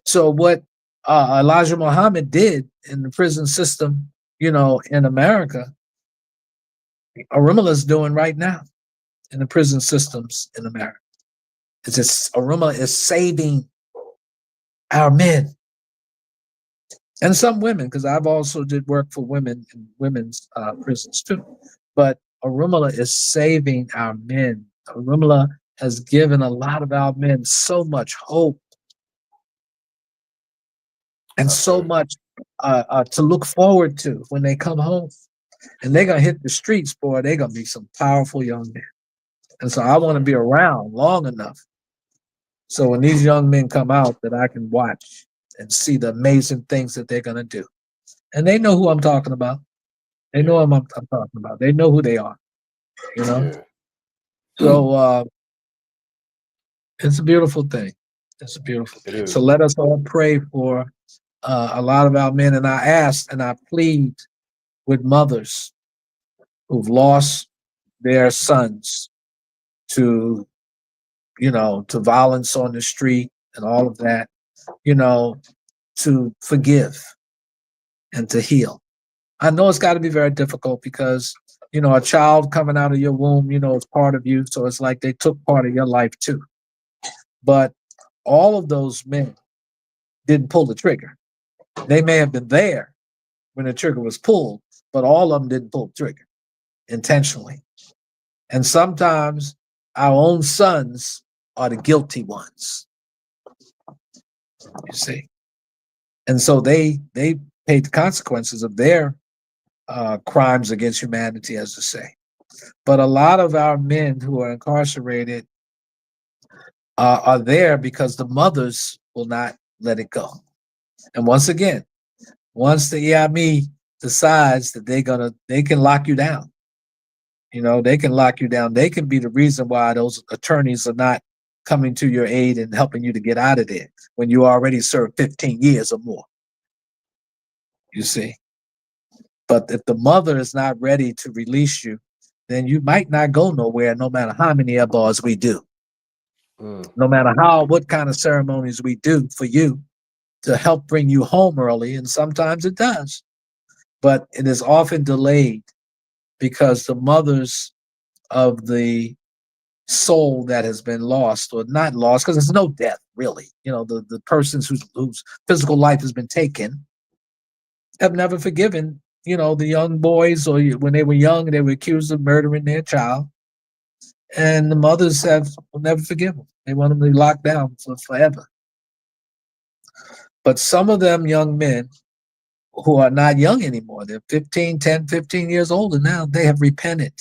So what Elijah Muhammad did in the prison system, in America, Arumala's doing right now in the prison systems in America. It's just Arumala is saving our men and some women, because I've also did work for women in women's prisons too. But Arumala is saving our men. Arumala has given a lot of our men so much hope and so much to look forward to when they come home. And they're going to hit the streets, boy. They're going to be some powerful young men. And so I want to be around long enough so when these young men come out that I can watch and see the amazing things that they're going to do. And they know who I'm talking about. They know who I'm talking about. They know who they are, Yeah. So it's a beautiful thing. It's a beautiful thing. So let us all pray for a lot of our men. And I ask and I plead with mothers who've lost their sons to, to violence on the street and all of that, to forgive and to heal. I know it's got to be very difficult because, a child coming out of your womb, is part of you. So it's like they took part of your life too. But all of those men didn't pull the trigger. They may have been there when the trigger was pulled, but all of them didn't pull the trigger intentionally. And sometimes our own sons are the guilty ones, you see. And so they paid the consequences of their crimes against humanity, as to say. But a lot of our men who are incarcerated are there because the mothers will not let it go. And once again, once the EIME decides that they can lock you down. They can lock you down. They can be the reason why those attorneys are not coming to your aid and helping you to get out of there when you already served 15 years or more. You see. But if the mother is not ready to release you, then you might not go nowhere, no matter how many bars we do. No matter what kind of ceremonies we do for you to help bring you home early, and sometimes it does. But it is often delayed because the mothers of the soul that has been lost, or not lost, because there's no death, really. The persons whose physical life has been taken have never forgiven, the young boys, or when they were young, they were accused of murdering their child. And the mothers will never forgive them. They want them to be locked down for forever. But some of them young men who are not young anymore, they're 10, 15 years older now, they have repented.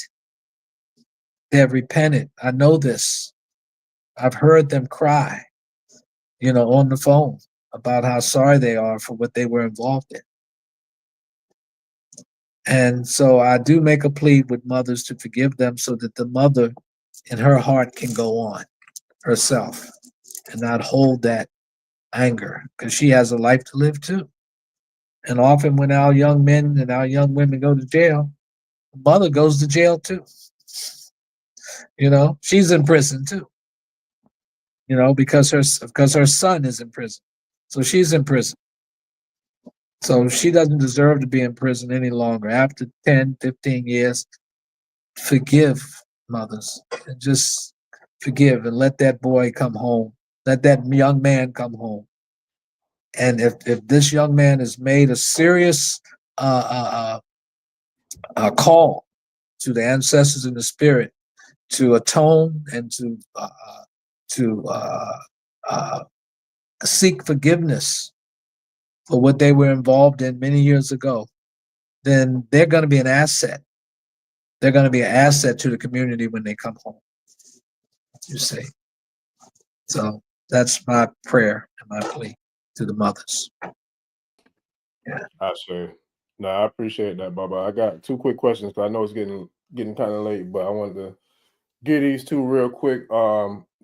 They have repented. I know this. I've heard them cry, on the phone about how sorry they are for what they were involved in. And so I do make a plea with mothers to forgive them so that the mother in her heart can go on herself and not hold that anger, because she has a life to live too. And often when our young men and our young women go to jail, the mother goes to jail too. She's in prison too. Because her son is in prison. So she's in prison. So she doesn't deserve to be in prison any longer. After 10, 15 years, forgive, mothers, and just forgive and let that boy come home. Let that young man come home. And if this young man has made a serious call to the ancestors in the spirit to atone and to seek forgiveness for what they were involved in many years ago, then they're going to be an asset. They're going to be an asset to the community when they come home, you see. So that's my prayer and my plea to the mothers. Yeah. I sure. No, I appreciate that, Baba. I got two quick questions because I know it's getting kind of late, but I wanted to get these two real quick.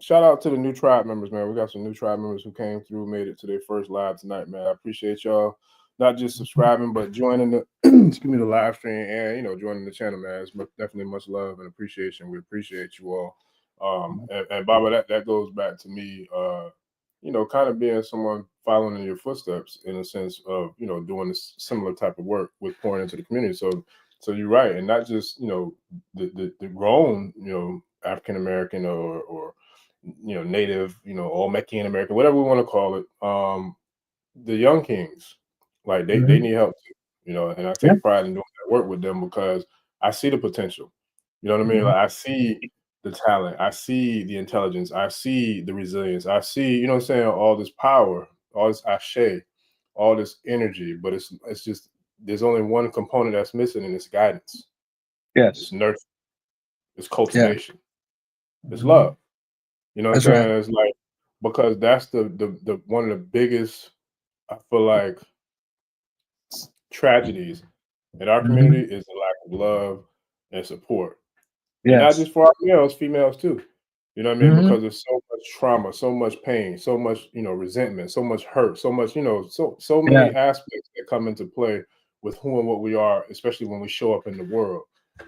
Shout out to the new tribe members, man. We got some new tribe members who came through, made it to their first live tonight, man. I appreciate y'all not just subscribing, but joining the the live stream and joining the channel, man. It's definitely much love and appreciation. We appreciate you all. And Baba, that goes back to me kind of being someone following in your footsteps in a sense of, doing this similar type of work with pouring into the community. So you're right, and not just the grown African American or Native Olmecan American, whatever we want to call it. The young kings, like they need help too, and I take pride in doing that work with them because I see the potential. You know what I mean? Like I see the talent, I see the intelligence, I see the resilience, I see, what I'm saying, all this power, all this ashe, all this energy, but it's just there's only one component that's missing, and it's guidance. It's Yes. nurture, it's Yeah. cultivation, it's love. You know what I'm That's right. saying? It's like because that's the one of the biggest, I feel like, tragedies in our community is the lack of love and support. And not Yes. just for our males, females too. You know what I mean? Because there's so much trauma, so much pain, so much, resentment, so much hurt, so much, so Yeah. many aspects that come into play with who and what we are, especially when we show up in the world.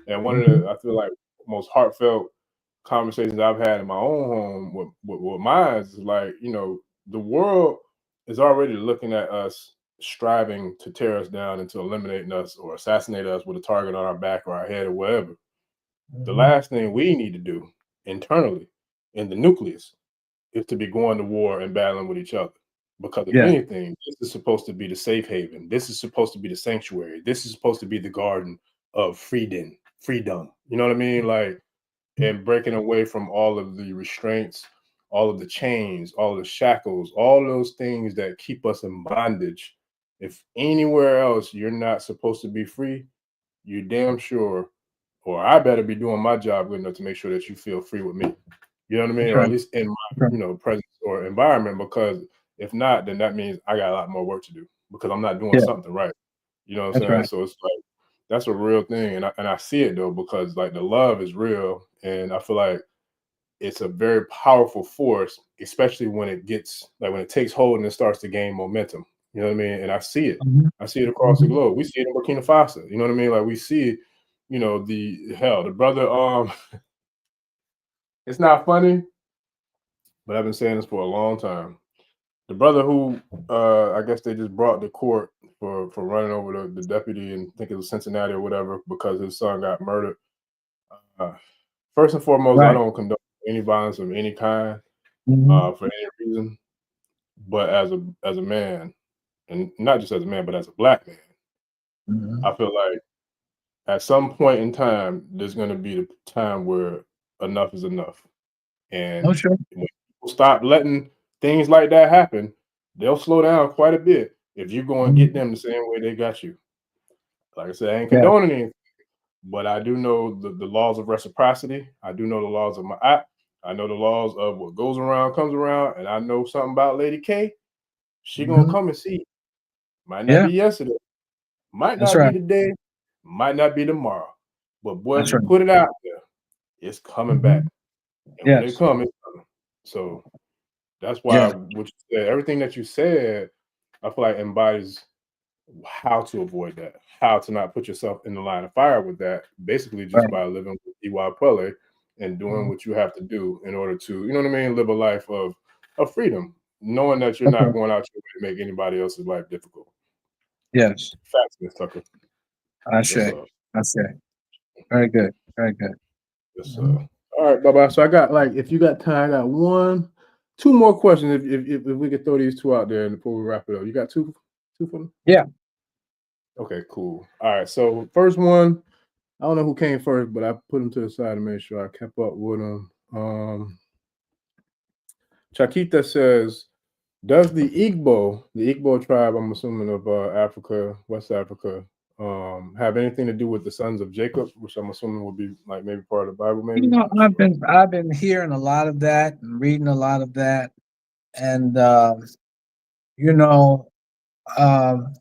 And one of the, I feel like, most heartfelt conversations I've had in my own home with mine is like, the world is already looking at us striving to tear us down and to eliminate us or assassinate us with a target on our back or our head or wherever. The last thing we need to do internally in the nucleus is to be going to war and battling with each other. Because if Yeah. anything, this is supposed to be the safe haven. This is supposed to be the sanctuary. This is supposed to be the garden of freedom. You know what I mean? Like, and breaking away from all of the restraints, all of the chains, all of the shackles, all those things that keep us in bondage. If anywhere else you're not supposed to be free, you damn sure, or I better be doing my job good enough to make sure that you feel free with me. You know what I mean? That's Or right. at least in my, That's presence or environment, because if not, then that means I got a lot more work to do because I'm not doing Yeah. something right. You know what I'm That's saying? right. So it's like that's a real thing. And I see it though, because like the love is real. And I feel like it's a very powerful force, especially when it gets like when it takes hold and it starts to gain momentum. You know what I mean? And I see it. I see it across the globe. We see it in Burkina Faso. You know what I mean? Like we see, the brother. It's not funny, but I've been saying this for a long time. The brother who, I guess they just brought to court for running over the deputy, and I think it was Cincinnati or whatever, because his son got murdered. Uh, First and foremost, I Right. don't condone any violence of any kind for any reason. But as a man, and not just as a man, but as a black man, I feel like at some point in time, there's going to be the time where enough is enough, Oh, and sure. when people stop letting things like that happen, they'll slow down quite a bit if you go and get them the same way they got you. Like I said, I ain't Yeah. condoning anything, but I do know the laws of reciprocity. I do know the laws of my I know the laws of what goes around comes around, and I know something about Lady K. She gonna come and see. Might not Yeah. be yesterday, might That's not be right. today, might not be tomorrow. But boy, if That's you right. put it out there, it's coming back. And when it Yes. comes, it's coming. So that's why Yes. what you said, everything that you said, I feel like embodies how to avoid that, how to not put yourself in the line of fire with that, basically just Right. by living with Iwa Pele and doing what you have to do in order to, you know what I mean, live a life of freedom, knowing that you're That's not right. going out your way to make anybody else's life difficult. Yes. Facts, Miss Tucker. I Yes, say. sir. I say. Very good. Very good. Yes, sir. All right, bye-bye. So I got, like, if you got time, I got two more questions. If we could throw these two out there before we wrap it up. You got two for me? Yeah. Okay, cool. All right. So first one, I don't know who came first, but I put them to the side to make sure I kept up with them. Chakita says, does the Igbo tribe, I'm assuming of Africa, West Africa, have anything to do with the sons of Jacob, which I'm assuming would be like maybe part of the Bible, You maybe? know, I've been hearing a lot of that and reading a lot of that, and you know, um,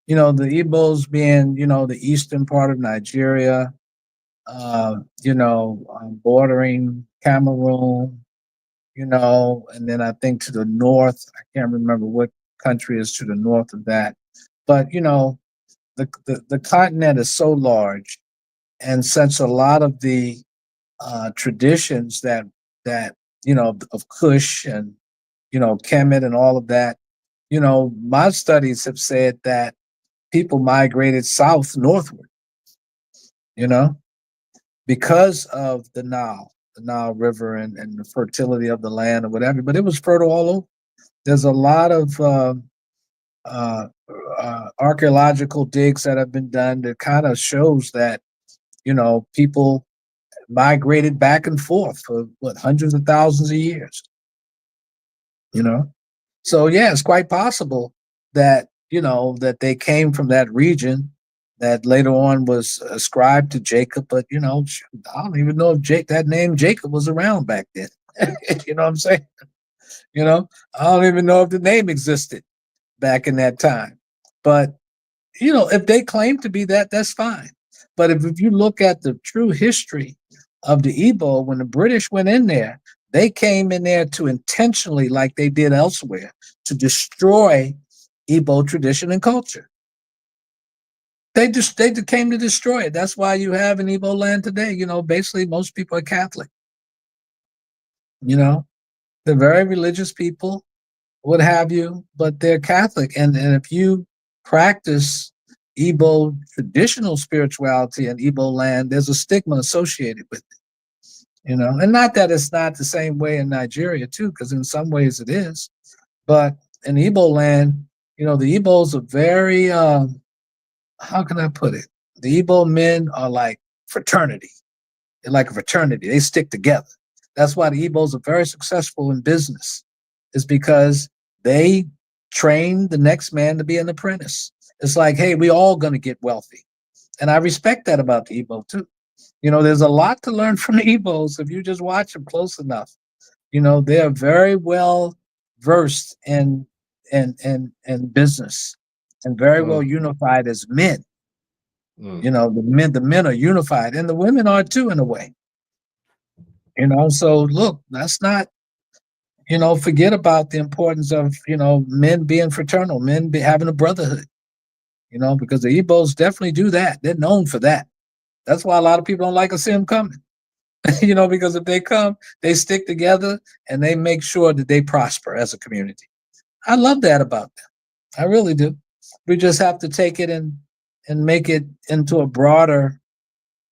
the Igbos being the eastern part of Nigeria, bordering Cameroon, and then I think to the north, I can't remember what country is to the north of that, but the continent is so large, and since a lot of the traditions that of Kush Kemet and all of that. My studies have said that people migrated northward, because of the Nile River and the fertility of the land or whatever. But it was fertile all over. There's a lot of archaeological digs that have been done that kind of shows that, people migrated back and forth for hundreds of thousands of years. So yeah, it's quite possible that that they came from that region that later on was ascribed to Jacob. But I don't even know if that name Jacob was around back then. You know what I'm saying? I don't even know if the name existed back in that time. But if they claim to be that, that's fine. But if you look at the true history of the Igbo, when the British went in there, they came in there to intentionally, like they did elsewhere, to destroy Igbo tradition and culture. They came to destroy it. That's why you have in Igbo land today, basically most people are Catholic. They're very religious people, what have you, but they're Catholic. And if you practice Igbo traditional spirituality in Igbo land, there's a stigma associated with it. And not that it's not the same way in Nigeria too, because in some ways it is. But in Igbo land, the Igbos are very, how can I put it? The Igbo men are like fraternity. They're like a fraternity. They stick together. That's why the Igbos are very successful in business, is because they train the next man to be an apprentice. It's like, hey, we all going to get wealthy. And I respect that about the Igbo too. There's a lot to learn from the Igbos if you just watch them close enough. They're very well versed in business and very well unified as men. The men are unified, and the women are too, in a way. So look, let's not, forget about the importance of, men being fraternal, having a brotherhood, because the Igbos definitely do that. They're known for that. That's why a lot of people don't like to see them coming, because if they come, they stick together and they make sure that they prosper as a community. I love that about them. I really do. We just have to take it and make it into a broader,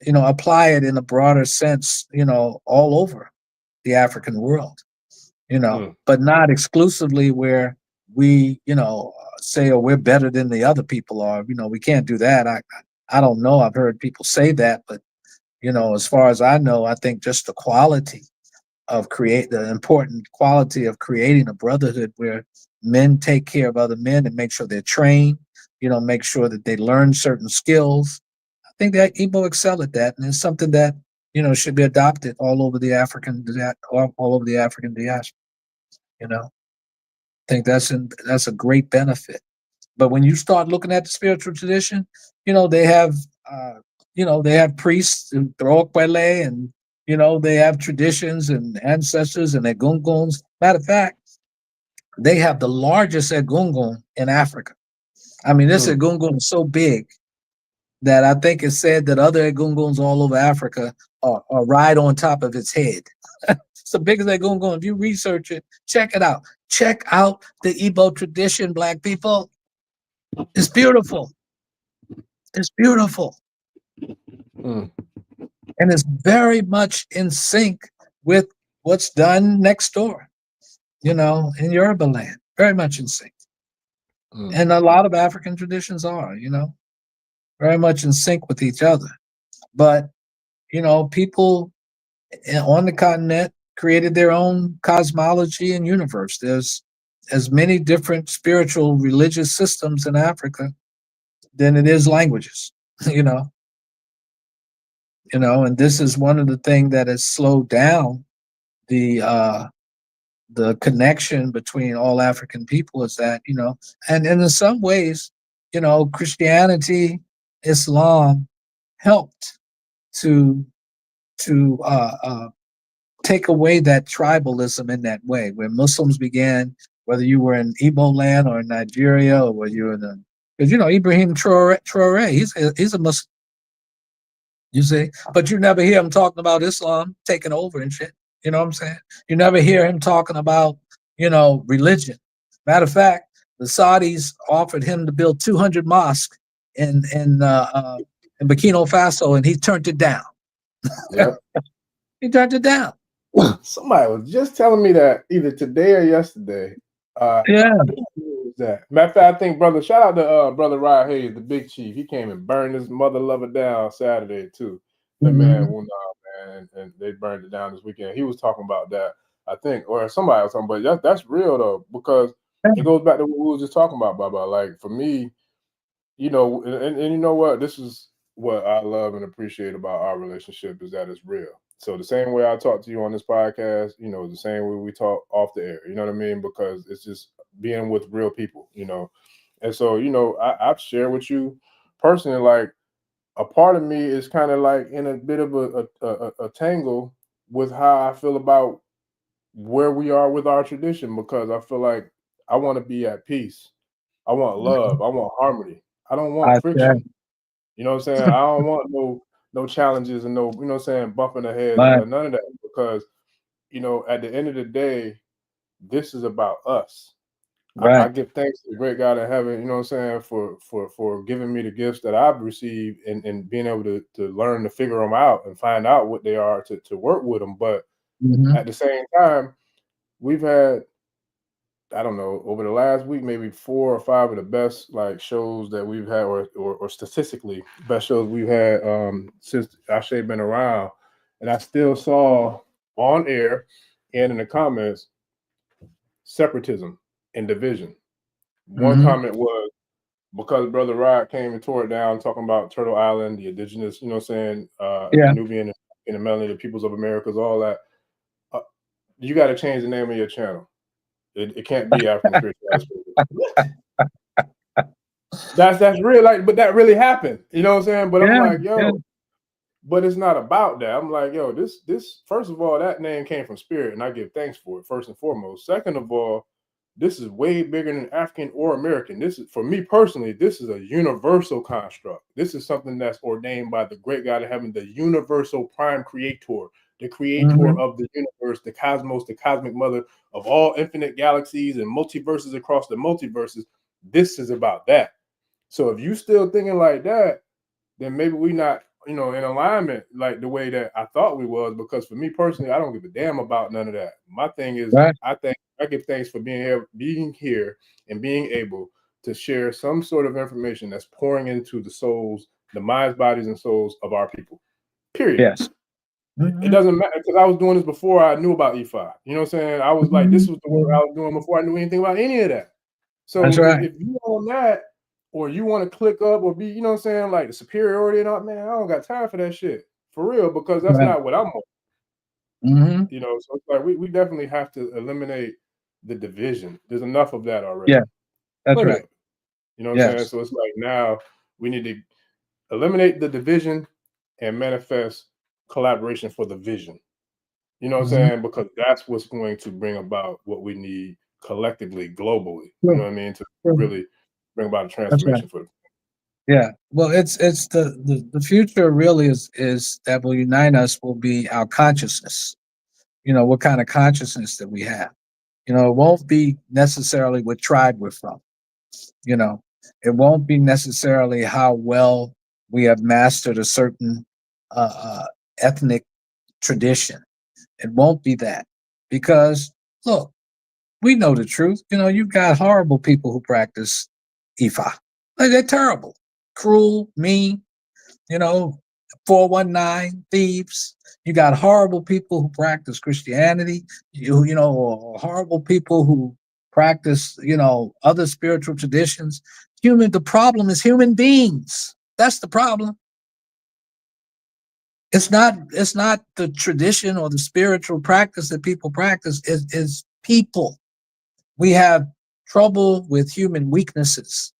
apply it in a broader sense, all over the African world, but not exclusively where we, say, oh, we're better than the other people are. We can't do that. I don't know. I've heard people say that, but, as far as I know, I think just the important quality of creating a brotherhood where men take care of other men and make sure they're trained, make sure that they learn certain skills. I think that Igbo excel at that, and it's something that should be adopted all over the African diaspora. I think that's a great benefit. But when you start looking at the spiritual tradition, they have priests who throw kwele, and they have traditions and ancestors and egunguns. Matter of fact, they have the largest egungun in Africa. I mean, this egungun is so big that I think it's said that other egunguns all over Africa are right on top of its head. It's the biggest egungun. If you research it, check it out. Check out the Igbo tradition, Black people. It's beautiful. It's beautiful. And it's very much in sync with what's done next door, in Yoruba land. Very much in sync. And a lot of African traditions are, very much in sync with each other. But, people on the continent created their own cosmology and universe. There's as many different spiritual religious systems in Africa than it is languages, and this is one of the things that has slowed down the connection between all African people, is that, and in some ways, Christianity, Islam helped to take away that tribalism in that way, where Muslims began, whether you were in Igbo land or in Nigeria, or whether you were in because Ibrahim Traore, he's a Muslim, you see, but you never hear him talking about Islam taking over and shit. You know what I'm saying? You never hear him talking about, religion. Matter of fact, the Saudis offered him to build 200 mosques in Burkina Faso, and he turned it down. Yeah. He turned it down. Somebody was just telling me that either today or yesterday. Yeah. That. Matter of fact, I think shout out to brother Rod Hayes, the big chief. He came and burned his mother lover down Saturday too. That man, man, and they burned it down this weekend. He was talking about that, I think, or somebody was talking about. That's real though, because it goes back to what we were just talking about, Baba. Like for me, and you know what? This is what I love and appreciate about our relationship is that it's real. So the same way I talk to you on this podcast, the same way we talk off the air. You know what I mean? Because it's just being with real people, And so, I've shared with you personally, like a part of me is kind of like in a bit of a tangle with how I feel about where we are with our tradition, because I feel like I want to be at peace. I want love. I want harmony. I don't want friction. You know what I'm saying? I don't want no challenges and no, bumping the heads or none of that, because, at the end of the day, this is about us. Right. I give thanks to the great God in heaven, for giving me the gifts that I've received and being able to learn to figure them out and find out what they are to work with them. But at the same time, we've had, I don't know, over the last week, maybe 4 or 5 of the best shows that we've had, or statistically best shows we've had since Ashe been around. And I still saw on air and in the comments separatism and division. One comment was, because Brother Rod came and tore it down, talking about Turtle Island, the Indigenous, the Nubian and the Melanated Peoples of Americas, all that. You got to change the name of your channel. It can't be African spirituality. That's real, but that really happened. You know what I'm saying? But I'm like, but it's not about that. I'm like, this first of all, that name came from spirit, and I give thanks for it, first and foremost. Second of all, this is way bigger than African or American. This is, for me personally, this is a universal construct. This is something that's ordained by the great God of heaven, the universal prime creator, the creator of the universe, the cosmos, the cosmic mother of all infinite galaxies and multiverses across the multiverses. This is about that. So if you still thinking like that, then maybe we not, in alignment like the way that I thought we was. Because for me personally, I don't give a damn about none of that. My thing is, I give thanks for being here and being able to share some sort of information that's pouring into the souls, the minds, bodies, and souls of our people. Period. Yes. It doesn't matter, because I was doing this before I knew about E5. You know what I'm saying? I was like, this was the work I was doing before I knew anything about any of that. So if you on that, or you want to click up or be, you know what I'm saying, like the superiority and all, man, I don't got time for that shit. For real, because that's not what I'm on. So it's like we definitely have to eliminate the division. There's enough of that already. Yeah, that's right. You know what I'm saying? So it's like now we need to eliminate the division and manifest collaboration for the vision. You know what I'm saying? Because that's what's going to bring about what we need collectively, globally. You know what I mean? To really bring about a transformation for the. Yeah. Well, it's the future really is that will unite us will be our consciousness. What kind of consciousness that we have. It won't be necessarily what tribe we're from. It won't be necessarily how well we have mastered a certain ethnic tradition. It won't be that, because look, we know the truth. You've got horrible people who practice Ifa. Like, they're terrible, cruel, mean. 419 thieves. You got horrible people who practice Christianity. Or horrible people who practice other spiritual traditions. The problem is human beings. That's the problem. It's not the tradition or the spiritual practice that people practice. Is people. We have trouble with human weaknesses.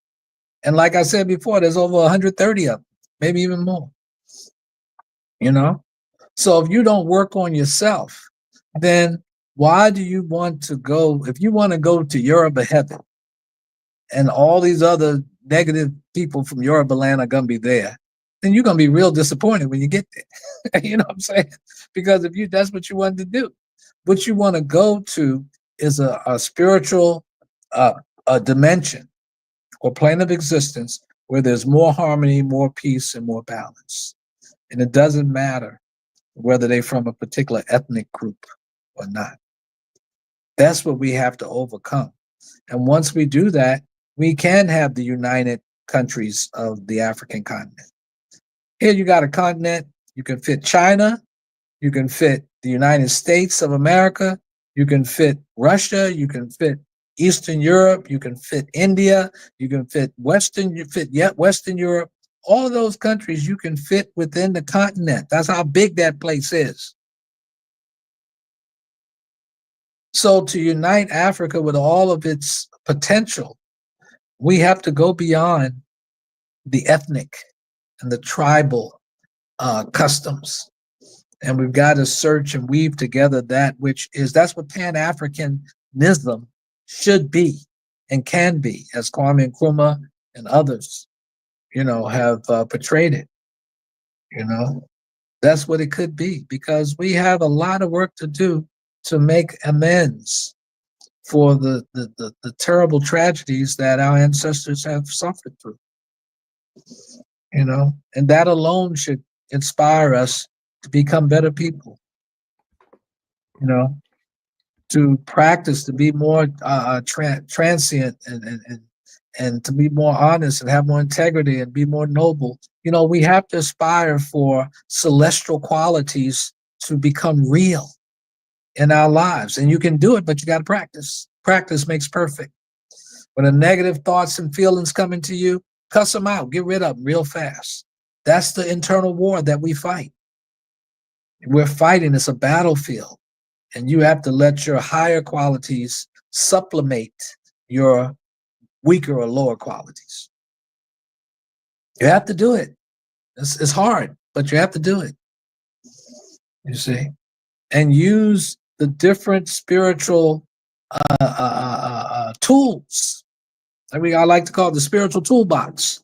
And like I said before, there's over 130 of them, maybe even more. So if you don't work on yourself, then why do you want to go? If you want to go to Yoruba heaven and all these other negative people from Yoruba land are going to be there, then you're going to be real disappointed when you get there. You know what I'm saying? Because that's what you wanted to do. What you want to go to is a spiritual a dimension or plane of existence where there's more harmony, more peace, and more balance. And it doesn't matter whether they're from a particular ethnic group or not. That's what we have to overcome. And once we do that, we can have the united countries of the African continent. Here you got a continent, you can fit China, you can fit the United States of America, you can fit Russia, you can fit Eastern Europe, you can fit India, you can fit Western Europe. All of those countries you can fit within the continent. That's how big that place is. So to unite Africa with all of its potential, we have to go beyond the ethnic and the tribal customs. And we've got to search and weave together that which is, that's what Pan-Africanism should be and can be, as Kwame Nkrumah and others, have portrayed it. That's what it could be, because we have a lot of work to do to make amends for the terrible tragedies that our ancestors have suffered through. And that alone should inspire us to become better people, to practice, to be more transient and to be more honest and have more integrity and be more noble. We have to aspire for celestial qualities to become real in our lives. And you can do it, but you got to practice. Practice makes perfect. When the negative thoughts and feelings come into you, cuss them out, get rid of them real fast. That's the internal war that we fight. We're fighting, it's a battlefield. And you have to let your higher qualities supplement your weaker or lower qualities. You have to do it. It's hard, but you have to do it. You see? And use the different spiritual tools. I like to call it the spiritual toolbox.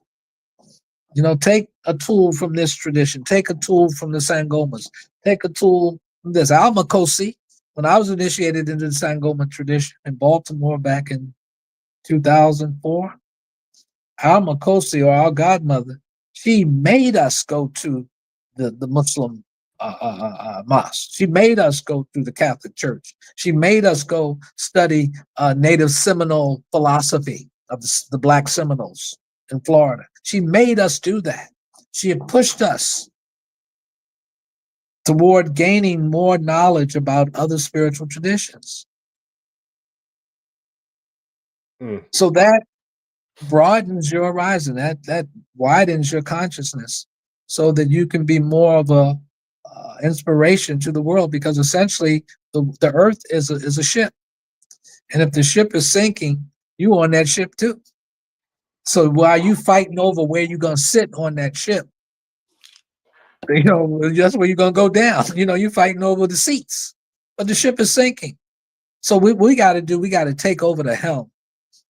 Take a tool from this tradition, take a tool from the Sangomas, take a tool from this. Almakosi, when I was initiated into the Sangoma tradition in Baltimore back in 2004, Almakosi, or our godmother, she made us go to the Muslim mosque. She made us go through the Catholic Church. She made us go study native Seminole philosophy of the Black Seminoles in Florida. She made us do that. She had pushed us toward gaining more knowledge about other spiritual traditions. So that broadens your horizon, that widens your consciousness, so that you can be more of a inspiration to the world, because essentially the earth is a ship. And if the ship is sinking, you on that ship too. So while you fighting over where you're going to sit on that ship, that's where you're going to go down. You're fighting over the seats, but the ship is sinking. So we got to take over the helm,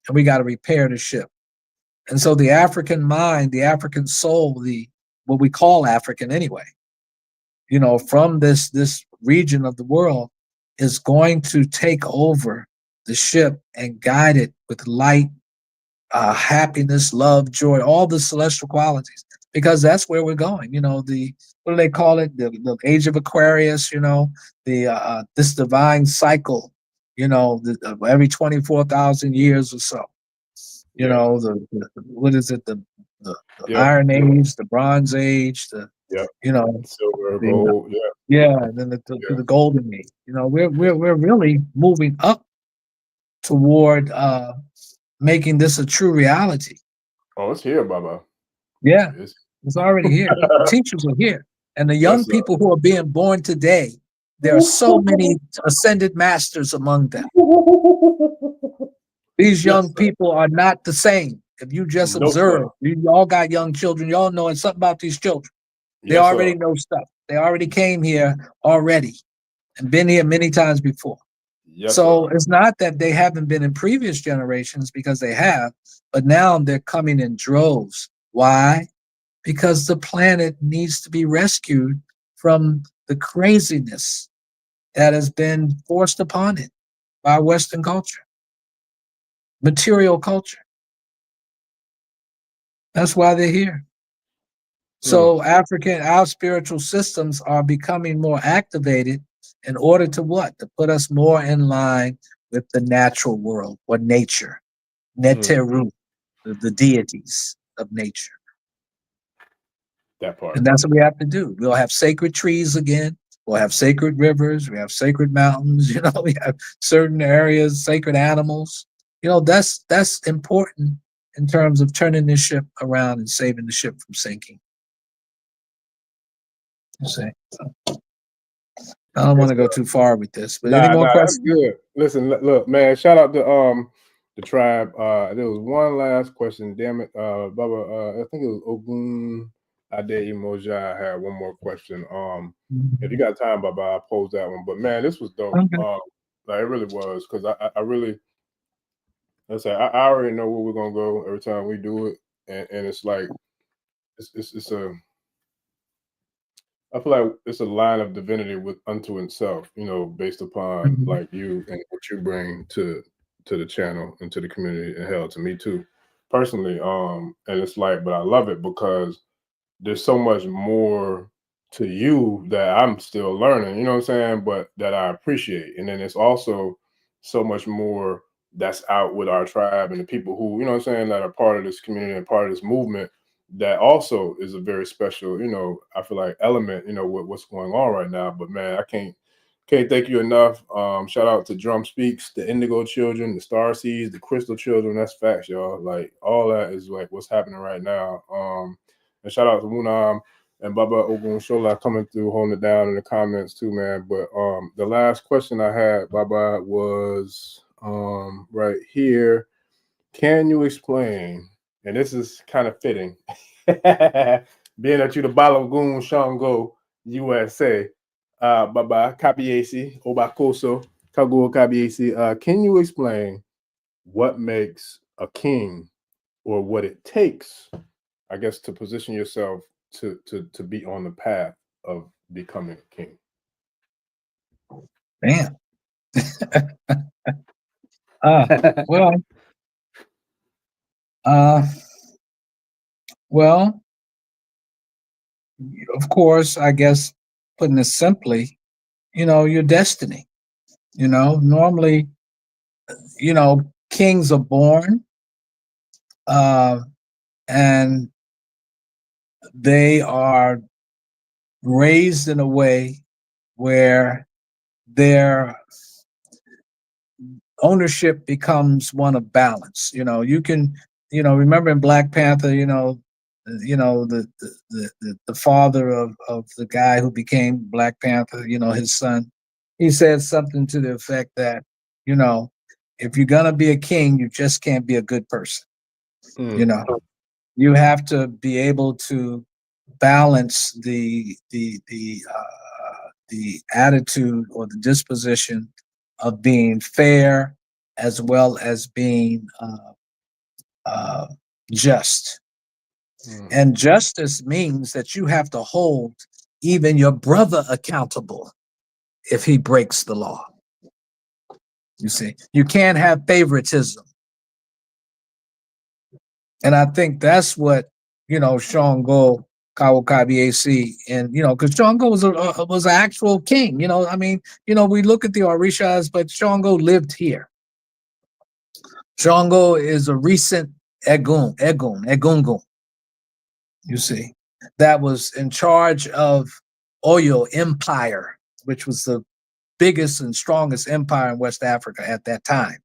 and we got to repair the ship. And so the African mind, the African soul, what we call African anyway, from this region of the world, is going to take over the ship and guide it with light, happiness, love, joy, all the celestial qualities, because that's where we're going. What do they call it? The age of Aquarius, this divine cycle, every 24,000 years or so. What is it? The Iron Age, the Bronze Age, silver, gold, and then the Golden Age. We're really moving up toward making this a true reality. Oh, it's here, Baba. Yeah, it's already here. The teachers are here, and the young people who are being born today, there are so many ascended masters among them. These young people are not the same. If you just observe, you all got young children, you all know something about these children. They already know stuff. They already came here already and been here many times before. So it's not that they haven't been in previous generations, because they have, but now they're coming in droves. Why? Because the planet needs to be rescued from the craziness that has been forced upon it by Western culture, material culture. That's why they're here. So our spiritual systems are becoming more activated in order to what? To put us more in line with the natural world or nature, neteru, the deities of nature. That part. And that's what we have to do. We'll have sacred trees again. We'll have sacred rivers. We have sacred mountains. You know, we have certain areas, sacred animals. You know, that's important in terms of turning this ship around and saving the ship from sinking. You see? I don't want to go too far with this, but any more questions? That's good. Listen, look, man. Shout out to the tribe. There was one last question. Damn it, Baba. I think it was Ogun Ade Moja. I had one more question. If you got time, Baba, I'll pose that one. But man, this was dope. Okay. Like it really was, because I really, let's say I already know where we're gonna go every time we do it, and it's like it's a. I feel like it's a line of divinity with unto itself, you know, based upon like you and what you bring to the channel and to the community, and hell, to me too, personally. And it's like, but I love it because there's so much more to you that I'm still learning, you know what I'm saying? But that I appreciate. And then it's also so much more that's out with our tribe and the people who, you know what I'm saying, that are part of this community and part of this movement, that also is a very special, you know, I feel like element, you know, with what's going on right now. But man, I can't thank you enough. Shout out to Drum Speaks, the Indigo Children, the Star Seeds, the Crystal Children. That's facts, y'all. Like all that is like what's happening right now. And shout out to Munam and Baba Oguntolu coming through, holding it down in the comments too, man. But the last question I had, Baba, was right here. Can you explain, and this is kind of fitting, being that you the Balogun Shango USA, Baba Kabiesi, Obakoso, Kaguo Kabiesi, can you explain what makes a king, or what it takes, I guess, to position yourself to be on the path of becoming a king? Damn. Well, of course, I guess, putting it simply, you know, your destiny. You know, normally, you know, kings are born, and they are raised in a way where their ownership becomes one of balance. You know, you can, you know, remember in Black Panther, the father of the guy who became Black Panther, you know, his son, he said something to the effect that, you know, if you're gonna be a king, you just can't be a good person. You know, you have to be able to balance the attitude or the disposition of being fair as well as being just. And justice means that you have to hold even your brother accountable if he breaks the law. You see, you can't have favoritism. And I think that's what, you know, Shango, Kawakabiesi, and, you know, because Shango was an actual king. You know, I mean, you know, we look at the Orishas, but Shango lived here. Shango is a recent Egungun, you see, that was in charge of Oyo Empire, which was the biggest and strongest empire in West Africa at that time.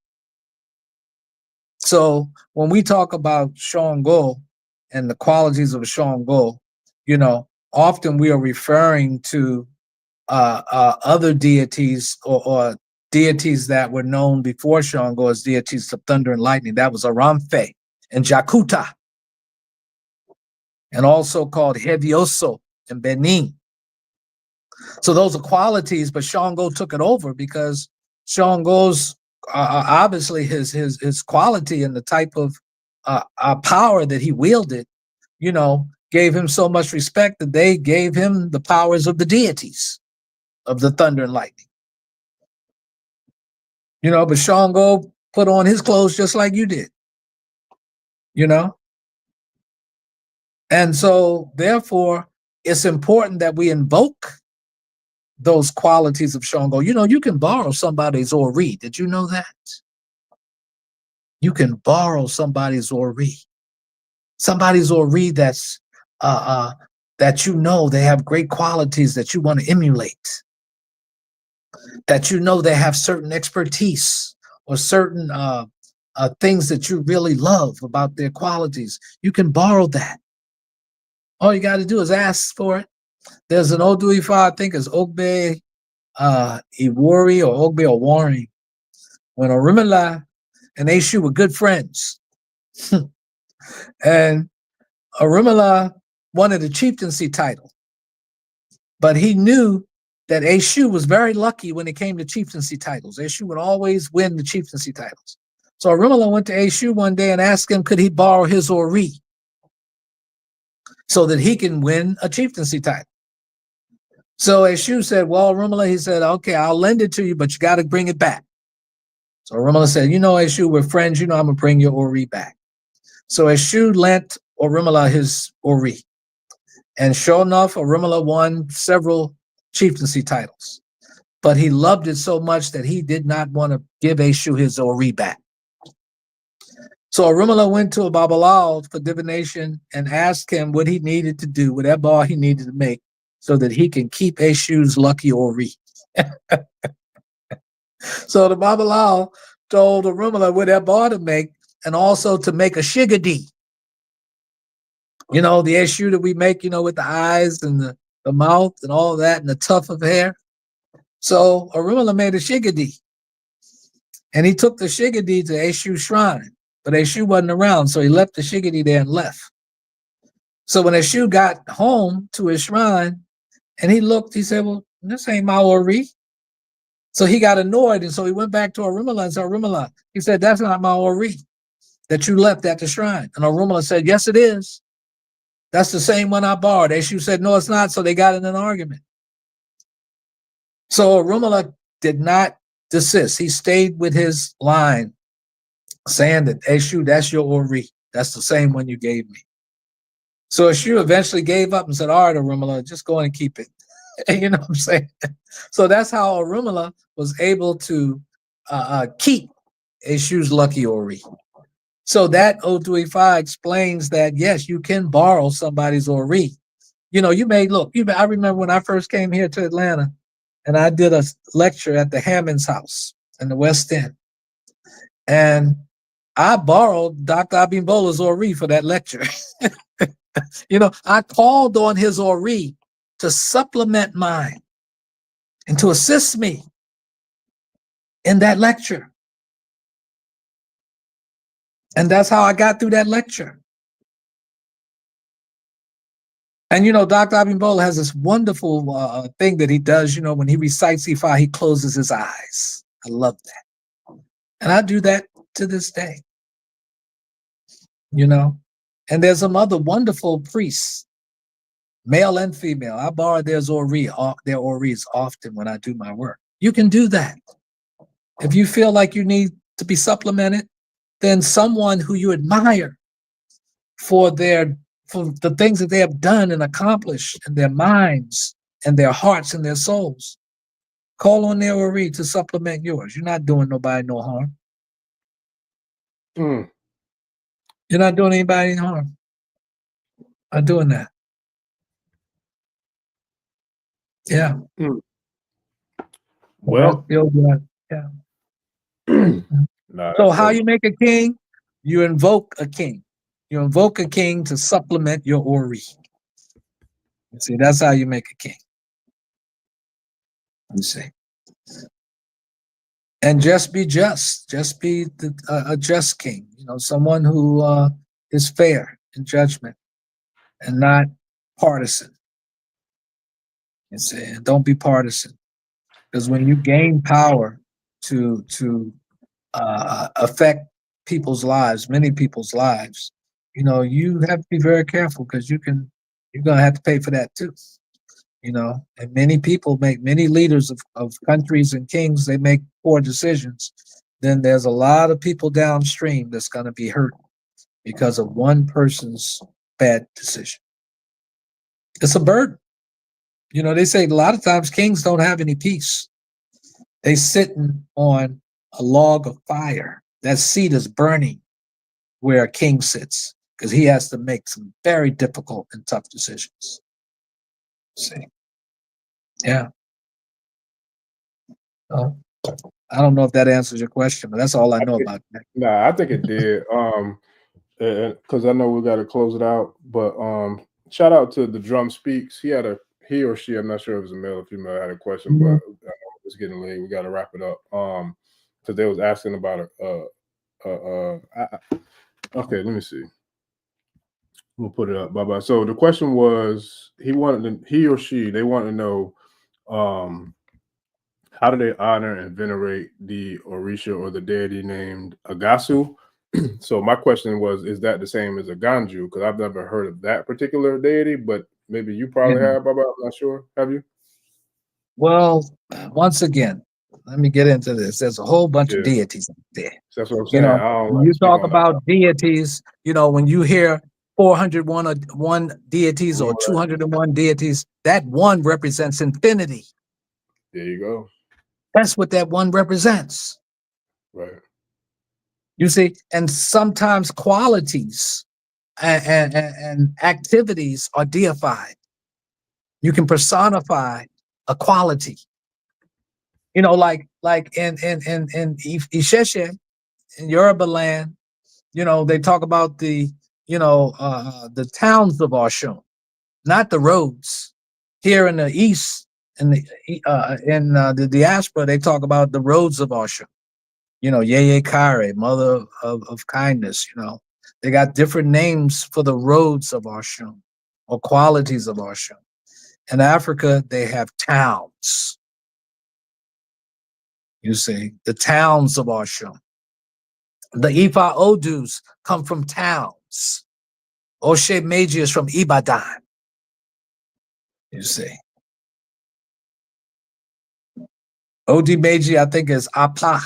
So when we talk about Shango and the qualities of Shango, you know, often we are referring to other deities or deities that were known before Shango as deities of thunder and lightning. That was Aramfe and Jakuta, and also called Hevioso and Benin. So those are qualities, but Shango took it over because Shango's obviously his quality and the type of power that he wielded, you know, gave him so much respect that they gave him the powers of the deities of the thunder and lightning. You know, but Shango put on his clothes just like you did. You know? And so, therefore, it's important that we invoke those qualities of Shango. You know, you can borrow somebody's Ori. Did you know that? You can borrow somebody's Ori. Somebody's Ori that's that you know they have great qualities that you want to emulate. That you know they have certain expertise or certain things that you really love about their qualities. You can borrow that. All you got to do is ask for it. There's an Odu Ifa, I think it's Ogbe Iwori or Ogbe Owari. When Orimala and Eshu were good friends. And Orimala wanted a chieftaincy title. But he knew that Eshu was very lucky when it came to chieftaincy titles. Eshu would always win the chieftaincy titles. So Orimala went to Eshu one day and asked him, could he borrow his Ori so that he can win a chieftaincy title? So Eshu said, well, Orimala, he said, okay, I'll lend it to you, but you got to bring it back. So Orimala said, you know, Eshu, we're friends. You know, I'm going to bring your Ori back. So Eshu lent Orimala his Ori. And sure enough, Orimala won several chieftaincy titles. But he loved it so much that he did not want to give Eshu his Ori back. So Orimala went to a Babalao for divination and asked him what he needed to do, whatever he needed to make, so that he can keep Eshu's lucky Ori. So the Babalao told Orimala what that bar to make, and also to make a shigadi. You know, the Eshu that we make, you know, with the eyes and the mouth and all that and the tuft of hair. So Orimala made a shigadi. And he took the shigadi to Eshu's shrine. But Eshu wasn't around, so he left the shigadi there and left. So when Eshu got home to his shrine and he looked, he said, well, this ain't my Ori. So he got annoyed, and so he went back to Orimala and said, Orimala, he said, that's not my Ori that you left at the shrine. And Orimala said, yes, it is. That's the same one I borrowed. Eshu said, no, it's not. So they got in an argument. So Orimala did not desist. He stayed with his line, saying that, Eshu, that's your Ori. That's the same one you gave me. So Eshu eventually gave up and said, all right, Orimala, just go and keep it. You know what I'm saying? So that's how Orimala was able to keep Eshu's lucky Ori. So that O285 explains that, yes, you can borrow somebody's Ori. You know, I remember when I first came here to Atlanta and I did a lecture at the Hammond's house in the West End. And I borrowed Dr. Abimbola's Ori for that lecture. You know, I called on his Ori to supplement mine and to assist me in that lecture. And that's how I got through that lecture. And, you know, Dr. Abimbola has this wonderful thing that he does, you know, when he recites Ifa, he closes his eyes. I love that. And I do that to this day, you know. And there's some other wonderful priests, male and female. I borrow their Oris often when I do my work. You can do that. If you feel like you need to be supplemented, then someone who you admire for the things that they have done and accomplished in their minds and their hearts and their souls, call on their Ori to supplement yours. You're not doing nobody no harm. You're not doing anybody any harm. I'm doing that. Yeah. Well, yeah. Nah, So how you make a king? You invoke a king. You invoke a king to supplement your Ori. You see, that's how you make a king. You see. And just be just. Just be a just king. You know, someone who is fair in judgment and not partisan. You see, and don't be partisan. Because when you gain power to affect people's lives, many people's lives, you know, you have to be very careful because you're gonna have to pay for that too. You know, and many leaders of countries and kings, they make poor decisions then there's a lot of people downstream that's going to be hurt because of one person's bad decision. It's a burden. You know, they say a lot of times kings don't have any peace. They sitting on a log of fire. That seat is burning where a king sits because he has to make some very difficult and tough decisions. See? Yeah. I don't know if that answers your question, but that's all I know about that. Nah, I think it did. Because I know we got to close it out. But shout out to the Drum Speaks. He or she, I'm not sure if it was a male or female, had a question, but it's getting late. We got to wrap it up. Because they was asking about okay, let me see. We'll put it up. Bye-bye. So the question was, he or she, they want to know, how do they honor and venerate the Orisha or the deity named Agasu? So my question was, is that the same as a Ganju? Because I've never heard of that particular deity, but maybe you probably have, Baba. I'm not sure. Have you? Well, once again, let me get into this. There's a whole bunch of deities out there. That's what I'm saying. You know, when you talk about deities, you know, when you hear 401 deities or 201 deities, that one represents infinity. There you go. That's what that one represents. Right. You see, and sometimes qualities and activities are deified. You can personify a quality. You know, like in Isheshe, in Yoruba land, you know, they talk about the towns of Oshun, not the roads. Here in the East, in the diaspora, they talk about the roads of Oshun. You know, Yeye Kare, mother of kindness, you know. They got different names for the roads of Oshun or qualities of Oshun. In Africa, they have towns. You see, the towns of Oshun. The Ifa Odus come from towns. Oshe Meiji is from Ibadan. You see. Odi Meiji, I think, is Apa.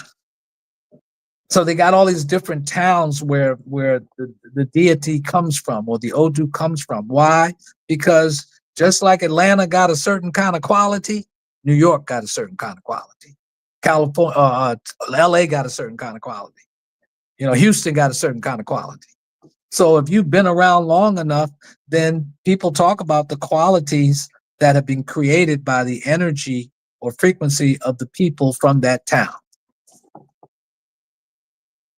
So they got all these different towns where the deity comes from or the Odu comes from. Why? Because just like Atlanta got a certain kind of quality, New York got a certain kind of quality. California, LA got a certain kind of quality. You know, Houston got a certain kind of quality. So if you've been around long enough, then people talk about the qualities that have been created by the energy or frequency of the people from that town.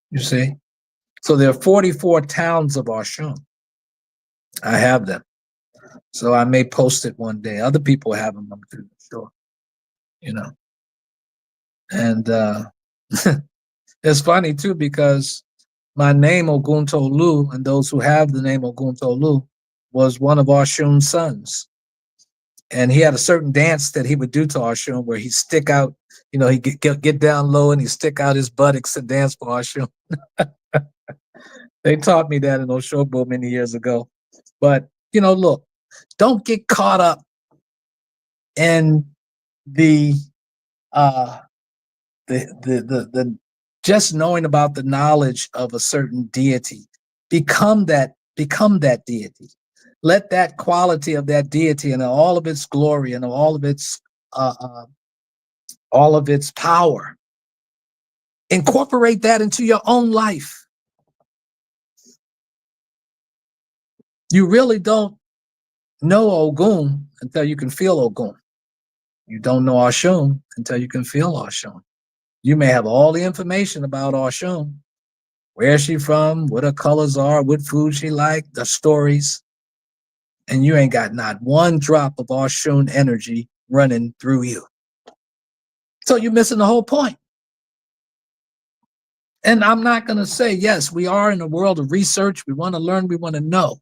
You see? So there are 44 towns of Oshun. I have them. So I may post it one day. Other people have them, I'm sure. You know. And it's funny too, because my name Oguntolu, and those who have the name Oguntolu, was one of Oshun's sons. And he had a certain dance that he would do to Oshun where he'd stick out, you know, he'd get down low and he'd stick out his buttocks and dance for Oshun. They taught me that in Oshobo many years ago. But, you know, look, don't get caught up in the just knowing about the knowledge of a certain deity. Become that deity. Let that quality of that deity and all of its glory and all of its power, incorporate that into your own life. You really don't know Ogun until you can feel Ogun. You don't know Oshun until you can feel Oshun. You may have all the information about Oshun, where she from, what her colors are, what food she like, the stories, and you ain't got not one drop of Oshun energy running through you. So you're missing the whole point. And I'm not going to say, yes, we are in a world of research. We want to learn, we want to know.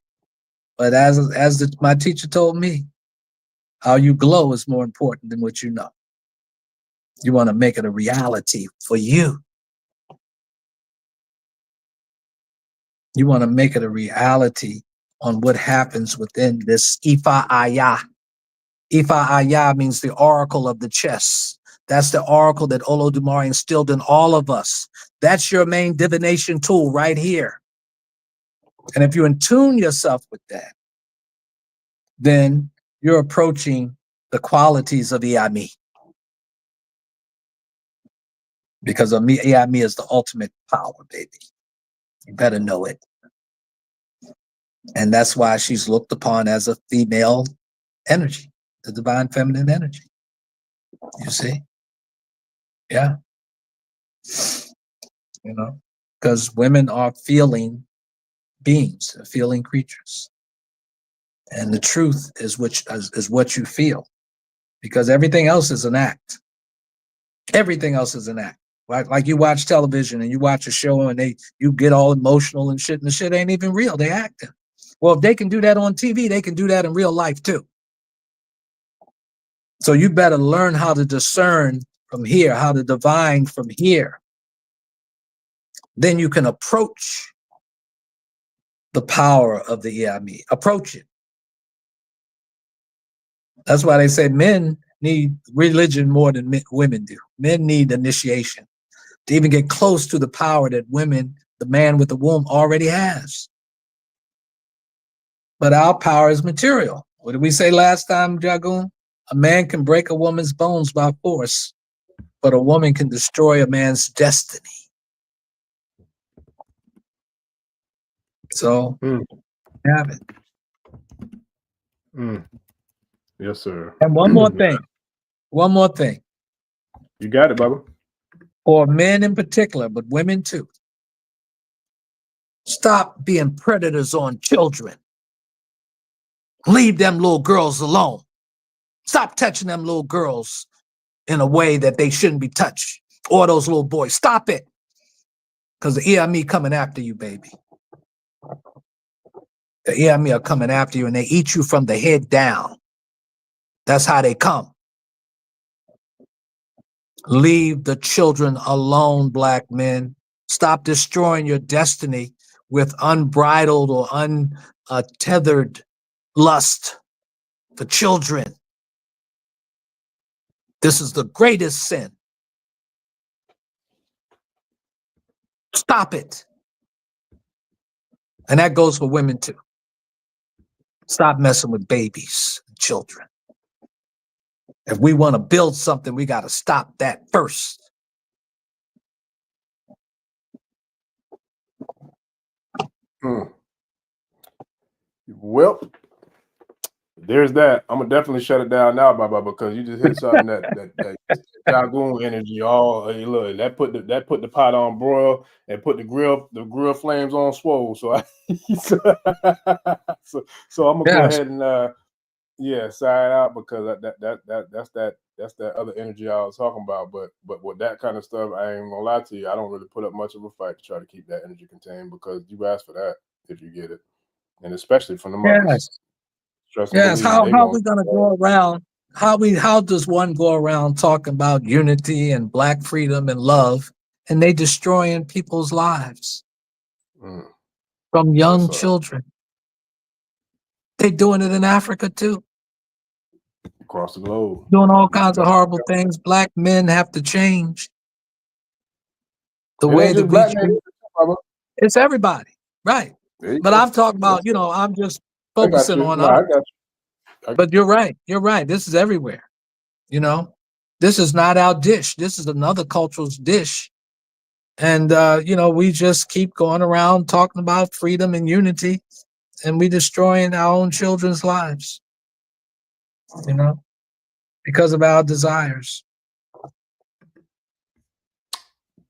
But as my teacher told me, how you glow is more important than what you know. You want to make it a reality for you. You want to make it a reality on what happens within this Ifa Aya. Ifa Aya means the oracle of the chess, That's the oracle that Olodumare instilled in all of us. That's your main divination tool right here. And if you attune yourself with that, then you're approaching the qualities of Iami. Because Iami is the ultimate power, baby. You better know it. And that's why she's looked upon as a female energy, the divine feminine energy. You see? Yeah. You know, because women are feeling beings, feeling creatures. And the truth is what you feel, because everything else is an act. Everything else is an act. Like you watch television and you watch a show and you get all emotional and shit, and the shit ain't even real. They acting. Well, if they can do that on TV, they can do that in real life too. So you better learn how to discern from here, how to divine from here. Then you can approach the power of the Iami. Approach it. That's why they say men need religion more than women do. Men need initiation to even get close to the power that women, the man with the womb, already has. But our power is material. What did we say last time, Jagoon? A man can break a woman's bones by force, but a woman can destroy a man's destiny. So, have it. Yes, sir. And one more thing. One more thing. You got it, Bubba. For men in particular, but women too. Stop being predators on children. Leave them little girls alone. Stop touching them little girls in a way that they shouldn't be touched. Or those little boys. Stop it. Because the Iami coming after you, baby. The Iami are coming after you and they eat you from the head down. That's how they come. Leave the children alone, black men. Stop destroying your destiny with unbridled or untethered lust for children. This is the greatest sin. Stop it. And that goes for women too. Stop messing with babies and children. If we want to build something, we got to stop that first. Well, there's that. I'm gonna definitely shut it down now, Baba, because you just hit something that Jagoon energy. All hey, look, that put the pot on broil and put the grill flames on swole. So so I'm gonna go ahead and sign out, because that's that other energy I was talking about. But with that kind of stuff, I ain't gonna lie to you, I don't really put up much of a fight to try to keep that energy contained, because you ask for that if you get it, and especially from the mothers. Yes, how we gonna go around? How does one go around talking about unity and black freedom and love, and they destroying people's lives from young children? They doing it in Africa too. Across the globe. Doing all kinds of horrible things. Black men have to change the way that we treat. It's everybody, right? But I'm talking about, I'm just focusing on us. But you're right. You're right. This is everywhere. This is not our dish. This is another culture's dish. And, we just keep going around talking about freedom and unity, and we destroying our own children's lives, because of our desires.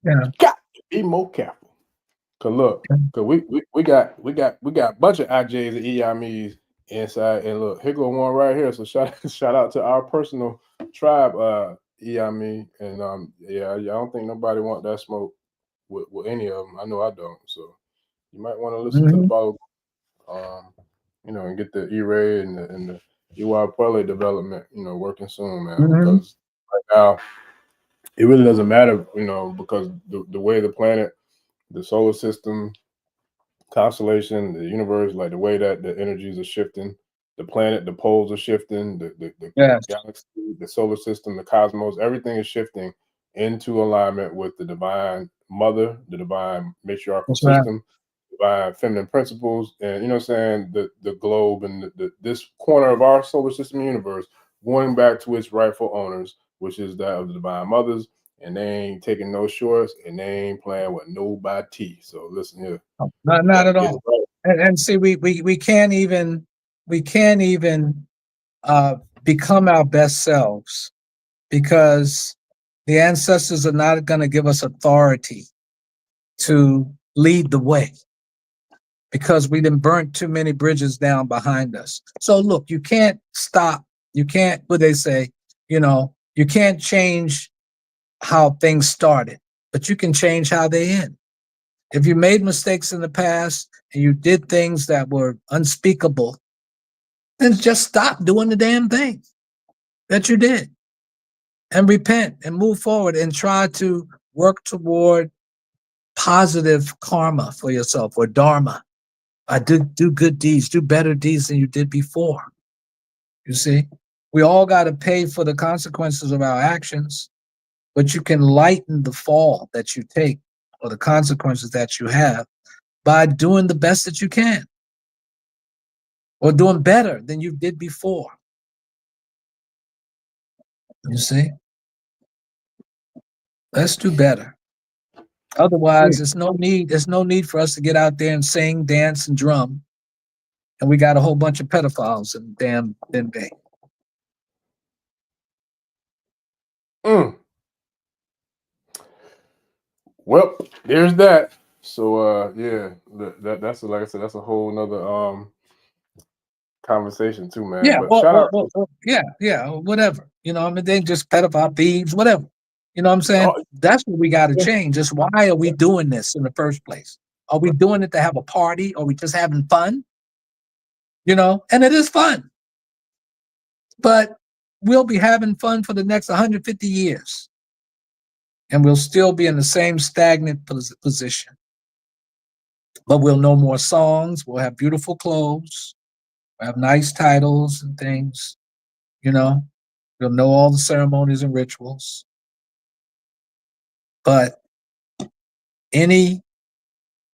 Yeah. Got to be more careful. Cause look, we got a bunch of IJs and EIMEs inside, and look, here go one right here. So shout out to our personal tribe, EIME, and I don't think nobody want that smoke with any of them. I know I don't. So you might want to listen to the Balogun, and get the E-Ray and the EY Parlay development, working soon, man. Because right now it really doesn't matter, because the way the planet, the solar system, constellation, the universe, like the way that the energies are shifting, the planet, the poles are shifting, the Yes. galaxy, the solar system, the cosmos, everything is shifting into alignment with the divine mother, the divine matriarchal That's right. system, divine feminine principles, and you know what I'm saying, the globe and this corner of our solar system universe going back to its rightful owners, which is that of the divine mothers, and they ain't taking no shorts and they ain't playing with nobody. So listen here. Not at all. Right. And see, we can't even become our best selves because the ancestors are not going to give us authority to lead the way because we done burnt too many bridges down behind us. So look, you can't stop. You can't, what they say, you know, you can't change how things started, but you can change how they end. If you made mistakes in the past and you did things that were unspeakable, then just stop doing the damn thing that you did and repent and move forward and try to work toward positive karma for yourself or dharma. Do good deeds, do better deeds than you did before. You see, we all got to pay for the consequences of our actions, but you can lighten the fall that you take or the consequences that you have by doing the best that you can or doing better than you did before. You see, let's do better. Otherwise, there's no need for us to get out there and sing, dance, and drum. And we got a whole bunch of pedophiles in damn Bay. Well, there's that. So yeah, that's like I said, that's a whole nother conversation too, man. Yeah, but shout out. Yeah, whatever. You know, I mean, they just pedophile thieves, whatever. You know what I'm saying? That's what we got to change. Just why are we doing this in the first place? Are we doing it to have a party? Are we just having fun? You know, and it is fun. But we'll be having fun for the next 150 years. And we'll still be in the same stagnant position. But we'll know more songs. We'll have beautiful clothes. We'll have nice titles and things. You know, we'll know all the ceremonies and rituals. But any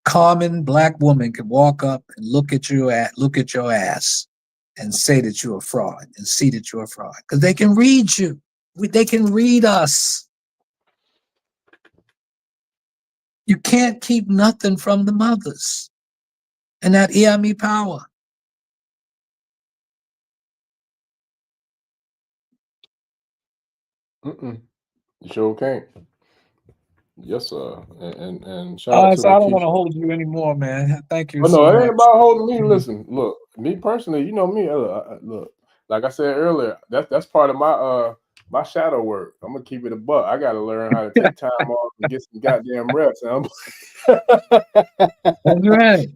common Black woman can walk up and look at your ass and say that you're a fraud and see that you're a fraud because they can read you. They can read us. You can't keep nothing from the mothers and that EME power. You sure can't. Yes, sir. And shout out to So I don't want to hold you anymore, man. Thank you. No, it ain't about holding me. Listen, look, me personally, you know me. Look, like I said earlier, that's part of my my shadow work. I'm gonna keep it a buck. I gotta learn how to take time off and get some goddamn reps. That's right.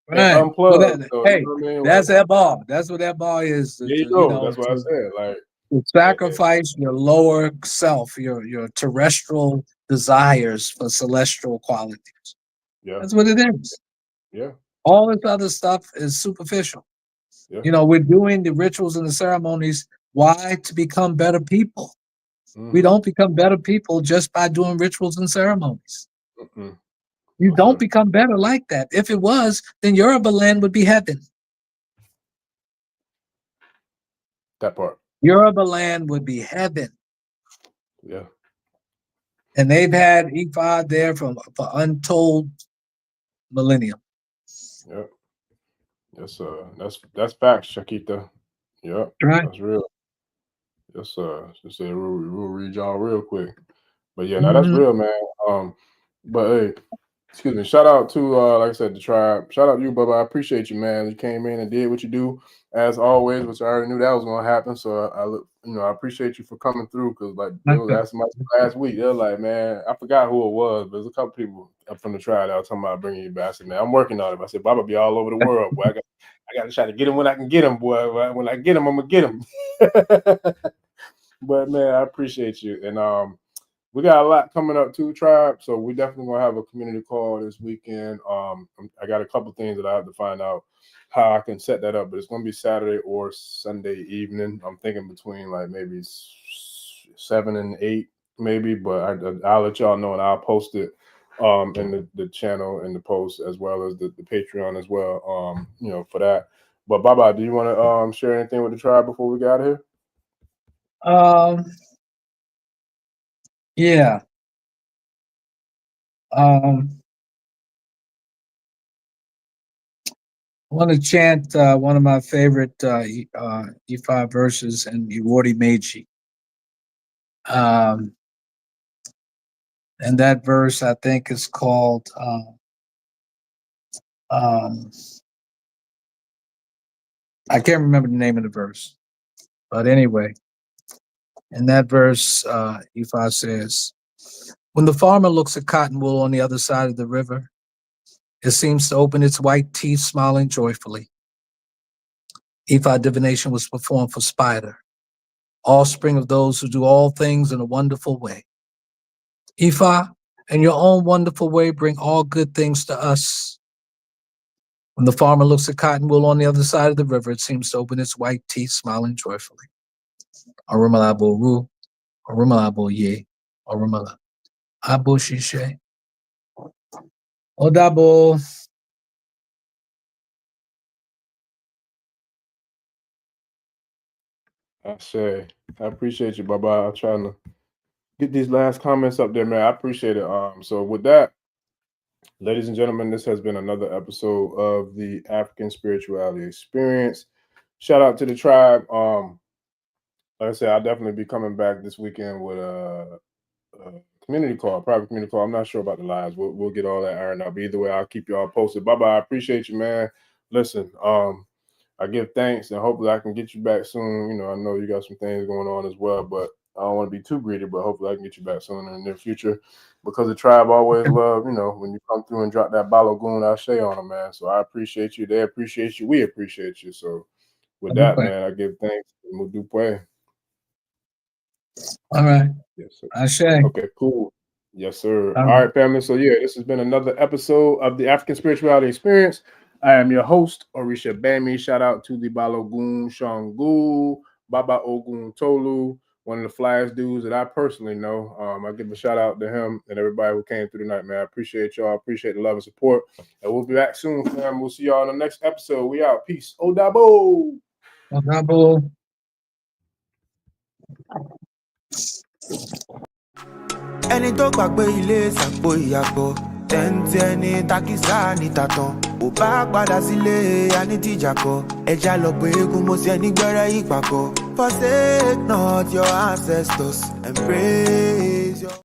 Right. Unplug. Well, So, hey, you know what I mean? that's that bar. That's what that bar is. There you go. That's what I said. Like to sacrifice your lower self, your terrestrial desires for celestial qualities. Yeah. That's what it is. Yeah. All this other stuff is superficial. Yeah. You know, we're doing the rituals and the ceremonies. Why? To become better people. We don't become better people just by doing rituals and ceremonies. You don't become better like that. If it was, then Yoruba land would be heaven. That part. Yoruba land would be heaven. Yeah. And they've had Ifa there for untold millennium. Yeah. Yes, that's facts, Shakita. Yeah. Right. That's real. Yes, sir. Just say we'll read y'all real quick. But yeah, now that's real, man. But hey, excuse me. Shout out to like I said, the tribe. Shout out to you, Bubba. I appreciate you, man. You came in and did what you do as always, which I already knew that was gonna happen. So I appreciate you for coming through because like they was asking my last week. They're like, man, I forgot who it was, but there's a couple people up from the tribe that was talking about bringing you back. I said, man, I'm working on it. I said, Bubba be all over the world, boy. I got to try to get him when I can get him, boy. When I get him, I'm gonna get him. But man, I appreciate you. And we got a lot coming up too, tribe. So we definitely gonna have a community call this weekend. I got a couple things that I have to find out how I can set that up, but it's gonna be Saturday or Sunday evening. I'm thinking between like maybe 7 and 8, maybe. But I'll let y'all know, and I'll post it in the channel and the post, as well as the Patreon as well. For that. But Baba, do you want to share anything with the tribe before we got here? Yeah. I want to chant one of my favorite E5 verses in Iwori Meiji. And that verse, I think, is called I can't remember the name of the verse. But anyway, in that verse, Ifa says, when the farmer looks at cotton wool on the other side of the river, it seems to open its white teeth, smiling joyfully. Ifa divination was performed for Spider, offspring of those who do all things in a wonderful way. Ifa, in your own wonderful way, bring all good things to us. When the farmer looks at cotton wool on the other side of the river, it seems to open its white teeth, smiling joyfully. Arumala Boru, Arumala Boye, Arumala Abo Shishe. Odabo. I appreciate you, Baba. I'm trying to get these last comments up there, man. I appreciate it. So with that, ladies and gentlemen, this has been another episode of the African Spirituality Experience. Shout out to the tribe. Like I said, I'll definitely be coming back this weekend with a community call, private community call. I'm not sure about the lives. We'll get all that ironed out. But either way, I'll keep y'all posted. Bye-bye. I appreciate you, man. Listen, I give thanks, and hopefully I can get you back soon. I know you got some things going on as well, but I don't want to be too greedy, but hopefully I can get you back soon in the near future, because the tribe always love, when you come through and drop that Balogun Ashe on them, man. So I appreciate you. They appreciate you. We appreciate you. So with that, man, I give thanks. Mudupe. All right. Yes, sir. Ashe. Okay, cool. Yes, sir. All right, family. So yeah, this has been another episode of the African Spirituality Experience. I am your host, Orisha Bami. Shout out to the Balogun Shango, Baba Oguntolu, one of the flyest dudes that I personally know. I give a shout out to him and everybody who came through tonight, man. I appreciate y'all. I appreciate the love and support. And we'll be back soon, fam. We'll see y'all in the next episode. We out. Peace. Odabo. Odabo. Ẹni tó gbàgbé ilé ṣàpò ìyàgbọ́ tẹ́ǹtì ẹni takísà ní tàtàn ò bá padà sílé anítìjàkọ ẹja lọ pé eégún mo ṣe ní gbẹ́rẹ́ ìpàkọ́. Forsake not your ancestors and praise your